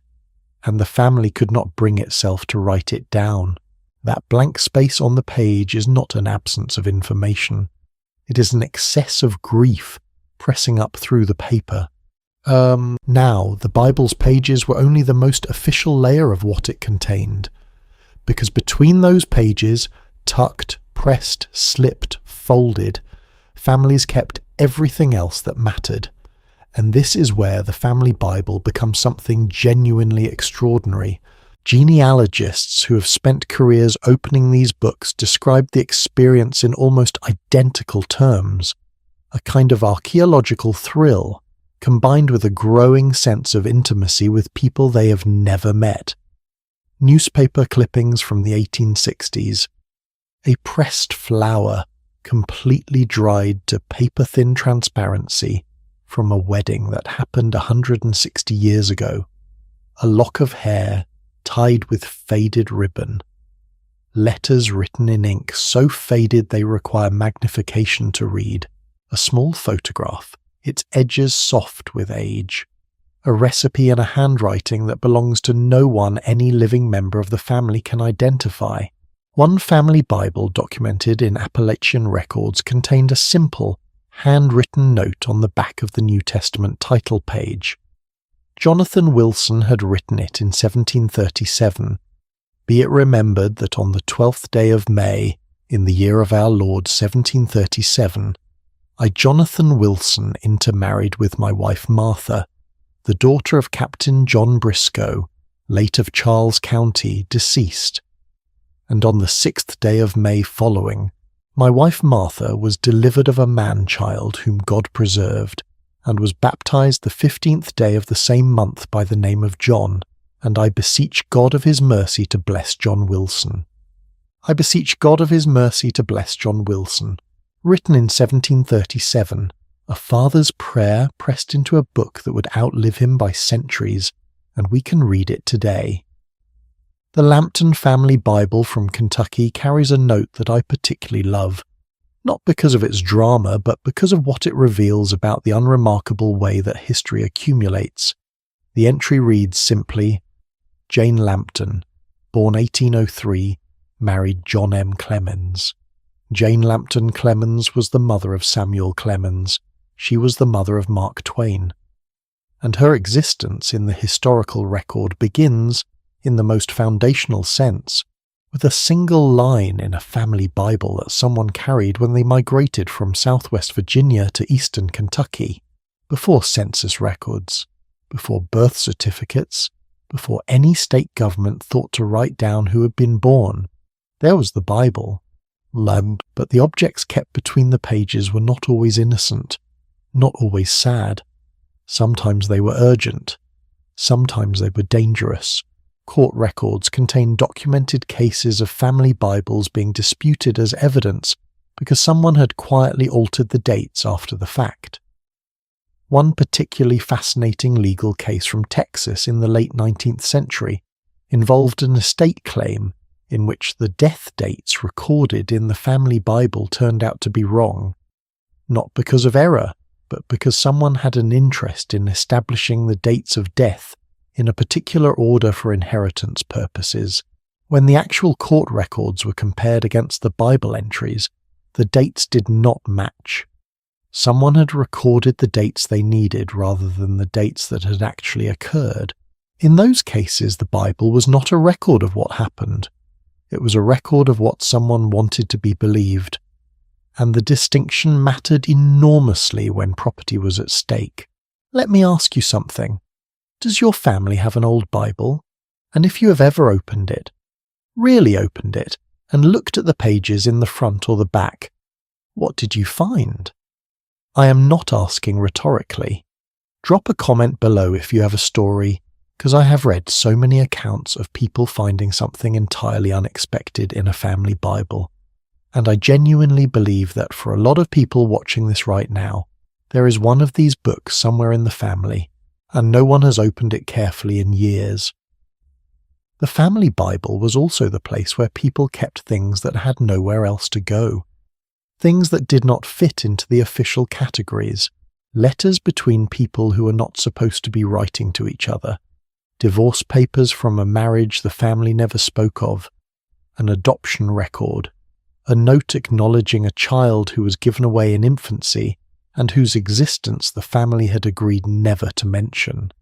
and the family could not bring itself to write it down. That blank space on the page is not an absence of information. It is an excess of grief pressing up through the paper. Now, the Bible's pages were only the most official layer of what it contained, because between those pages, tucked, pressed, slipped, folded, families kept everything else that mattered. And this is where the family Bible becomes something genuinely extraordinary. Genealogists who have spent careers opening these books describe the experience in almost identical terms, a kind of archaeological thrill, combined with a growing sense of intimacy with people they have never met. Newspaper clippings from the 1860s. A pressed flower, completely dried to paper-thin transparency, from a wedding that happened 160 years ago. A lock of hair tied with faded ribbon. Letters written in ink so faded they require magnification to read. A small photograph, its edges soft with age. A recipe in a handwriting that belongs to no one any living member of the family can identify. One family Bible documented in Appalachian records contained a simple, handwritten note on the back of the New Testament title page. Jonathan Wilson had written it in 1737. Be it remembered that on the 12th day of May, in the year of our Lord 1737, I Jonathan Wilson intermarried with my wife Martha, the daughter of Captain John Briscoe, late of Charles County, deceased. And on the 6th day of May following, my wife Martha was delivered of a man-child whom God preserved, and was baptized the 15th day of the same month by the name of John, and I beseech God of his mercy to bless John Wilson. I beseech God of his mercy to bless John Wilson, written in 1737, a father's prayer pressed into a book that would outlive him by centuries, and we can read it today. The Lambton Family Bible from Kentucky carries a note that I particularly love, not because of its drama, but because of what it reveals about the unremarkable way that history accumulates. The entry reads simply, Jane Lambton, born 1803, married John M. Clemens. Jane Lambton Clemens was the mother of Samuel Clemens. She was the mother of Mark Twain. And her existence in the historical record begins, in the most foundational sense, with a single line in a family Bible that someone carried when they migrated from southwest Virginia to eastern Kentucky, before census records, before birth certificates, before any state government thought to write down who had been born. There was the Bible. But the objects kept between the pages were not always innocent, not always sad. Sometimes they were urgent. Sometimes they were dangerous. Court records contain documented cases of family Bibles being disputed as evidence because someone had quietly altered the dates after the fact. One particularly fascinating legal case from Texas in the late 19th century involved an estate claim in which the death dates recorded in the family Bible turned out to be wrong, not because of error, but because someone had an interest in establishing the dates of death in a particular order for inheritance purposes. When the actual court records were compared against the Bible entries, the dates did not match. Someone had recorded the dates they needed rather than the dates that had actually occurred. In those cases, the Bible was not a record of what happened. It was a record of what someone wanted to be believed. And the distinction mattered enormously when property was at stake. Let me ask you something. Does your family have an old Bible? And if you have ever opened it, really opened it, and looked at the pages in the front or the back, what did you find? I am not asking rhetorically. Drop a comment below if you have a story, because I have read so many accounts of people finding something entirely unexpected in a family Bible. And I genuinely believe that for a lot of people watching this right now, there is one of these books somewhere in the family, and no one has opened it carefully in years. The family Bible was also the place where people kept things that had nowhere else to go. Things that did not fit into the official categories. Letters between people who were not supposed to be writing to each other. Divorce papers from a marriage the family never spoke of. An adoption record. A note acknowledging a child who was given away in infancy and whose existence the family had agreed never to mention.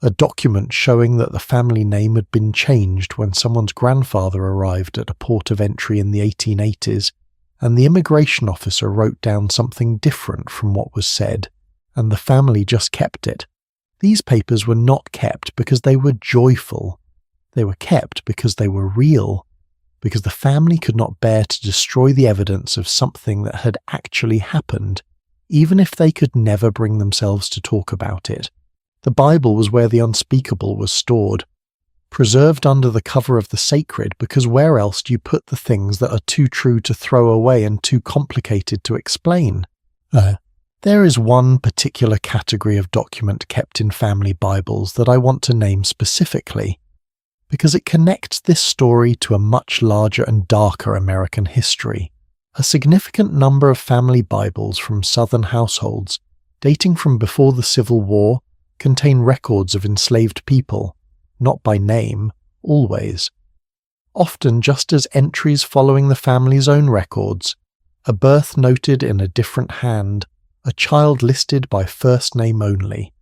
A document showing that the family name had been changed when someone's grandfather arrived at a port of entry in the 1880s, and the immigration officer wrote down something different from what was said, and the family just kept it. These papers were not kept because they were joyful. They were kept because they were real, because the family could not bear to destroy the evidence of something that had actually happened, even if they could never bring themselves to talk about it. The Bible was where the unspeakable was stored, preserved under the cover of the sacred, because where else do you put the things that are too true to throw away and too complicated to explain? There is one particular category of document kept in family Bibles that I want to name specifically, because it connects this story to a much larger and darker American history. A significant number of family Bibles from Southern households, dating from before the Civil War, contain records of enslaved people, not by name, always. Often just as entries following the family's own records, a birth noted in a different hand, a child listed by first name only,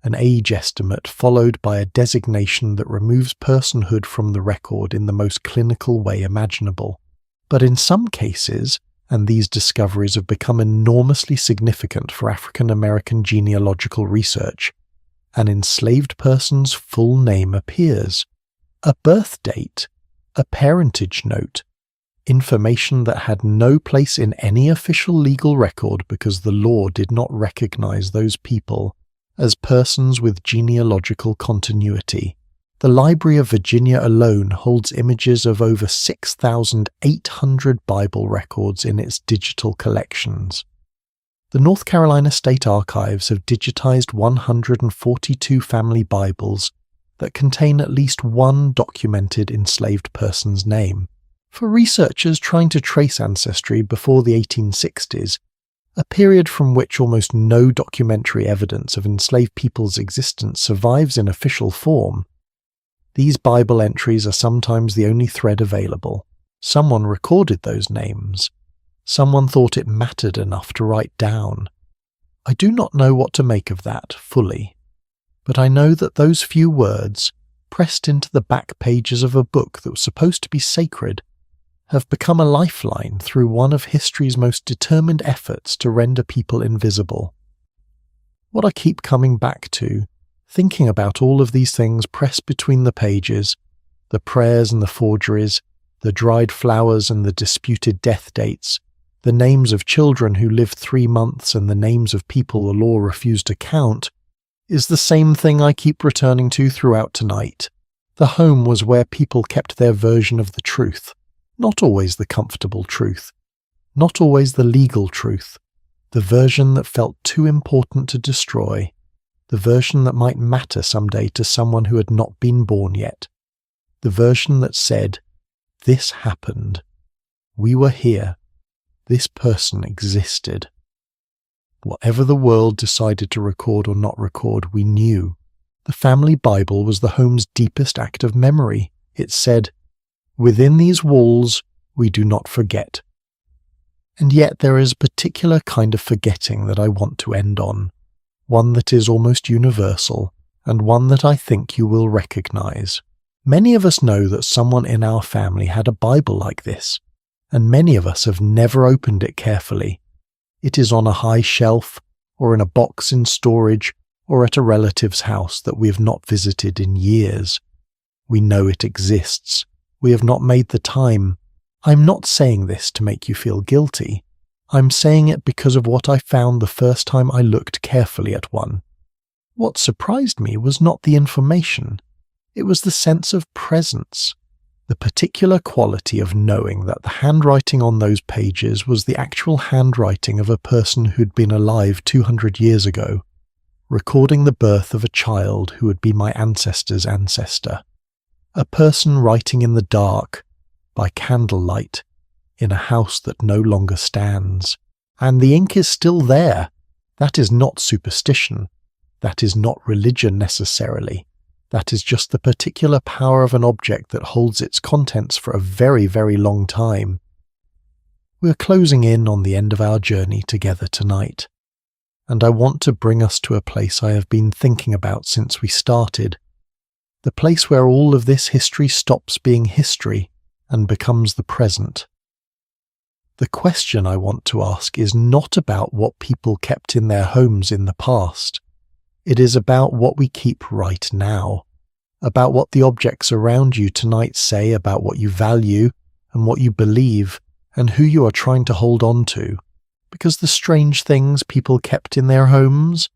an age estimate followed by a designation that removes personhood from the record in the most clinical way imaginable. But in some cases, and these discoveries have become enormously significant for African American genealogical research, an enslaved person's full name appears. A birth date, a parentage note, information that had no place in any official legal record because the law did not recognize those people as persons with genealogical continuity. The Library of Virginia alone holds images of over 6,800 Bible records in its digital collections. The North Carolina State Archives have digitized 142 family Bibles that contain at least one documented enslaved person's name. For researchers trying to trace ancestry before the 1860s, a period from which almost no documentary evidence of enslaved people's existence survives in official form, these Bible entries are sometimes the only thread available. Someone recorded those names. Someone thought it mattered enough to write down. I do not know what to make of that fully, but I know that those few words, pressed into the back pages of a book that was supposed to be sacred, have become a lifeline through one of history's most determined efforts to render people invisible. What I keep coming back to, thinking about all of these things pressed between the pages, the prayers and the forgeries, the dried flowers and the disputed death dates, the names of children who lived 3 months and the names of people the law refused to count, is the same thing I keep returning to throughout tonight. The home was where people kept their version of the truth, not always the comfortable truth, not always the legal truth, the version that felt too important to destroy, the version that might matter someday to someone who had not been born yet, the version that said, "This happened. We were here. This person existed." Whatever the world decided to record or not record, we knew. The family Bible was the home's deepest act of memory. It said, "Within these walls, we do not forget." And yet there is a particular kind of forgetting that I want to end on, one that is almost universal, and one that I think you will recognize. Many of us know that someone in our family had a Bible like this, and many of us have never opened it carefully. It is on a high shelf, or in a box in storage, or at a relative's house that we have not visited in years. We know it exists. We have not made the time. I'm not saying this to make you feel guilty. I'm saying it because of what I found the first time I looked carefully at one. What surprised me was not the information. It was the sense of presence, the particular quality of knowing that the handwriting on those pages was the actual handwriting of a person who'd been alive 200 years ago, recording the birth of a child who would be my ancestor's ancestor. A person writing in the dark, by candlelight, in a house that no longer stands. And the ink is still there. That is not superstition. That is not religion necessarily. That is just the particular power of an object that holds its contents for a very, very long time. We're closing in on the end of our journey together tonight, and I want to bring us to a place I have been thinking about since we started, the place where all of this history stops being history and becomes the present. The question I want to ask is not about what people kept in their homes in the past. It is about what we keep right now, about what the objects around you tonight say about what you value and what you believe and who you are trying to hold on to. Because the strange things people kept in their homes,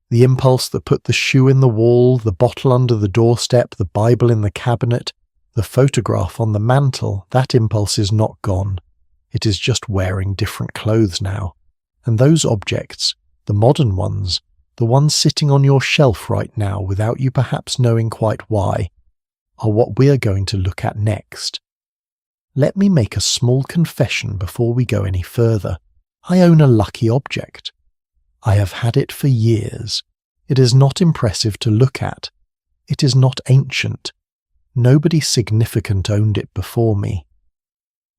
the impulse that put the shoe in the wall, the bottle under the doorstep, the Bible in the cabinet, the photograph on the mantel, that impulse is not gone. It is just wearing different clothes now. And those objects, the modern ones, the ones sitting on your shelf right now without you perhaps knowing quite why, are what we are going to look at next. Let me make a small confession before we go any further. I own a lucky object. I have had it for years. It is not impressive to look at. It is not ancient. Nobody significant owned it before me.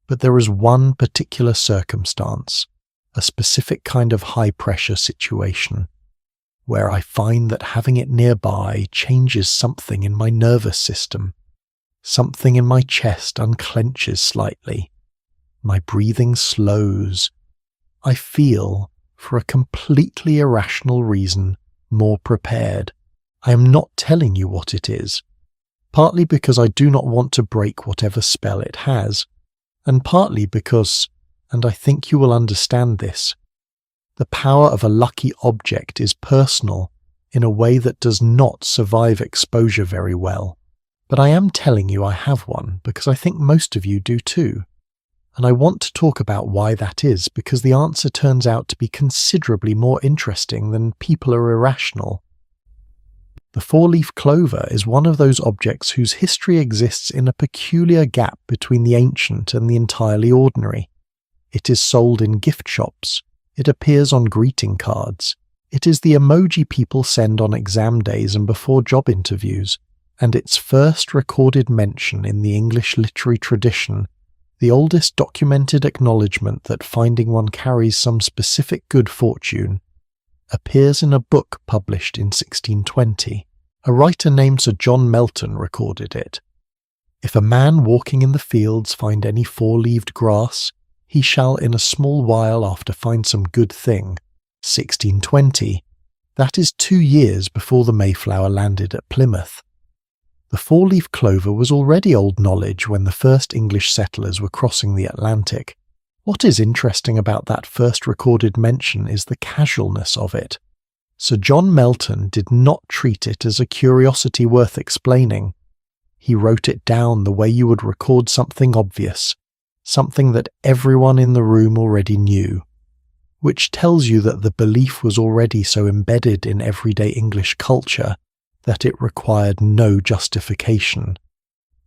But there is one particular circumstance, a specific kind of high-pressure situation, where I find that having it nearby changes something in my nervous system. Something in my chest unclenches slightly. My breathing slows. I feel, for a completely irrational reason, more prepared. I am not telling you what it is, partly because I do not want to break whatever spell it has, and partly because, and I think you will understand this, the power of a lucky object is personal in a way that does not survive exposure very well. But I am telling you I have one because I think most of you do too. And I want to talk about why that is because the answer turns out to be considerably more interesting than people are irrational. The four-leaf clover is one of those objects whose history exists in a peculiar gap between the ancient and the entirely ordinary. It is sold in gift shops. It appears on greeting cards. It is the emoji people send on exam days and before job interviews, and its first recorded mention in the English literary tradition, the oldest documented acknowledgement that finding one carries some specific good fortune, appears in a book published in 1620. A writer named Sir John Melton recorded it. If a man walking in the fields find any four-leaved grass, he shall in a small while after find some good thing. 1620. That is 2 years before the Mayflower landed at Plymouth. The four-leaf clover was already old knowledge when the first English settlers were crossing the Atlantic. What is interesting about that first recorded mention is the casualness of it. Sir John Melton did not treat it as a curiosity worth explaining. He wrote it down the way you would record something obvious, something that everyone in the room already knew, which tells you that the belief was already so embedded in everyday English culture that it required no justification.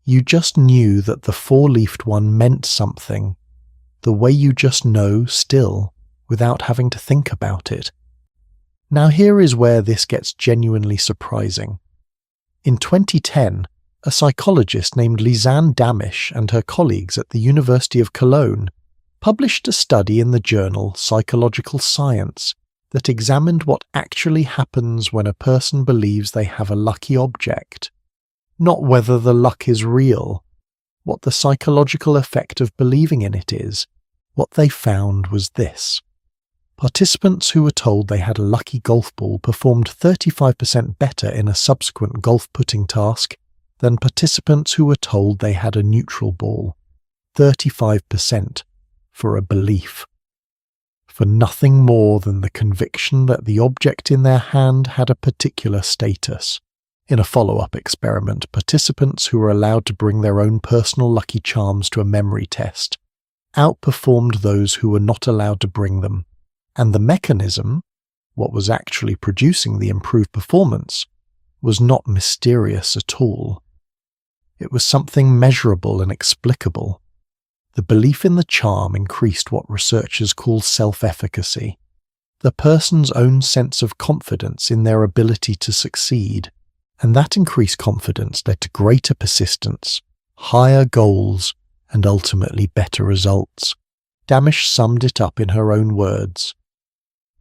You just knew that the four-leafed one meant something, the way you just know still, without having to think about it. Now here is where this gets genuinely surprising. In 2010, a psychologist named Lisanne Damisch and her colleagues at the University of Cologne published a study in the journal Psychological Science that examined what actually happens when a person believes they have a lucky object. Not whether the luck is real, what the psychological effect of believing in it is. What they found was this. Participants who were told they had a lucky golf ball performed 35% better in a subsequent golf putting task than participants who were told they had a neutral ball. 35% for a belief. For nothing more than the conviction that the object in their hand had a particular status. In a follow-up experiment, participants who were allowed to bring their own personal lucky charms to a memory test outperformed those who were not allowed to bring them. And the mechanism, what was actually producing the improved performance, was not mysterious at all. It was something measurable and explicable. The belief in the charm increased what researchers call self-efficacy, the person's own sense of confidence in their ability to succeed, and that increased confidence led to greater persistence, higher goals, and ultimately better results. Damisch summed it up in her own words.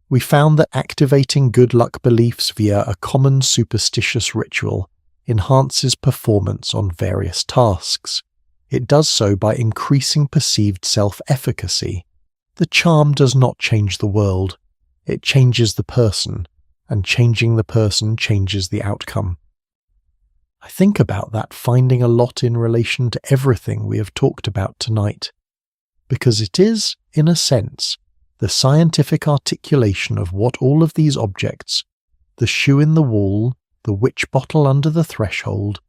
We found that activating good luck beliefs via a common superstitious ritual enhances performance on various tasks. It does so by increasing perceived self-efficacy. The charm does not change the world. It changes the person, and changing the person changes the outcome. I think about that finding a lot in relation to everything we have talked about tonight, because it is, in a sense, the scientific articulation of what all of these objects, the shoe in the wall, the witch bottle under the threshold,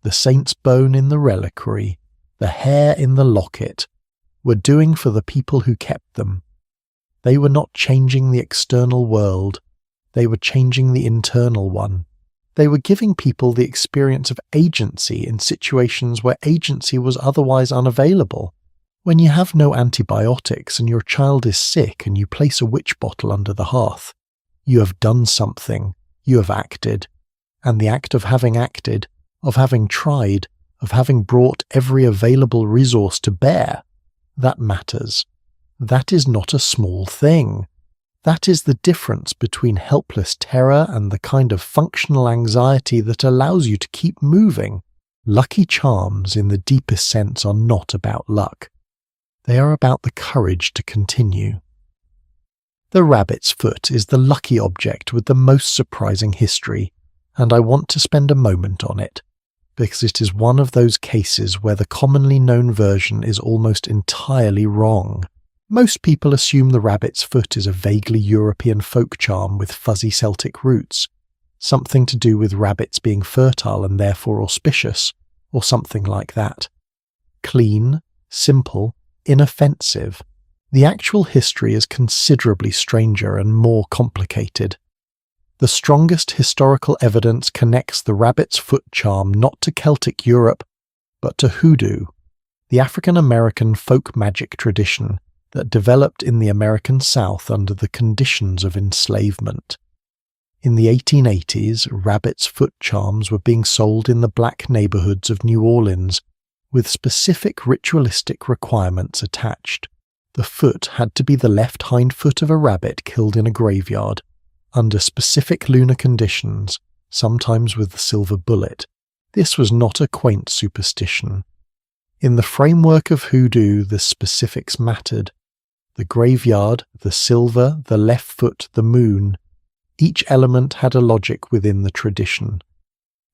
the saint's bone in the reliquary, the hair in the locket, were doing for the people who kept them. They were not changing the external world, they were changing the internal one. They were giving people the experience of agency in situations where agency was otherwise unavailable. When you have no antibiotics and your child is sick and you place a witch bottle under the hearth, you have done something, you have acted. And the act of having acted, of having tried, of having brought every available resource to bear, that matters. That is not a small thing. That is the difference between helpless terror and the kind of functional anxiety that allows you to keep moving. Lucky charms, in the deepest sense, are not about luck. They are about the courage to continue. The rabbit's foot is the lucky object with the most surprising history, and I want to spend a moment on it, because it is one of those cases where the commonly known version is almost entirely wrong. Most people assume the rabbit's foot is a vaguely European folk charm with fuzzy Celtic roots, something to do with rabbits being fertile and therefore auspicious, or something like that. Clean, simple, inoffensive. The actual history is considerably stranger and more complicated. The strongest historical evidence connects the rabbit's foot charm not to Celtic Europe, but to hoodoo, the African-American folk magic tradition that developed in the American South under the conditions of enslavement. In the 1880s, rabbit's foot charms were being sold in the black neighborhoods of New Orleans, with specific ritualistic requirements attached. The foot had to be the left hind foot of a rabbit killed in a graveyard, under specific lunar conditions, sometimes with the silver bullet. This was not a quaint superstition. In the framework of hoodoo, the specifics mattered. The graveyard, the silver, the left foot, the moon. Each element had a logic within the tradition.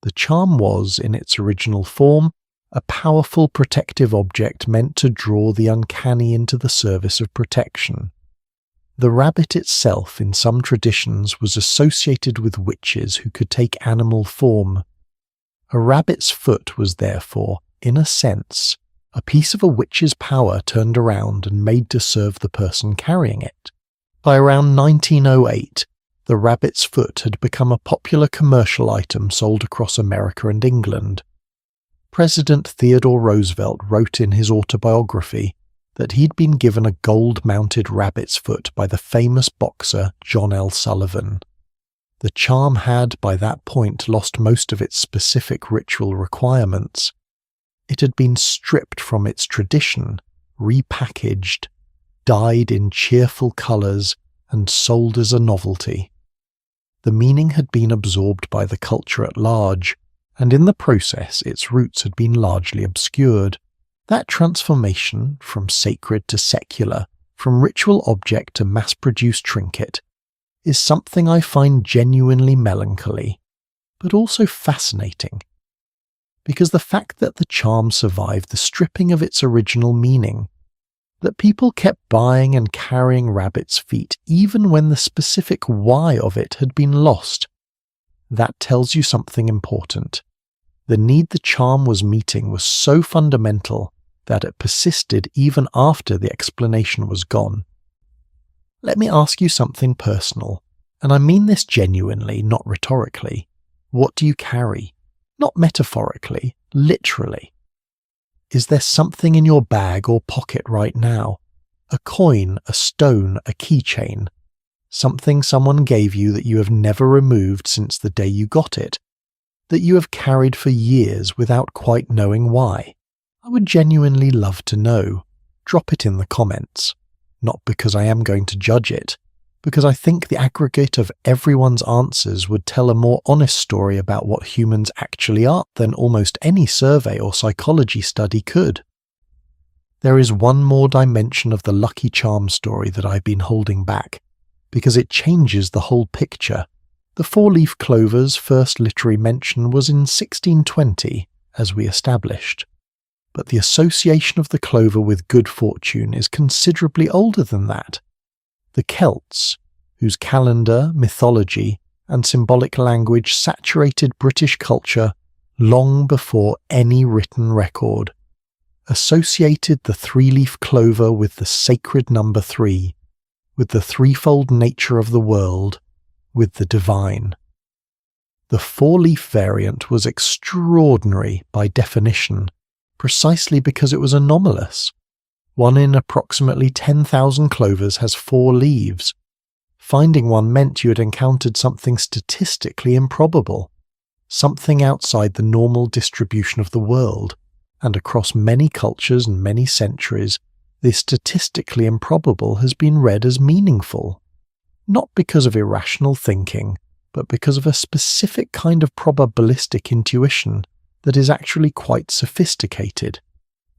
The charm was, in its original form, a powerful protective object meant to draw the uncanny into the service of protection. The rabbit itself, in some traditions, was associated with witches who could take animal form. A rabbit's foot was therefore, in a sense, a piece of a witch's power turned around and made to serve the person carrying it. By around 1908, the rabbit's foot had become a popular commercial item sold across America and England. President Theodore Roosevelt wrote in his autobiography that he'd been given a gold-mounted rabbit's foot by the famous boxer John L. Sullivan. The charm had, by that point, lost most of its specific ritual requirements. It had been stripped from its tradition, repackaged. dyed in cheerful colours and sold as a novelty. The meaning had been absorbed by the culture at large, and in the process its roots had been largely obscured. That transformation from sacred to secular, from ritual object to mass-produced trinket, is something I find genuinely melancholy, but also fascinating. Because the fact that the charm survived the stripping of its original meaning, that people kept buying and carrying rabbit's feet even when the specific why of it had been lost, that tells you something important. The need the charm was meeting was so fundamental that it persisted even after the explanation was gone. Let me ask you something personal, and I mean this genuinely, not rhetorically. What do you carry? Not metaphorically, literally. Is there something in your bag or pocket right now? A coin, a stone, a keychain? Something someone gave you that you have never removed since the day you got it? That you have carried for years without quite knowing why? I would genuinely love to know. Drop it in the comments. Not because I am going to judge it, because I think the aggregate of everyone's answers would tell a more honest story about what humans actually are than almost any survey or psychology study could. There is one more dimension of the Lucky Charm story that I've been holding back, because it changes the whole picture. The four-leaf clover's first literary mention was in 1620, as we established. But the association of the clover with good fortune is considerably older than that. The Celts, whose calendar, mythology, and symbolic language saturated British culture long before any written record, associated the three-leaf clover with the sacred number 3, with the threefold nature of the world, with the divine. The four-leaf variant was extraordinary by definition, precisely because it was anomalous. One in approximately 10,000 clovers has 4 leaves. Finding one meant you had encountered something statistically improbable, something outside the normal distribution of the world, and across many cultures and many centuries, the statistically improbable has been read as meaningful. Not because of irrational thinking, but because of a specific kind of probabilistic intuition that is actually quite sophisticated.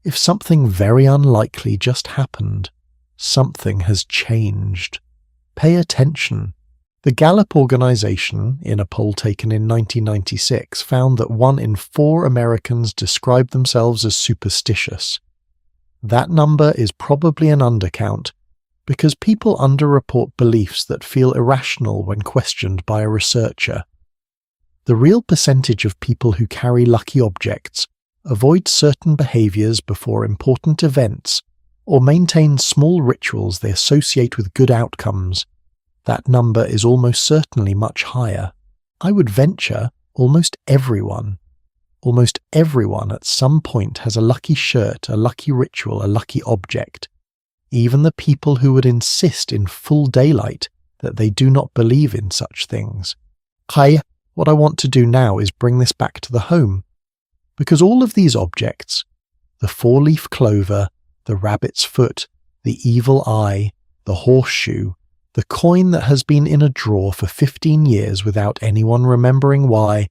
If something very unlikely just happened, something has changed. Pay attention. The Gallup organization, in a poll taken in 1996, found that 1 in 4 Americans described themselves as superstitious. That number is probably an undercount, because people underreport beliefs that feel irrational when questioned by a researcher. The real percentage of people who carry lucky objects avoid certain behaviors before important events, or maintain small rituals they associate with good outcomes, that number is almost certainly much higher. I would venture almost everyone at some point has a lucky shirt, a lucky ritual, a lucky object. Even the people who would insist in full daylight that they do not believe in such things. What I want to do now is bring this back to the home. Because all of these objects, the four-leaf clover, the rabbit's foot, the evil eye, the horseshoe, the coin that has been in a drawer for 15 years without anyone remembering why,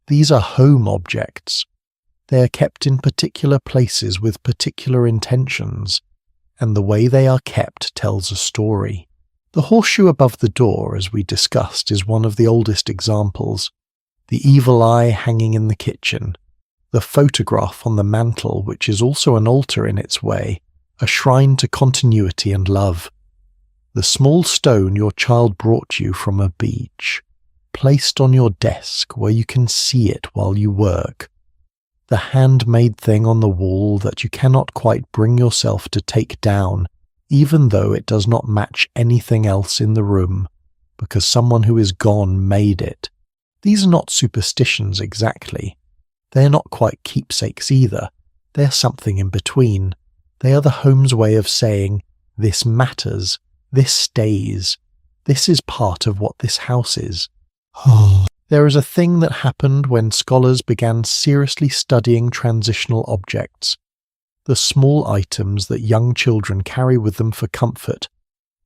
these are home objects. They are kept in particular places with particular intentions, and the way they are kept tells a story. The horseshoe above the door, as we discussed, is one of the oldest examples. The evil eye hanging in the kitchen. The photograph on the mantel, which is also an altar in its way, a shrine to continuity and love. The small stone your child brought you from a beach, placed on your desk where you can see it while you work. The handmade thing on the wall that you cannot quite bring yourself to take down, even though it does not match anything else in the room, because someone who is gone made it. These are not superstitions exactly. They are not quite keepsakes either. They are something in between. They are the home's way of saying, this matters, this stays, this is part of what this house is. There is a thing that happened when scholars began seriously studying transitional objects. the small items that young children carry with them for comfort,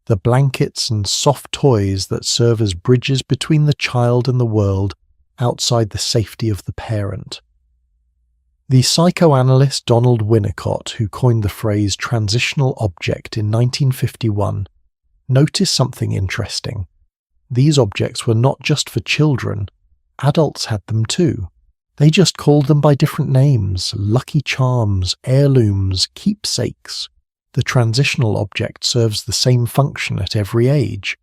the blankets and soft toys that serve as bridges between the child and the world outside the safety of the parent. The psychoanalyst Donald Winnicott, who coined the phrase transitional object in 1951, noticed something interesting. These objects were not just for children, adults had them too. They just called them by different names: lucky charms, heirlooms, keepsakes. The transitional object serves the same function at every age.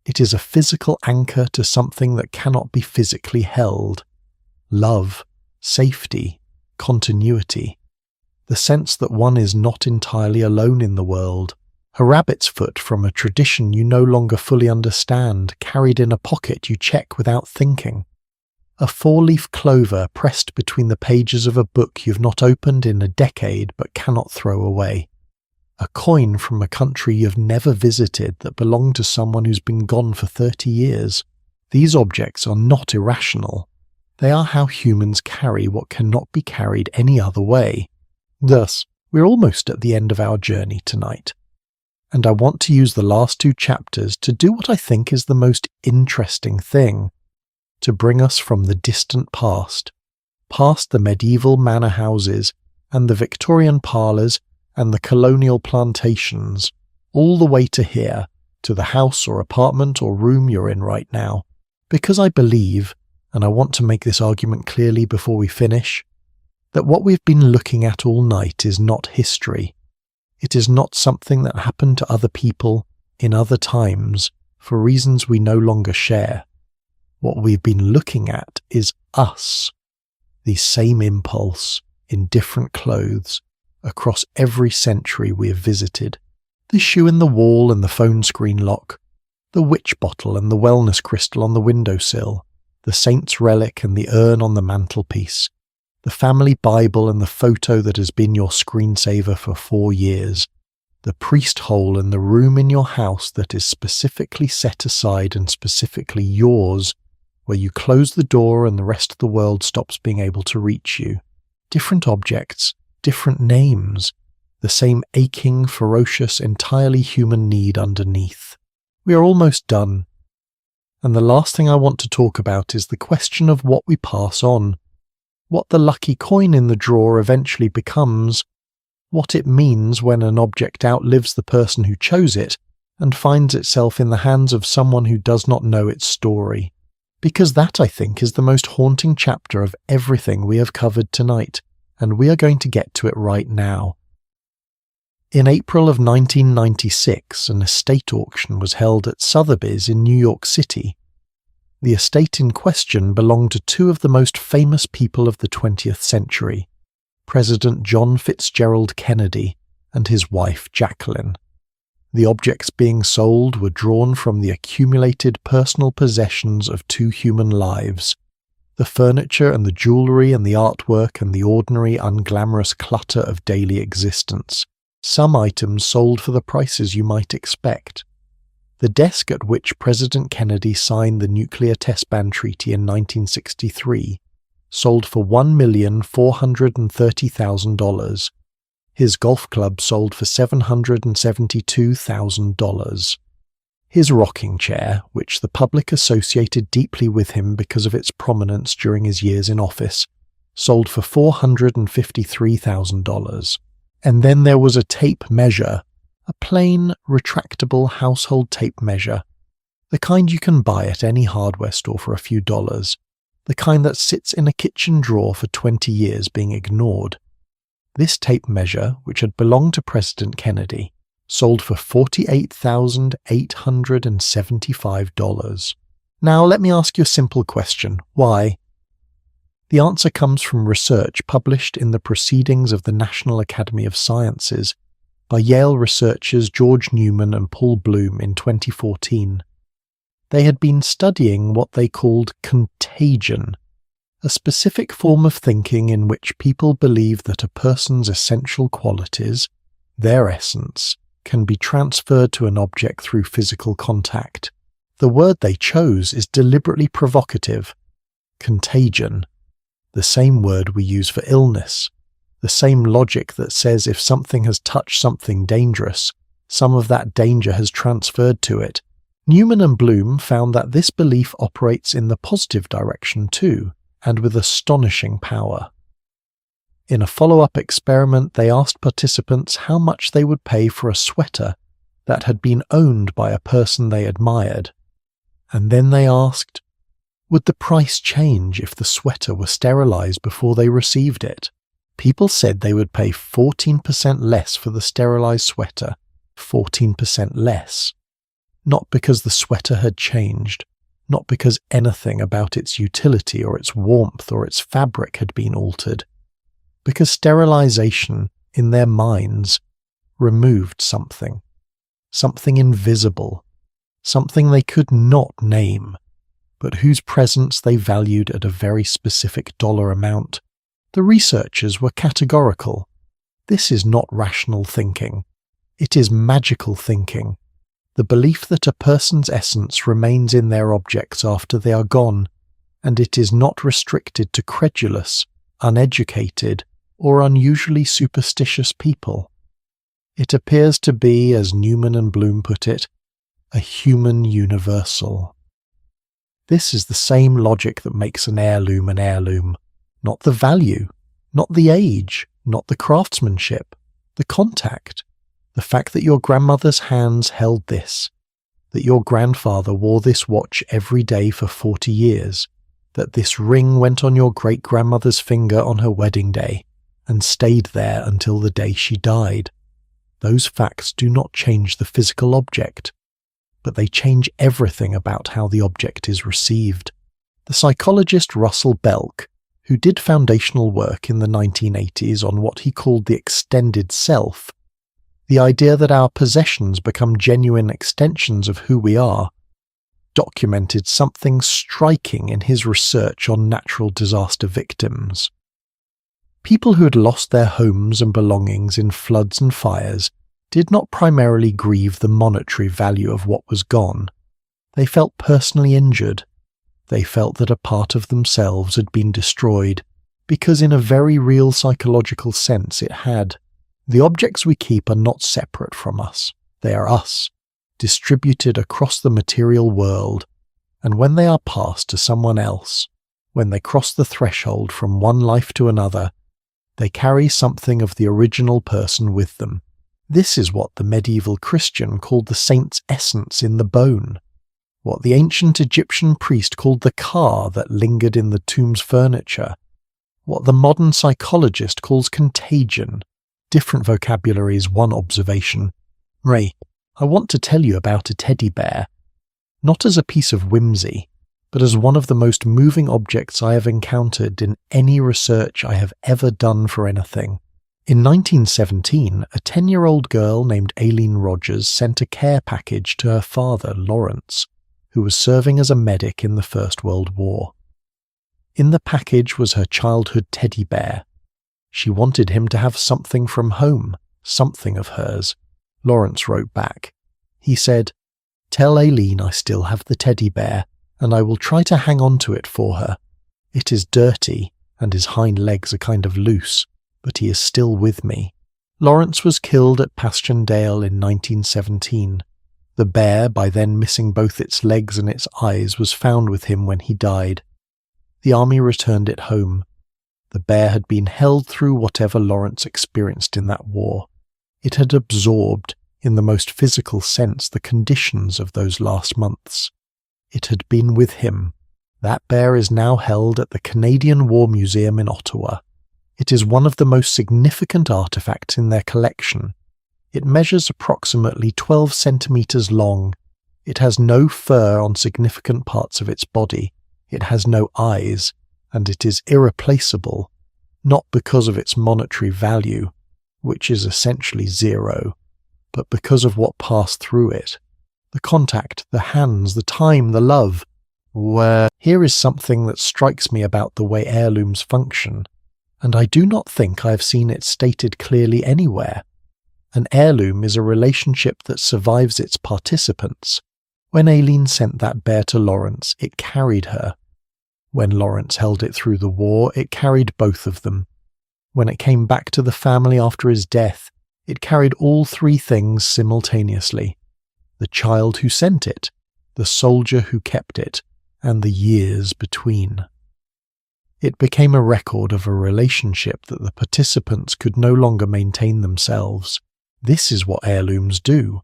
It is a physical anchor to something that cannot be physically held. Love, safety, continuity. The sense that one is not entirely alone in the world. A rabbit's foot from a tradition you no longer fully understand, carried in a pocket you check without thinking. A four-leaf clover pressed between the pages of a book you've not opened in a decade but cannot throw away. A coin from a country you've never visited that belonged to someone who's been gone for 30 years. These objects are not irrational. They are how humans carry what cannot be carried any other way. Thus, we're almost at the end of our journey tonight. And I want to use the last 2 chapters to do what I think is the most interesting thing, to bring us from the distant past, past the medieval manor houses and the Victorian parlours and the colonial plantations, all the way to here, to the house or apartment or room you're in right now, because I believe, and I want to make this argument clearly before we finish, that what we've been looking at all night is not history. It is not something that happened to other people in other times for reasons we no longer share. What we've been looking at is us, the same impulse in different clothes across every century we have visited. The shoe in the wall and the phone screen lock, the witch bottle and the wellness crystal on the windowsill, the saint's relic and the urn on the mantelpiece, the family Bible and the photo that has been your screensaver for 4 years, the priest hole in the room in your house that is specifically set aside and specifically yours, where you close the door and the rest of the world stops being able to reach you. Different objects, different names, the same aching, ferocious, entirely human need underneath. We are almost done. And the last thing I want to talk about is the question of what we pass on, what the lucky coin in the drawer eventually becomes, what it means when an object outlives the person who chose it and finds itself in the hands of someone who does not know its story. Because that, I think, is the most haunting chapter of everything we have covered tonight, and we are going to get to it right now. In April of 1996, an estate auction was held at Sotheby's in New York City. The estate in question belonged to 2 of the most famous people of the 20th century, President John Fitzgerald Kennedy and his wife Jacqueline. The objects being sold were drawn from the accumulated personal possessions of 2 human lives, the furniture and the jewellery and the artwork and the ordinary unglamorous clutter of daily existence. Some items sold for the prices you might expect. The desk at which President Kennedy signed the Nuclear Test Ban Treaty in 1963 sold for $1,430,000. His golf club sold for $772,000. His rocking chair, which the public associated deeply with him because of its prominence during his years in office, sold for $453,000. And then there was a tape measure, a plain, retractable household tape measure, the kind you can buy at any hardware store for a few dollars, the kind that sits in a kitchen drawer for 20 years being ignored. This tape measure, which had belonged to President Kennedy, sold for $48,875. Now let me ask you a simple question. Why? The answer comes from research published in the Proceedings of the National Academy of Sciences by Yale researchers George Newman and Paul Bloom in 2014. They had been studying what they called contagion, a specific form of thinking in which people believe that a person's essential qualities, their essence, can be transferred to an object through physical contact. The word they chose is deliberately provocative. Contagion, the same word we use for illness, The same logic that says if something has touched something dangerous, some of that danger has transferred to it. Newman and Bloom found that this belief operates in the positive direction too, and with astonishing power. In a follow-up experiment, they asked participants how much they would pay for a sweater that had been owned by a person they admired. And then they asked, would the price change if the sweater were sterilized before they received it? People said they would pay 14% less for the sterilized sweater, 14% less. Not because the sweater had changed, not because anything about its utility or its warmth or its fabric had been altered, because sterilization, in their minds, removed something invisible, something they could not name, but whose presence they valued at a very specific dollar amount. The researchers were categorical. This is not rational thinking. It is magical thinking. The belief that a person's essence remains in their objects after they are gone, and it is not restricted to credulous, uneducated, or unusually superstitious people. It appears to be, as Newman and Bloom put it, a human universal. This is the same logic that makes an heirloom, not the value, not the age, not the craftsmanship, the contact, the fact that your grandmother's hands held this, that your grandfather wore this watch every day for 40 years, that this ring went on your great-grandmother's finger on her wedding day and stayed there until the day she died. Those facts do not change the physical object, but they change everything about how the object is received. The psychologist Russell Belk, who did foundational work in the 1980s on what he called the extended self, the idea that our possessions become genuine extensions of who we are, documented something striking in his research on natural disaster victims. People who had lost their homes and belongings in floods and fires did not primarily grieve the monetary value of what was gone. They felt personally injured. They felt that a part of themselves had been destroyed, because in a very real psychological sense it had. The objects we keep are not separate from us. They are us, distributed across the material world, and when they are passed to someone else, when they cross the threshold from one life to another, they carry something of the original person with them. This is what the medieval Christian called the saint's essence in the bone, what the ancient Egyptian priest called the ka that lingered in the tomb's furniture, what the modern psychologist calls contagion. Different vocabularies, one observation. Ray, I want to tell you about a teddy bear, not as a piece of whimsy, but as one of the most moving objects I have encountered in any research I have ever done for anything. In 1917, a 10-year-old girl named Aileen Rogers sent a care package to her father, Lawrence, who was serving as a medic in the First World War. In the package was her childhood teddy bear. She wanted him to have something from home, something of hers. Lawrence wrote back. He said, "Tell Aileen I still have the teddy bear, and I will try to hang on to it for her. It is dirty, and his hind legs are kind of loose, but he is still with me." Lawrence was killed at Passchendaele in 1917. The bear, by then missing both its legs and its eyes, was found with him when he died. The army returned it home. The bear had been held through whatever Lawrence experienced in that war. It had absorbed, in the most physical sense, the conditions of those last months. It had been with him. That bear is now held at the Canadian War Museum in Ottawa. It is one of the most significant artifacts in their collection. It measures approximately 12 centimeters long. It has no fur on significant parts of its body. It has no eyes, and it is irreplaceable, not because of its monetary value, which is essentially zero, but because of what passed through it. The contact, the hands, the time, the love. Here is something that strikes me about the way heirlooms function, and I do not think I have seen it stated clearly anywhere. An heirloom is a relationship that survives its participants. When Aileen sent that bear to Lawrence, it carried her. When Lawrence held it through the war, it carried both of them. When it came back to the family after his death, it carried all three things simultaneously: the child who sent it, the soldier who kept it, and the years between. It became a record of a relationship that the participants could no longer maintain themselves. This is what heirlooms do.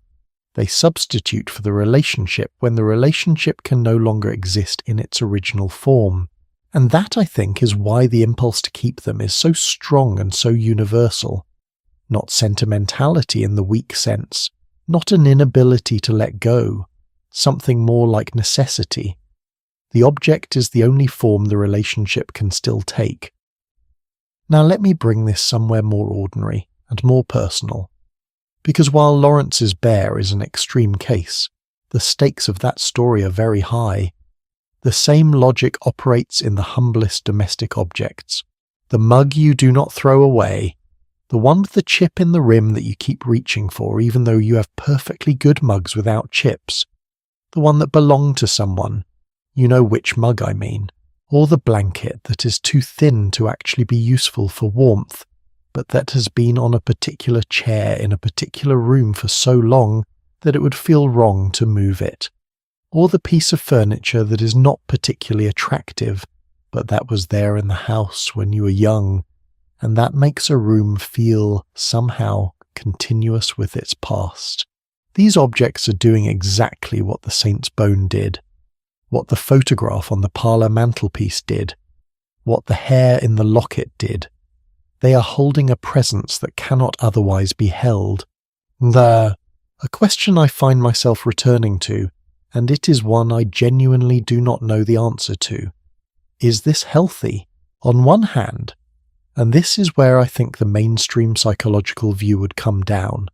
They substitute for the relationship when the relationship can no longer exist in its original form. And that, I think, is why the impulse to keep them is so strong and so universal. Not sentimentality in the weak sense, not an inability to let go, something more like necessity. The object is the only form the relationship can still take. Now let me bring this somewhere more ordinary and more personal. Because while Lawrence's bear is an extreme case, the stakes of that story are very high. The same logic operates in the humblest domestic objects. The mug you do not throw away, the one with the chip in the rim that you keep reaching for even though you have perfectly good mugs without chips, the one that belonged to someone, you know which mug I mean, or the blanket that is too thin to actually be useful for warmth, but that has been on a particular chair in a particular room for so long that it would feel wrong to move it. Or the piece of furniture that is not particularly attractive, but that was there in the house when you were young, and that makes a room feel, somehow, continuous with its past. These objects are doing exactly what the saint's bone did, what the photograph on the parlour mantelpiece did, what the hair in the locket did. They are holding a presence that cannot otherwise be held. A question I find myself returning to, and it is one I genuinely do not know the answer to. Is this healthy? On one hand, and this is where I think the mainstream psychological view would come down,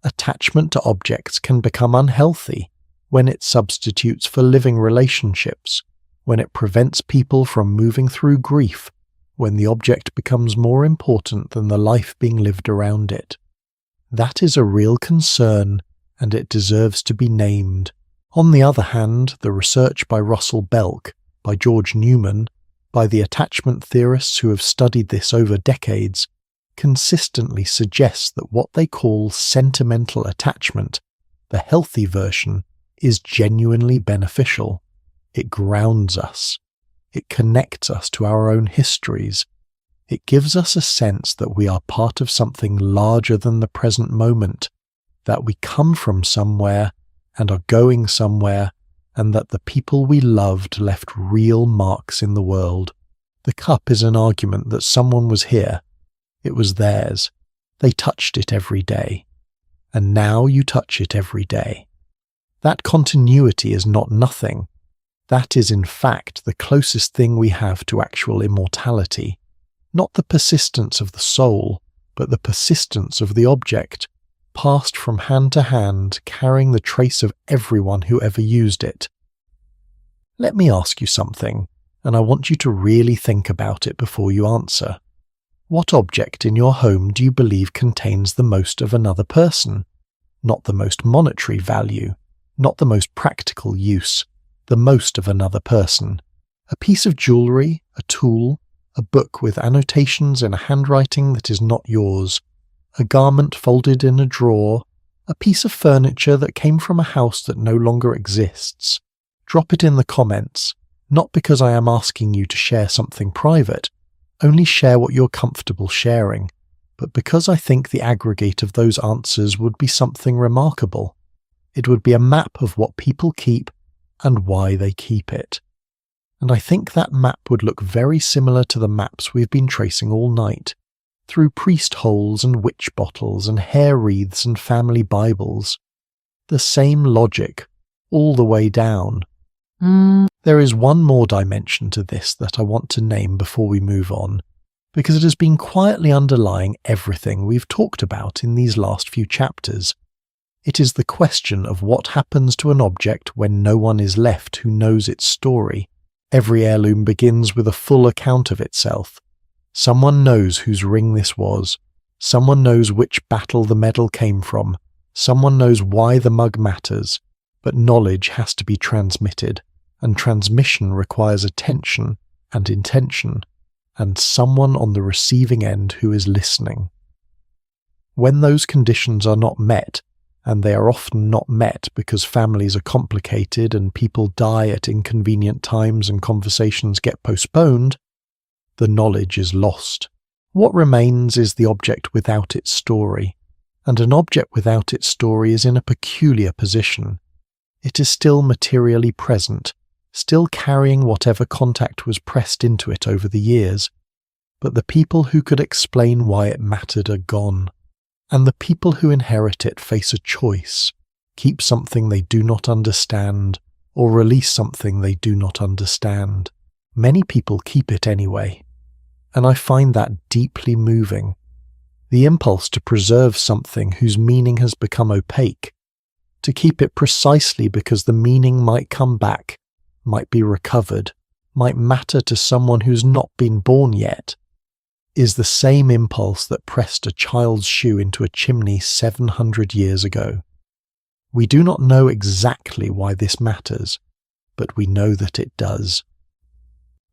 attachment to objects can become unhealthy when it substitutes for living relationships, when it prevents people from moving through grief, when the object becomes more important than the life being lived around it. That is a real concern, and it deserves to be named. On the other hand, the research by Russell Belk, by George Newman, by the attachment theorists who have studied this over decades, consistently suggests that what they call sentimental attachment, the healthy version, is genuinely beneficial. It grounds us. It connects us to our own histories. It gives us a sense that we are part of something larger than the present moment, that we come from somewhere and are going somewhere, and that the people we loved left real marks in the world. The cup is an argument that someone was here. It was theirs. They touched it every day. And now you touch it every day. That continuity is not nothing. That is in fact the closest thing we have to actual immortality. Not the persistence of the soul, but the persistence of the object, passed from hand to hand, carrying the trace of everyone who ever used it. Let me ask you something, and I want you to really think about it before you answer. What object in your home do you believe contains the most of another person? Not the most monetary value, not the most practical use, the most of another person. A piece of jewellery, a tool, a book with annotations in a handwriting that is not yours, a garment folded in a drawer, a piece of furniture that came from a house that no longer exists. Drop it in the comments, not because I am asking you to share something private, only share what you're comfortable sharing, but because I think the aggregate of those answers would be something remarkable. It would be a map of what people keep and why they keep it. And I think that map would look very similar to the maps we've been tracing all night, through priest holes and witch bottles and hair wreaths and family Bibles. The same logic, all the way down. There is one more dimension to this that I want to name before we move on, because it has been quietly underlying everything we've talked about in these last few chapters. It is the question of what happens to an object when no one is left who knows its story. Every heirloom begins with a full account of itself. Someone knows whose ring this was. Someone knows which battle the medal came from. Someone knows why the mug matters. But knowledge has to be transmitted, and transmission requires attention and intention. and someone on the receiving end who is listening. When those conditions are not met, and they are often not met because families are complicated and people die at inconvenient times and conversations get postponed, the knowledge is lost. What remains is the object without its story, and an object without its story is in a peculiar position. It is still materially present, still carrying whatever contact was pressed into it over the years, but the people who could explain why it mattered are gone. And the people who inherit it face a choice: keep something they do not understand, or release something they do not understand. Many people keep it anyway, and I find that deeply moving. The impulse to preserve something whose meaning has become opaque, to keep it precisely because the meaning might come back, might be recovered, might matter to someone who's not been born yet, is the same impulse that pressed a child's shoe into a chimney 700 years ago. We do not know exactly why this matters, but we know that it does.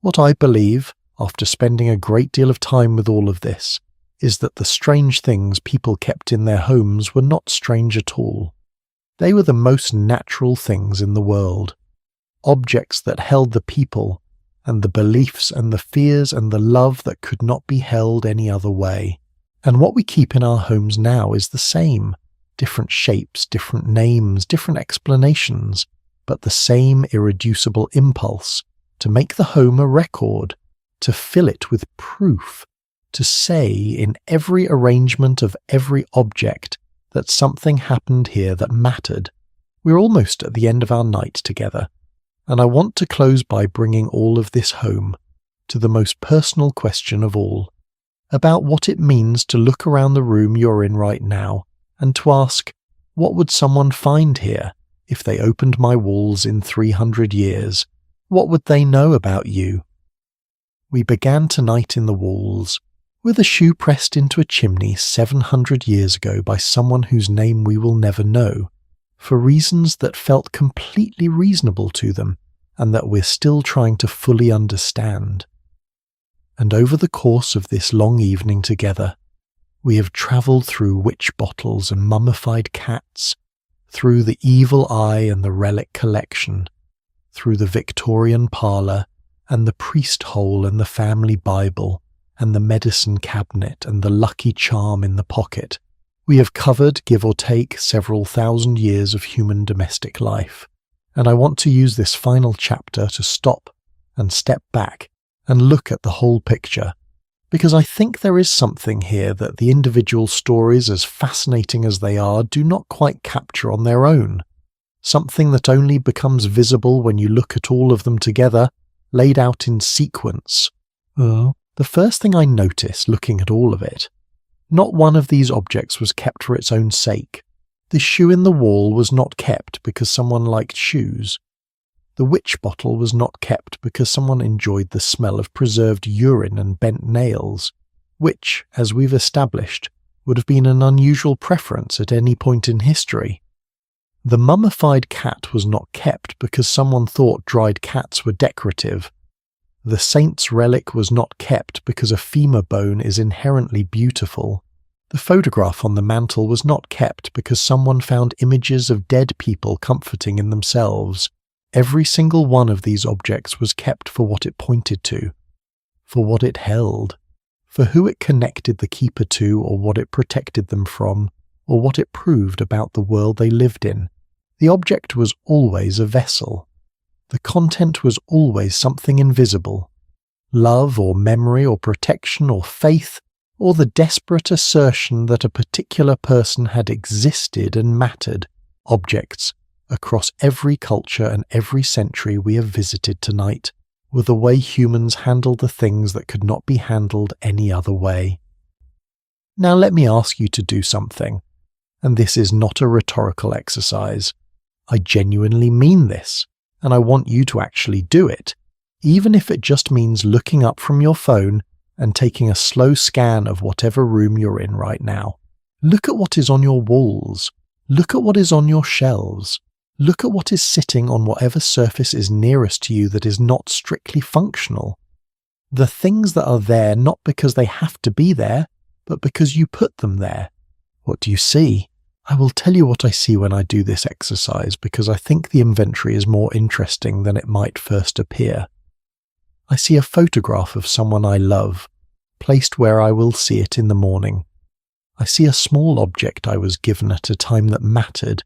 What I believe, after spending a great deal of time with all of this, is that the strange things people kept in their homes were not strange at all. They were the most natural things in the world, objects that held the people and the beliefs and the fears and the love that could not be held any other way. And what we keep in our homes now is the same. Different shapes, different names, different explanations, but the same irreducible impulse to make the home a record, to fill it with proof, to say in every arrangement of every object that something happened here that mattered. We're almost at the end of our night together, and I want to close by bringing all of this home to the most personal question of all, about what it means to look around the room you're in right now and to ask, what would someone find here if they opened my walls in 300 years? What would they know about you? We began tonight in the walls, with a shoe pressed into a chimney 700 years ago by someone whose name we will never know, for reasons that felt completely reasonable to them and that we're still trying to fully understand. And over the course of this long evening together, we have travelled through witch bottles and mummified cats, through the evil eye and the relic collection, through the Victorian parlour and the priest hole and the family Bible and the medicine cabinet and the lucky charm in the pocket. We have covered, give or take, several thousand years of human domestic life, and I want to use this final chapter to stop and step back and look at the whole picture, because I think there is something here that the individual stories, as fascinating as they are, do not quite capture on their own, something that only becomes visible when you look at all of them together, laid out in sequence. The first thing I notice looking at all of it, not one of these objects was kept for its own sake. The shoe in the wall was not kept because someone liked shoes. The witch bottle was not kept because someone enjoyed the smell of preserved urine and bent nails, which, as we've established, would have been an unusual preference at any point in history. The mummified cat was not kept because someone thought dried cats were decorative. The saint's relic was not kept because a femur bone is inherently beautiful. The photograph on the mantel was not kept because someone found images of dead people comforting in themselves. Every single one of these objects was kept for what it pointed to, for what it held, for who it connected the keeper to, or what it protected them from, or what it proved about the world they lived in. The object was always a vessel. The content was always something invisible. Love or memory or protection or faith, or the desperate assertion that a particular person had existed and mattered. Objects, across every culture and every century we have visited tonight, were the way humans handled the things that could not be handled any other way. Now let me ask you to do something, and this is not a rhetorical exercise. I genuinely mean this, and I want you to actually do it, even if it just means looking up from your phone and taking a slow scan of whatever room you're in right now. Look at what is on your walls. Look at what is on your shelves. Look at what is sitting on whatever surface is nearest to you that is not strictly functional. The things that are there not because they have to be there, but because you put them there. What do you see? I will tell you what I see when I do this exercise because I think the inventory is more interesting than it might first appear. I see a photograph of someone I love, placed where I will see it in the morning. I see a small object I was given at a time that mattered,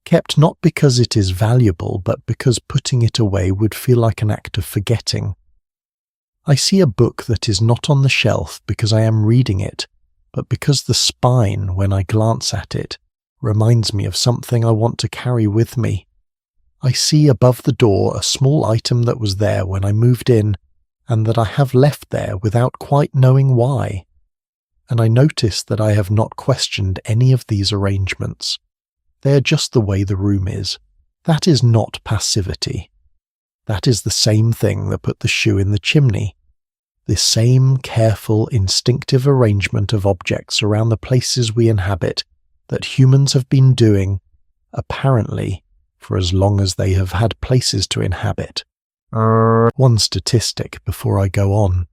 kept not because it is valuable, but because putting it away would feel like an act of forgetting. I see a book that is not on the shelf because I am reading it, but because the spine, when I glance at it, reminds me of something I want to carry with me. I see above the door a small item that was there when I moved in, and that I have left there without quite knowing why. And I notice that I have not questioned any of these arrangements. They are just the way the room is. That is not passivity. That is the same thing that put the shoe in the chimney. The same careful, instinctive arrangement of objects around the places we inhabit that humans have been doing, apparently, for as long as they have had places to inhabit. One statistic before I go on,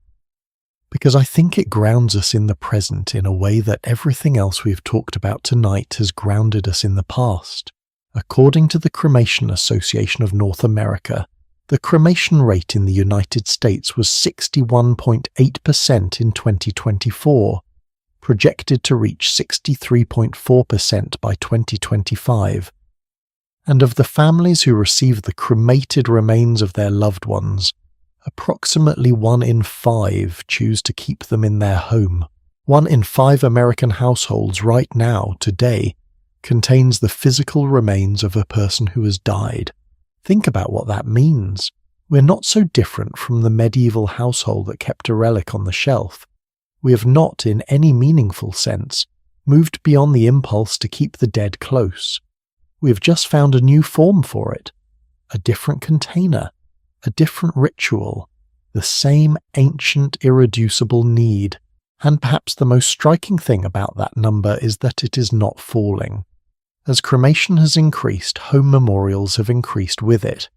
because I think it grounds us in the present in a way that everything else we've talked about tonight has grounded us in the past. According to the Cremation Association of North America, the cremation rate in the United States was 61.8% in 2024, projected to reach 63.4% by 2025. And of the families who receive the cremated remains of their loved ones, approximately 1 in 5 choose to keep them in their home. 1 in 5 American households right now, today, contains the physical remains of a person who has died. Think about what that means. We're not so different from the medieval household that kept a relic on the shelf. We have not, in any meaningful sense, moved beyond the impulse to keep the dead close. We have just found a new form for it, a different container, a different ritual, the same ancient, irreducible need. And perhaps the most striking thing about that number is that it is not falling. As cremation has increased, home memorials have increased with it.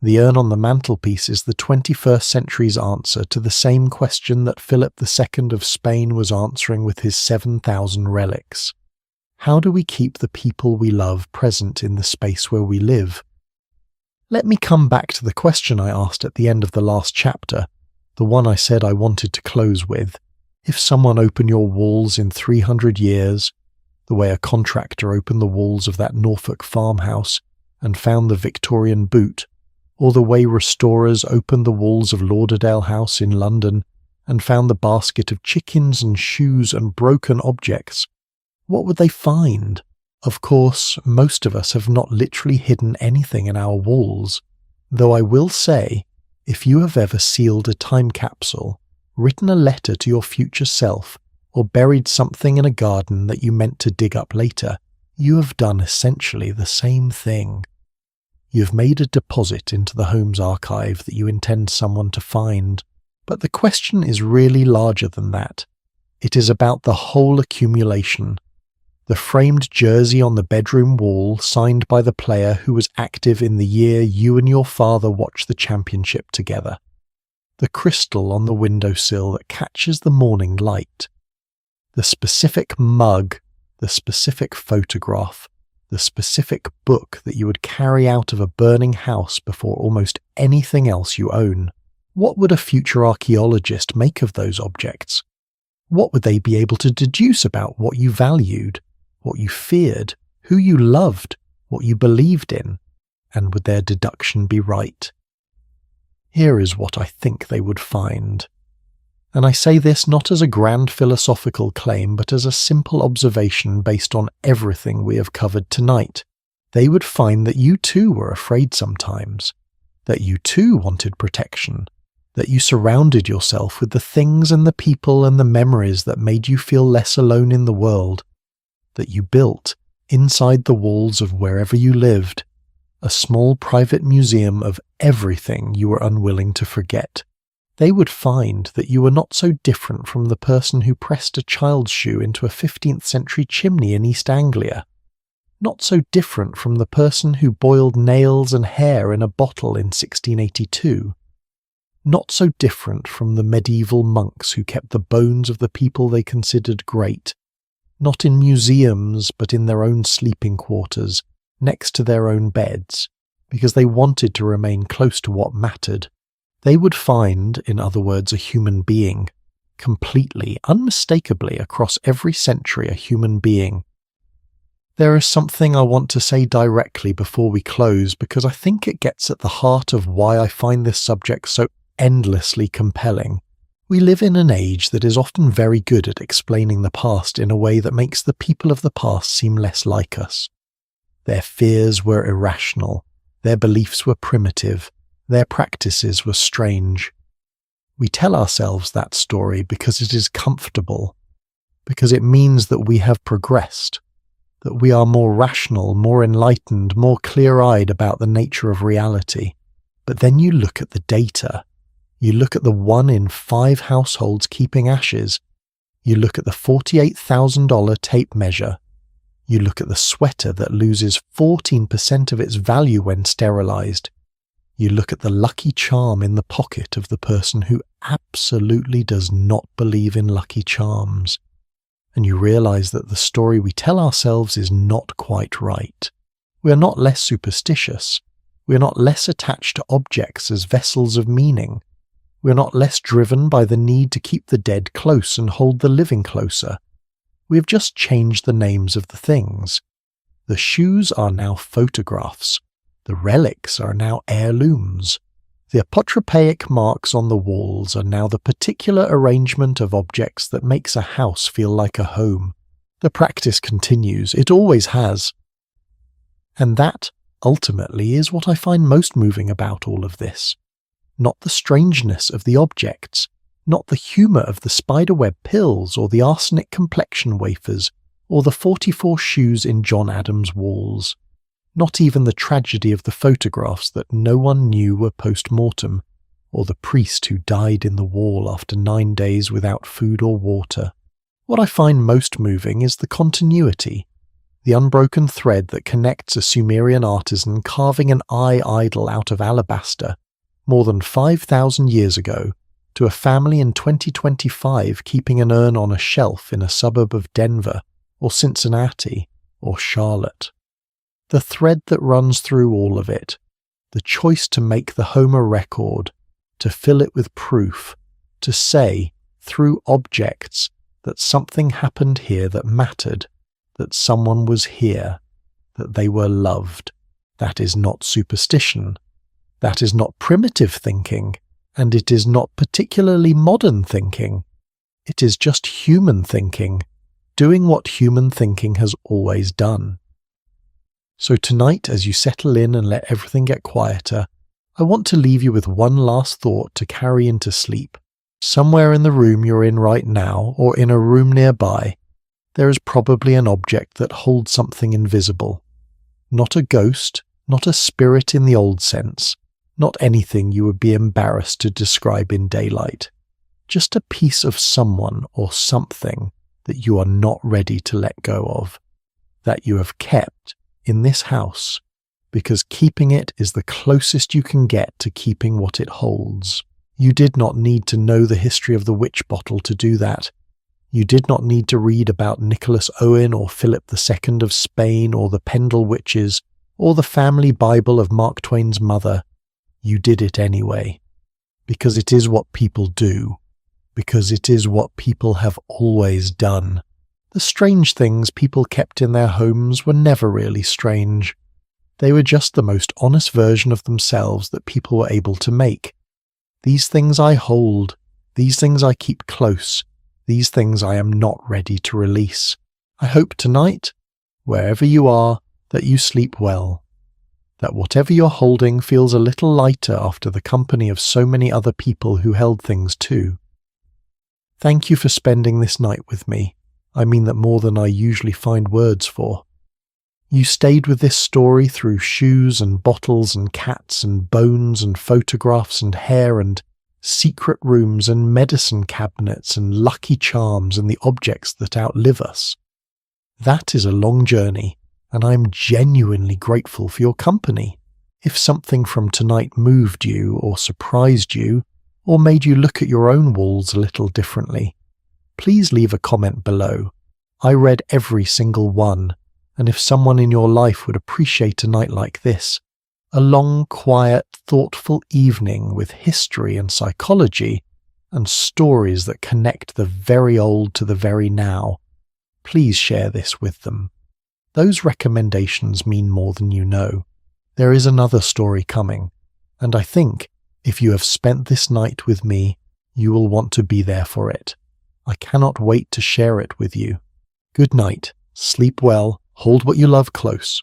The urn on the mantelpiece is the 21st century's answer to the same question that Philip II of Spain was answering with his 7,000 relics. How do we keep the people we love present in the space where we live? Let me come back to the question I asked at the end of the last chapter, the one I said I wanted to close with. If someone opened your walls in 300 years, the way a contractor opened the walls of that Norfolk farmhouse and found the Victorian boot, or the way restorers opened the walls of Lauderdale House in London and found the basket of chickens and shoes and broken objects, what would they find? Of course, most of us have not literally hidden anything in our walls, though I will say, if you have ever sealed a time capsule, written a letter to your future self, or buried something in a garden that you meant to dig up later, you have done essentially the same thing. You have made a deposit into the home's archive that you intend someone to find. But the question is really larger than that. It is about the whole accumulation. The framed jersey on the bedroom wall signed by the player who was active in the year you and your father watched the championship together. The crystal on the windowsill that catches the morning light. The specific mug, the specific photograph, the specific book that you would carry out of a burning house before almost anything else you own. What would a future archaeologist make of those objects? What would they be able to deduce about what you valued, what you feared, who you loved, what you believed in? And would their deduction be right? Here is what I think they would find. And I say this not as a grand philosophical claim, but as a simple observation based on everything we have covered tonight. They would find that you too were afraid sometimes, that you too wanted protection, that you surrounded yourself with the things and the people and the memories that made you feel less alone in the world, that you built, inside the walls of wherever you lived, a small private museum of everything you were unwilling to forget. They would find that you were not so different from the person who pressed a child's shoe into a 15th century chimney in East Anglia, not so different from the person who boiled nails and hair in a bottle in 1682, not so different from the medieval monks who kept the bones of the people they considered great, not in museums but in their own sleeping quarters, next to their own beds, because they wanted to remain close to what mattered. They would find, in other words, a human being, completely, unmistakably across every century a human being. There is something I want to say directly before we close because I think it gets at the heart of why I find this subject so endlessly compelling. We live in an age that is often very good at explaining the past in a way that makes the people of the past seem less like us. Their fears were irrational, their beliefs were primitive, their practices were strange. We tell ourselves that story because it is comfortable, because it means that we have progressed, that we are more rational, more enlightened, more clear-eyed about the nature of reality. But then you look at the data. You look at the 1 in 5 households keeping ashes. You look at the $48,000 tape measure. You look at the sweater that loses 14% of its value when sterilized. You look at the lucky charm in the pocket of the person who absolutely does not believe in lucky charms. And you realize that the story we tell ourselves is not quite right. We are not less superstitious. We are not less attached to objects as vessels of meaning. We are not less driven by the need to keep the dead close and hold the living closer. We have just changed the names of the things. The shoes are now photographs. The relics are now heirlooms. The apotropaic marks on the walls are now the particular arrangement of objects that makes a house feel like a home. The practice continues. It always has. And that, ultimately, is what I find most moving about all of this. Not the strangeness of the objects, not the humour of the spiderweb pills or the arsenic complexion wafers or the 44 shoes in John Adams' walls. Not even the tragedy of the photographs that no one knew were post-mortem, or the priest who died in the wall after 9 days without food or water. What I find most moving is the continuity, the unbroken thread that connects a Sumerian artisan carving an eye idol out of alabaster more than 5,000 years ago to a family in 2025 keeping an urn on a shelf in a suburb of Denver or Cincinnati or Charlotte. The thread that runs through all of it, the choice to make the home a record, to fill it with proof, to say, through objects, that something happened here that mattered, that someone was here, that they were loved. That is not superstition. That is not primitive thinking, and it is not particularly modern thinking. It is just human thinking, doing what human thinking has always done. So tonight, as you settle in and let everything get quieter, I want to leave you with one last thought to carry into sleep. Somewhere in the room you're in right now, or in a room nearby, there is probably an object that holds something invisible. Not a ghost, not a spirit in the old sense, not anything you would be embarrassed to describe in daylight. Just a piece of someone or something that you are not ready to let go of, that you have kept in this house, because keeping it is the closest you can get to keeping what it holds. You did not need to know the history of the witch bottle to do that. You did not need to read about Nicholas Owen or Philip II of Spain or the Pendle witches or the family Bible of Mark Twain's mother. You did it anyway, because it is what people do, because it is what people have always done. The strange things people kept in their homes were never really strange. They were just the most honest version of themselves that people were able to make. These things I hold, these things I keep close, these things I am not ready to release. I hope tonight, wherever you are, that you sleep well, that whatever you're holding feels a little lighter after the company of so many other people who held things too. Thank you for spending this night with me. I mean that more than I usually find words for. You stayed with this story through shoes and bottles and cats and bones and photographs and hair and secret rooms and medicine cabinets and lucky charms and the objects that outlive us. That is a long journey, and I am genuinely grateful for your company. If something from tonight moved you or surprised you, or made you look at your own walls a little differently, please leave a comment below. I read every single one, and if someone in your life would appreciate a night like this, a long, quiet, thoughtful evening with history and psychology and stories that connect the very old to the very now, please share this with them. Those recommendations mean more than you know. There is another story coming, and I think if you have spent this night with me, you will want to be there for it. I cannot wait to share it with you. Good night, sleep well, hold what you love close.